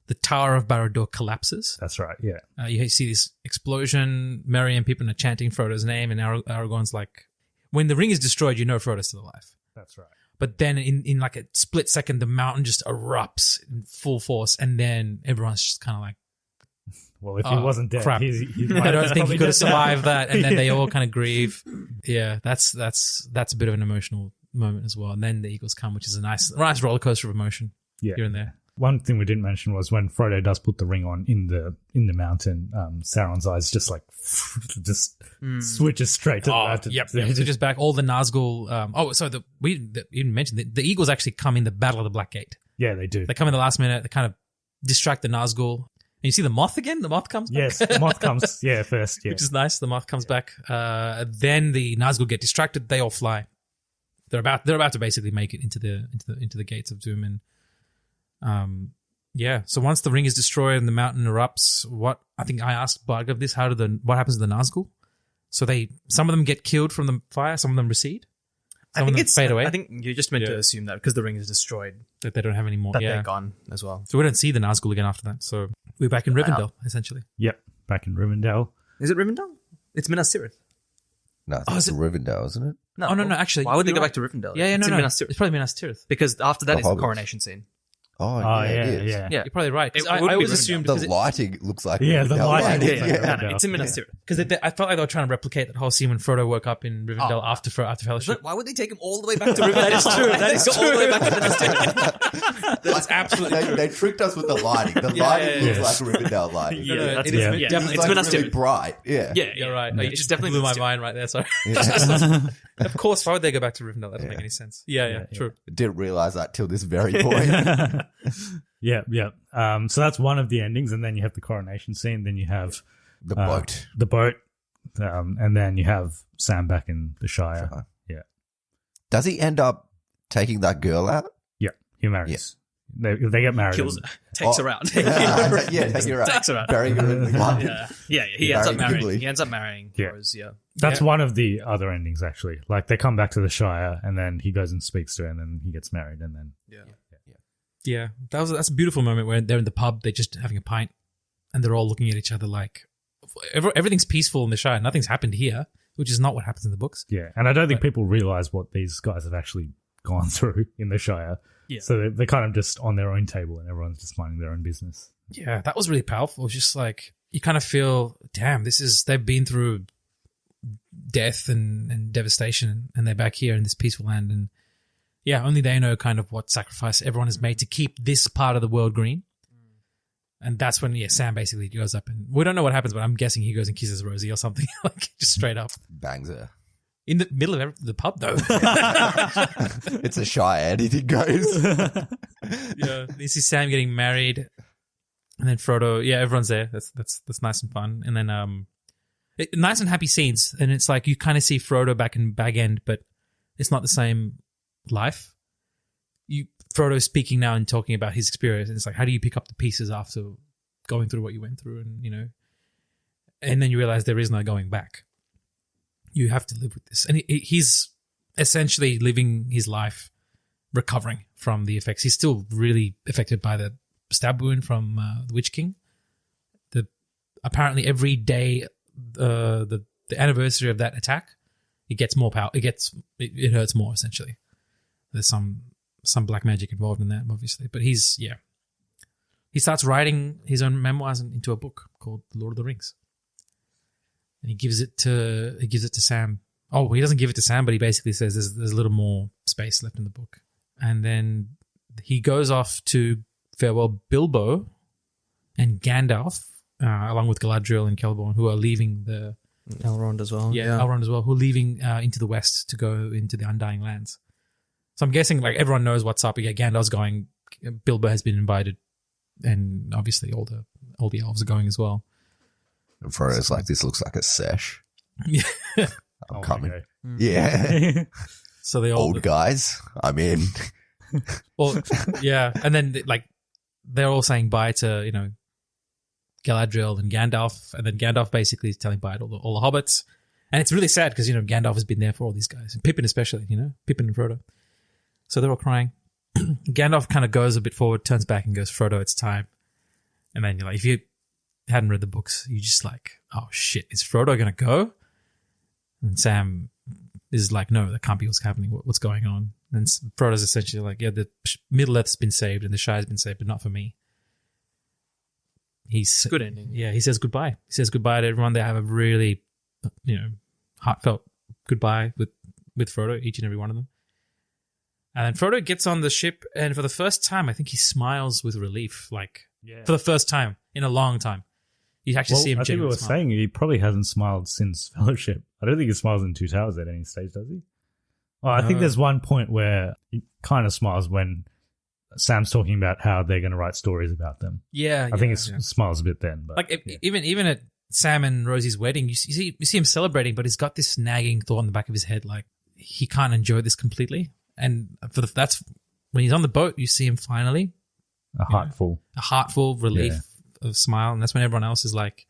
the Tower of Barad-dûr collapses. That's right, yeah. You see this explosion. Merry and people are chanting Frodo's name, and Aragorn's like, when the ring is destroyed, you know Frodo's still alive. That's right. But then in like a split second, the mountain just erupts in full force, and then everyone's just kind of like, Well, if he wasn't dead, crap. he I don't think he could have survived that. And then they all kind of grieve. Yeah, that's a bit of an emotional moment as well. And then the Eagles come, which is a nice roller coaster of emotion here and there. One thing we didn't mention was when Frodo does put the ring on in the mountain, Sauron's eyes just like switches straight to the mountain. Yep. So just back all the Nazgul. We didn't mention the Eagles actually come in the Battle of the Black Gate. Yeah, they do. They come in the last minute. They kind of distract the Nazgul. And you see the moth again. The moth comes back. Yes, the moth comes. Yeah, first. Yeah, which is nice. The moth comes back. Then the Nazgul get distracted. They all fly. They're about to basically make it into the gates of Doom. And so once the ring is destroyed and the mountain erupts, I think I asked Bhargav this, what happens to the Nazgul? So some of them get killed from the fire, some of them recede. Some of them fade away. I think you're just meant to assume that because the ring is destroyed, that they don't have any more. that they're gone as well. So we don't see the Nazgul again after that. So we're back in Rivendell, essentially. Yep, back in Rivendell. Is it Rivendell? It's Minas Tirith. No, it's Rivendell, isn't it? No, no, actually. Why would they go back to Rivendell? Yeah, it's no. in Minas Tirith. It's probably Minas Tirith. Because after that The is the Hobbits. coronation scene. Oh, Yeah. Yeah. You're probably right. 'Cause It I would be always Rivendell. assumed The lighting looks like Yeah, the Rivendell lighting. lighting. It's in Minas Tirith. because I felt like they were trying to replicate that whole scene when Frodo woke up in Rivendell after Fellowship. But why would they take him all the way back to Rivendell? That is true. That is all the way back to Minas Tirith. That's absolutely They tricked us with the lighting. The lighting looks like Rivendell lighting. Yeah, it that's is- it. yeah. Yeah, Definitely. it's like Minas really Tirith. bright. Yeah. Yeah, You're right. It's It definitely blew my Minas Tirith. mind right there. Sorry. Yeah. Of course, why would they go back to Rivendell? That doesn't make any sense. Yeah, true. Didn't realize that till this very point. Yeah. So that's one of the endings, and then you have the coronation scene. Then you have The boat. the boat, and then you have Sam back in the Shire. Yeah, Does he end up taking that girl out? yeah. He marries. They get married. Kills her. Takes her out. Yeah, you're right. Takes her out. Burying her in the garden. Yeah. He ends up Marrying marrying. Ghibli. He ends up marrying. Yeah. Rose, yeah. That's one of the other endings, actually. Like they come back to the Shire, and then he goes and speaks to her, and then he gets married, and then Yeah, that's a beautiful moment where they're in the pub, they're just having a pint, and they're all looking at each other like everything's peaceful in the Shire. Nothing's happened here, which is not what happens in the books. yeah. And I don't think people realize what these guys have actually gone through in the Shire. Yeah. So they're kind of just on their own table and everyone's just minding their own business. Yeah, that was really powerful. It's just like, you kind of feel, damn, they've been through death and devastation, and they're back here in this peaceful land. And yeah, only they know kind of what sacrifice everyone has made to keep this part of the world green. And that's when, Sam basically goes up, and we don't know what happens, but I'm guessing he goes and kisses Rosie or something, like just straight up. Bangs her. In the middle of the pub, though. It's a shy, anything goes. Yeah, you see Sam getting married, and then Frodo. Yeah, everyone's there. That's nice and fun. And then nice and happy scenes. And it's like you kind of see Frodo back in Bag End, but it's not the same life. Frodo speaking now and talking about his experience. And it's like, how do you pick up the pieces after going through what you went through? And and then you realize there is no going back. You have to live with this. And he's essentially living his life recovering from the effects. He's still really affected by the stab wound from the Witch King. Apparently every day, the anniversary of that attack, it gets more power. It hurts more, essentially. There's some black magic involved in that, obviously. But he starts writing his own memoirs into a book called The Lord of the Rings. And he gives it to Sam. Oh, he doesn't give it to Sam, but he basically says there's a little more space left in the book. And then he goes off to farewell Bilbo and Gandalf, along with Galadriel and Celeborn, who are leaving the... Elrond as well. Yeah, Elrond as well, who are leaving into the west to go into the Undying Lands. So I'm guessing like everyone knows what's up. Yeah, Gandalf's going. Bilbo has been invited, and obviously all the elves are going as well. And Frodo's like, this looks like a sesh. Yeah. I'm coming. Okay. Yeah. So they all Old guys, I'm in. Well, yeah, and then like they're all saying bye to Galadriel and Gandalf, and then Gandalf basically is telling bye to all the hobbits, and it's really sad because Gandalf has been there for all these guys, and Pippin especially, Pippin and Frodo. So they're all crying. Gandalf kind of goes a bit forward, turns back, and goes, "Frodo, it's time." And then you're like, if you hadn't read the books, you just like, oh shit, is Frodo gonna go? And Sam is like, no, that can't be what's happening. What's going on? And Frodo's essentially like, yeah, the Middle Earth's been saved and the Shire's been saved, but not for me. He's good ending. Yeah, he says goodbye. He says goodbye to everyone. They have a really, heartfelt goodbye with Frodo, each and every one of them. And then Frodo gets on the ship, and for the first time, I think he smiles with relief, for the first time in a long time. You actually see him I think we were saying he probably hasn't smiled since Fellowship. I don't think he smiles in Two Towers at any stage, does he? Well, I think there's one point where he kind of smiles when Sam's talking about how they're going to write stories about them. Yeah, I think he smiles a bit then. But, even at Sam and Rosie's wedding, you see him celebrating, but he's got this nagging thought in the back of his head, like he can't enjoy this completely. And that's when he's on the boat, you see him finally a heartful relief of smile, and that's when everyone else is like,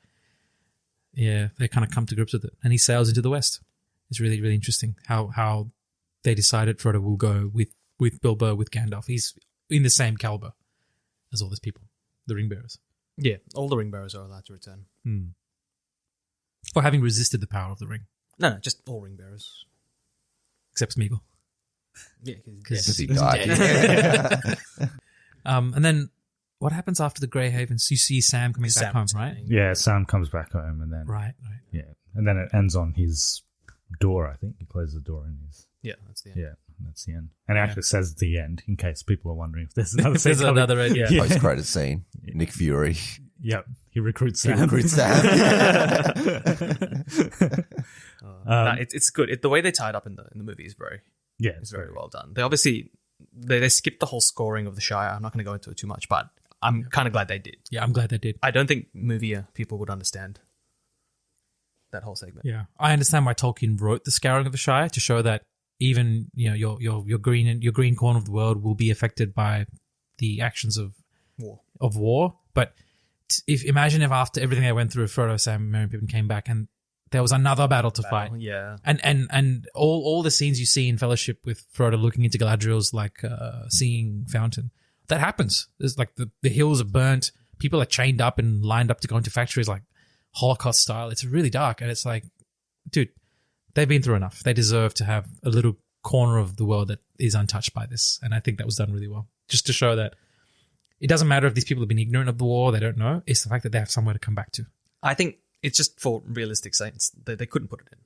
yeah, they kind of come to grips with it. And he sails into the west. It's really, really interesting how they decided Frodo will go with Bilbo, with Gandalf. He's in the same caliber as all these people, the ring bearers. Yeah, all the ring bearers are allowed to return. For having resisted the power of the ring. No, just all ring bearers. Except Smeagol. Yeah, because he died. And then what happens after the Grey Havens? You see Sam coming back home, right? Yeah, Sam comes back home, and then right. Yeah, and then it ends on his door. I think he closes the door in his. Yeah, that's the end. Yeah, that's the end. And it actually says the end in case people are wondering if there's another. There's another end. Yeah. Post-credit scene. Nick Fury. Yep, he recruits Sam. It's good. The way they tie it up in the movie is it's very well done. They obviously they skipped the whole scoring of the Shire. I'm not going to go into it too much, but I'm kind of glad they did. Yeah, I'm glad they did. I don't think movie people would understand that whole segment. Yeah, I understand why Tolkien wrote the Scouring of the Shire to show that even your green corner of the world will be affected by the actions of war. But imagine if after everything they went through, Frodo, Sam, Merry and Pippin came back and there was another battle to fight. Yeah. And all the scenes you see in Fellowship with Frodo looking into Galadriel's seeing fountain, that happens. There's like the hills are burnt, people are chained up and lined up to go into factories like Holocaust style. It's really dark, and it's like, dude, they've been through enough. They deserve to have a little corner of the world that is untouched by this. And I think that was done really well. Just to show that it doesn't matter if these people have been ignorant of the war, they don't know. It's the fact that they have somewhere to come back to. I think it's just for realistic sakes. They couldn't put it in.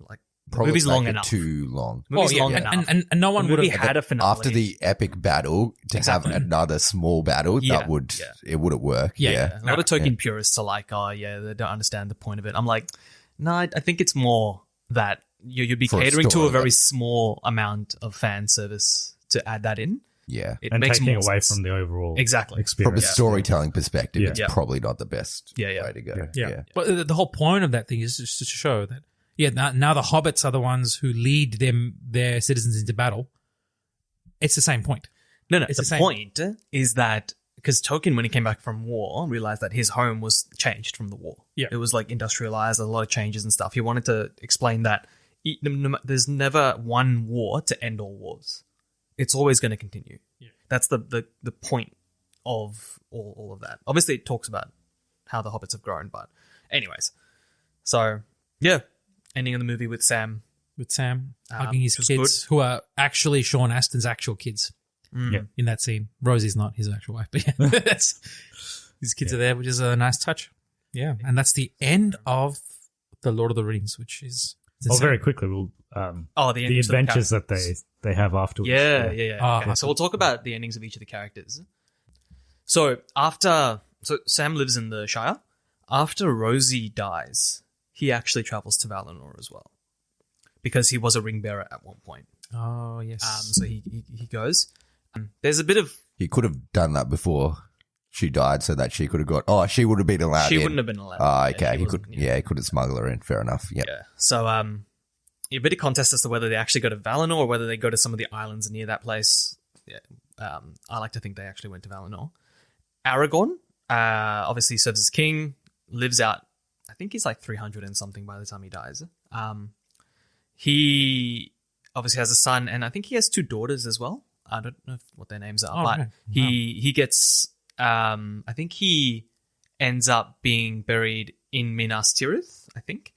Like, the Probably movie's make long it enough. Too long. Movie's long enough. And no one The would movie have had a finale. After the epic battle, to Exactly. have another small battle, Yeah, it wouldn't work. Yeah, Yeah. A lot of Tolkien purists are like, oh, yeah, they don't understand the point of it. I'm like, no, I think it's more that you'd be For a catering to a story, very like- small amount of fan service to add that in. Yeah. It and makes taking more away sense. from the overall Exactly. From a experience. storytelling perspective, it's Yeah. probably not the best Yeah. way to go. Yeah. But the whole point of that thing is just to show that, now the hobbits are the ones who lead their citizens into battle. It's the same point. No, It's the the same. point is that because Tolkien, when he came back from war, realized that his home was changed from the war. Yeah. It was like industrialized, a lot of changes and stuff. He wanted to explain that there's never one war to end all wars. It's always going to continue. Yeah. That's the point of all of that. Obviously, it talks about how the hobbits have grown, but anyways. So, yeah, ending of the movie with Sam. With Sam hugging his which was kids, who are actually Sean Astin's actual kids Yeah. in that scene. Rosie's not his actual wife, but yeah, his kids are there, which is a nice touch. Yeah, and that's the end of the Lord of the Rings, which is Well, very quickly, we'll The the adventures that they have afterwards. Yeah. Ah, Okay, so we'll talk about the endings of each of the characters. So Sam lives in the Shire. After Rosie dies, he actually travels to Valinor as well, because he was a ring bearer at one point. Oh yes. So he goes. There's a bit of He could have done that before she died so that she could have got, she would have been allowed she in. wouldn't have been allowed. Oh, Yeah, okay. she He wasn't- could, he couldn't smuggle her in. Fair enough. Yep. Yeah. So a bit of contest as to whether they actually go to Valinor or whether they go to some of the islands near that place. Yeah. I like to think they actually went to Valinor. Aragorn, obviously serves as king, lives out, I think he's like 300 and something by the time he dies. He obviously has a son, and I think he has 2 daughters as well. I don't know what their names are, but right. he gets, I think he ends up being buried in Minas Tirith, I think.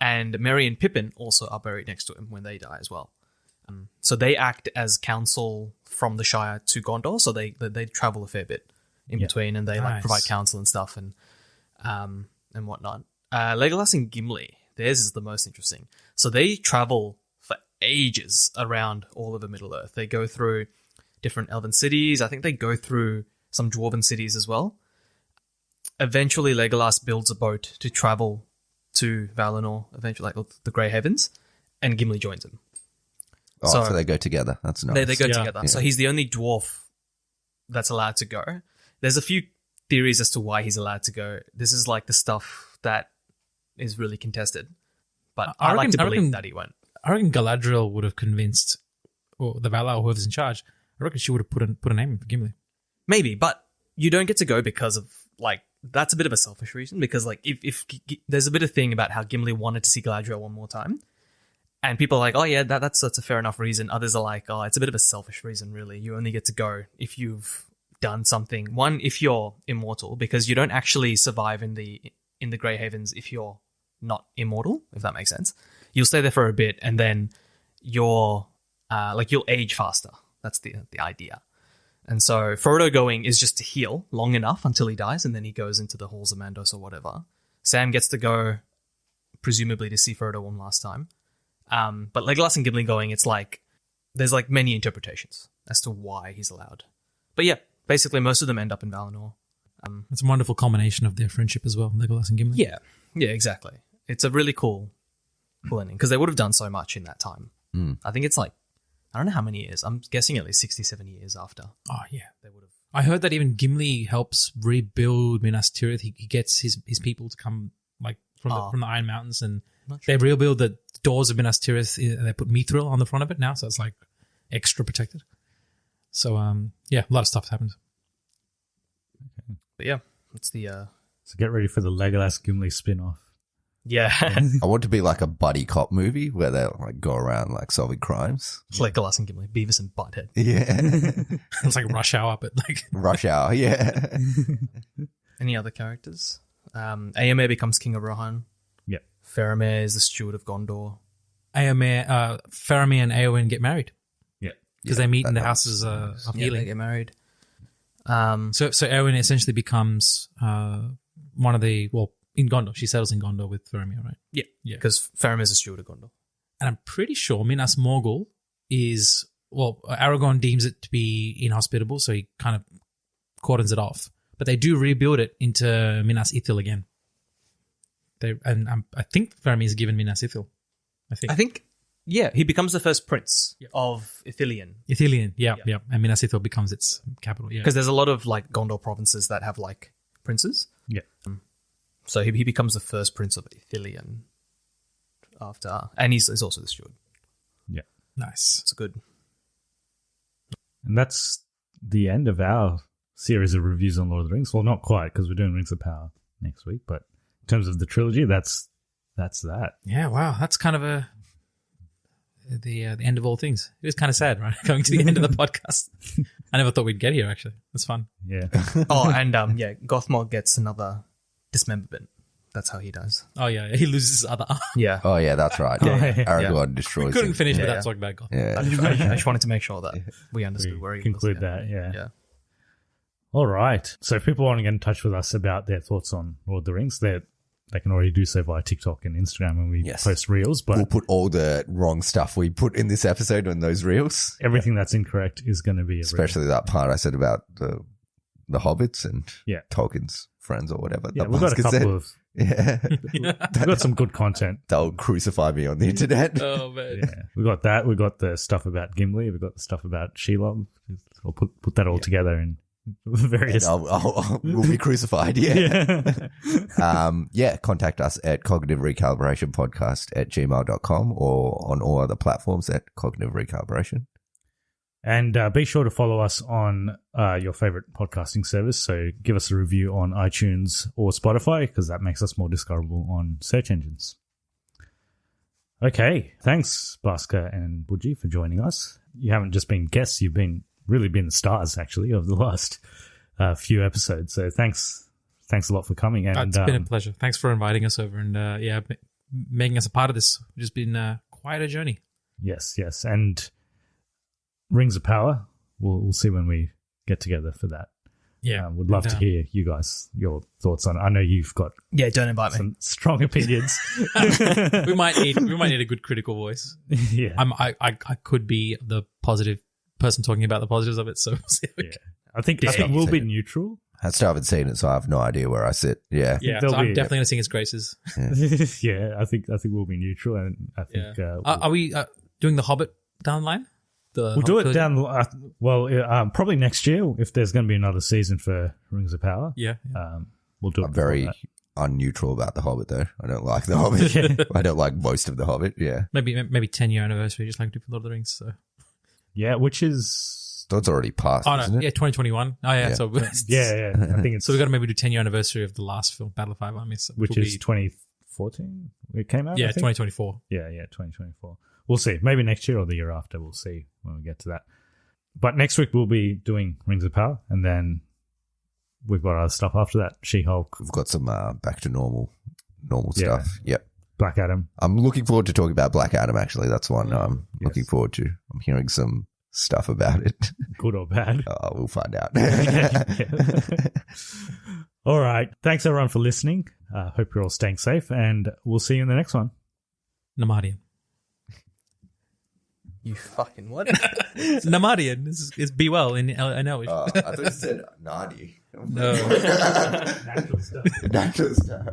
And Merry and Pippin also are buried next to him when they die as well. So they act as counsel from the Shire to Gondor, so they travel a fair bit in between, and they like Nice. provide counsel and stuff and whatnot. Legolas and Gimli, theirs is the most interesting. So they travel for ages around all over Middle Earth. They go through different elven cities. I think they go through some dwarven cities as well. Eventually, Legolas builds a boat to travel to Valinor, eventually, like the Grey Havens, and Gimli joins him. So So- they go together. That's nice. They go Yeah. together. So he's the only dwarf that's allowed to go. There's a few theories as to why he's allowed to go. This is like the stuff that is really contested. But I like to believe that he went. I reckon Galadriel would have convinced, or the Valar, or whoever's in charge. I reckon she would have put a name in for Gimli. Maybe, but you don't get to go because of, like, that's a bit of a selfish reason. Because, like, if there's a bit of thing about how Gimli wanted to see Galadriel one more time. And people are like, oh, yeah, that's a fair enough reason. Others are like, oh, it's a bit of a selfish reason, really. You only get to go if you've done something. One, if you're immortal, because you don't actually survive in the Grey Havens if you're not immortal, if that makes sense. You'll stay there for a bit, and then you'll age faster. That's the idea. And so Frodo going is just to heal long enough until he dies, and then he goes into the halls of Mandos or whatever. Sam gets to go, presumably, to see Frodo one last time. But Legolas and Gimli going, it's like there's like many interpretations as to why he's allowed. But yeah, basically most of them end up in Valinor. It's a wonderful combination of their friendship as well, Legolas and Gimli. Yeah, exactly. It's a really cool ending because they would have done so much in that time. I think it's like, I don't know how many years. I'm guessing at least 60, 70 years after Oh yeah. they would have. I heard that even Gimli helps rebuild Minas Tirith. He gets his people to come like from the Iron Mountains, and they rebuild the doors of Minas Tirith. And they put mithril on the front of it now, so it's like extra protected. So yeah, a lot of stuff happens. But yeah, that's the So get ready for the Legolas Gimli spin-off. yeah. I want to be like a buddy cop movie where they like go around like solving crimes. Legolas and Gimli, Beavis and Butthead. Yeah. It's like Rush Hour, but like Rush Hour. Yeah. Any other characters? Eomer becomes king of Rohan. Yep. Faramir is the steward of Gondor. Faramir and Eowyn get married. Yeah. Because they meet in the houses of Yeah, healing. they get married. So Eowyn essentially becomes one of the, well, in Gondor. She settles in Gondor with Faramir, right? Yeah, Yeah. because Faramir is a steward of Gondor. And I'm pretty sure Minas Morgul is, well, Aragorn deems it to be inhospitable, so he kind of cordons it off. But they do rebuild it into Minas Ithil again. I think Faramir is given Minas Ithil. I think, yeah, he becomes the first prince of Ithilien. Ithilien, yeah. And Minas Ithil becomes its capital, yeah. Because there's a lot of like Gondor provinces that have like princes. Yeah. So he becomes the first prince of Ithilien after, and he's also the steward. Yeah. Nice. It's good. And that's the end of our series of reviews on Lord of the Rings. Well, not quite, because we're doing Rings of Power next week, but in terms of the trilogy, that's that. Yeah, wow. That's kind of the end of all things. It is kind of sad, right? Coming to the end of the podcast. I never thought we'd get here, actually. It's fun. Yeah. Oh, and Gothmog gets another dismemberment. That's how he dies. Oh, yeah. He loses his other arm. Yeah. Oh yeah, that's right. Aragorn destroys. Couldn't him. finish Yeah, without yeah. talking about God. Yeah. I just wanted to make sure that we understood where he Conclude was. that, yeah. Yeah. All right. So if people want to get in touch with us about their thoughts on Lord of the Rings, they can already do so via TikTok and Instagram when we post reels. But We'll put all the wrong stuff we put in this episode on those reels, everything that's incorrect is going to be especially that part I said about the hobbits and Yeah. Tolkien's friends or whatever. Yeah, that we've got a Bhaskar said. couple of Yeah, we've got some good content. they'll crucify me on the internet. Oh, man. Yeah, we got that. We got the stuff about Gimli. We got the stuff about Shelob. We'll put that all together in various. We'll be crucified. Yeah. Contact us at cognitiverecalibrationpodcast@gmail.com or on all other platforms at Cognitive Recalibration. And be sure to follow us on your favorite podcasting service. So give us a review on iTunes or Spotify, because that makes us more discoverable on search engines. Okay. Thanks, Bhaskar and Budgie, for joining us. You haven't just been guests. You've really been the stars, actually, of the last few episodes. So thanks a lot for coming. And It's been a pleasure. Thanks for inviting us over and, making us a part of this. It's just been quite a journey. Yes. And Rings of Power, we'll see when we get together for that. Yeah. Would love to hear you guys, your thoughts on it. I know you've got Yeah, don't invite me. some strong opinions. we might need a good critical voice. Yeah. I could be the positive person talking about the positives of it, so we'll see how we Yeah. go. I think we'll be neutral. I still haven't seen it, so I have no idea where I sit. Yeah. Yeah, There'll so I'm be- definitely going to sing its graces. Yeah, I think we'll be neutral, and I think Are we doing the Hobbit down the line? we'll do it down. Probably next year if there's going to be another season for Rings of Power. Yeah. We'll do it. I'm before very that. unneutral about The Hobbit, though. I don't like The Hobbit. I don't like most of The Hobbit, yeah. Maybe 10-year anniversary, just like we do for Lord of the Rings. So. Yeah, which is That's already passed, Oh, no. isn't it? Yeah, 2021. Oh, yeah. Yeah. So, yeah. I think it's so we've got to maybe do 10-year anniversary of the last film, Battle of Five Armies. which will is be- 2014. It came out. Yeah, I think? 2024. Yeah, 2024. We'll see. Maybe next year or the year after. We'll see when we get to that. But next week we'll be doing Rings of Power, and then we've got other stuff after that. She-Hulk, We've got some back to normal Yeah. stuff. Yep. Black Adam. I'm looking forward to talking about Black Adam, actually. That's one I'm Yes. looking forward to. I'm hearing some stuff about it. Good or bad. We'll find out. All right. Thanks, everyone, for listening. Hope you're all staying safe, and we'll see you in the next one. Namadian. You fucking what? Namadian is be well in Elvish. I thought you said Nadi. No. Natural stuff. Natural stuff.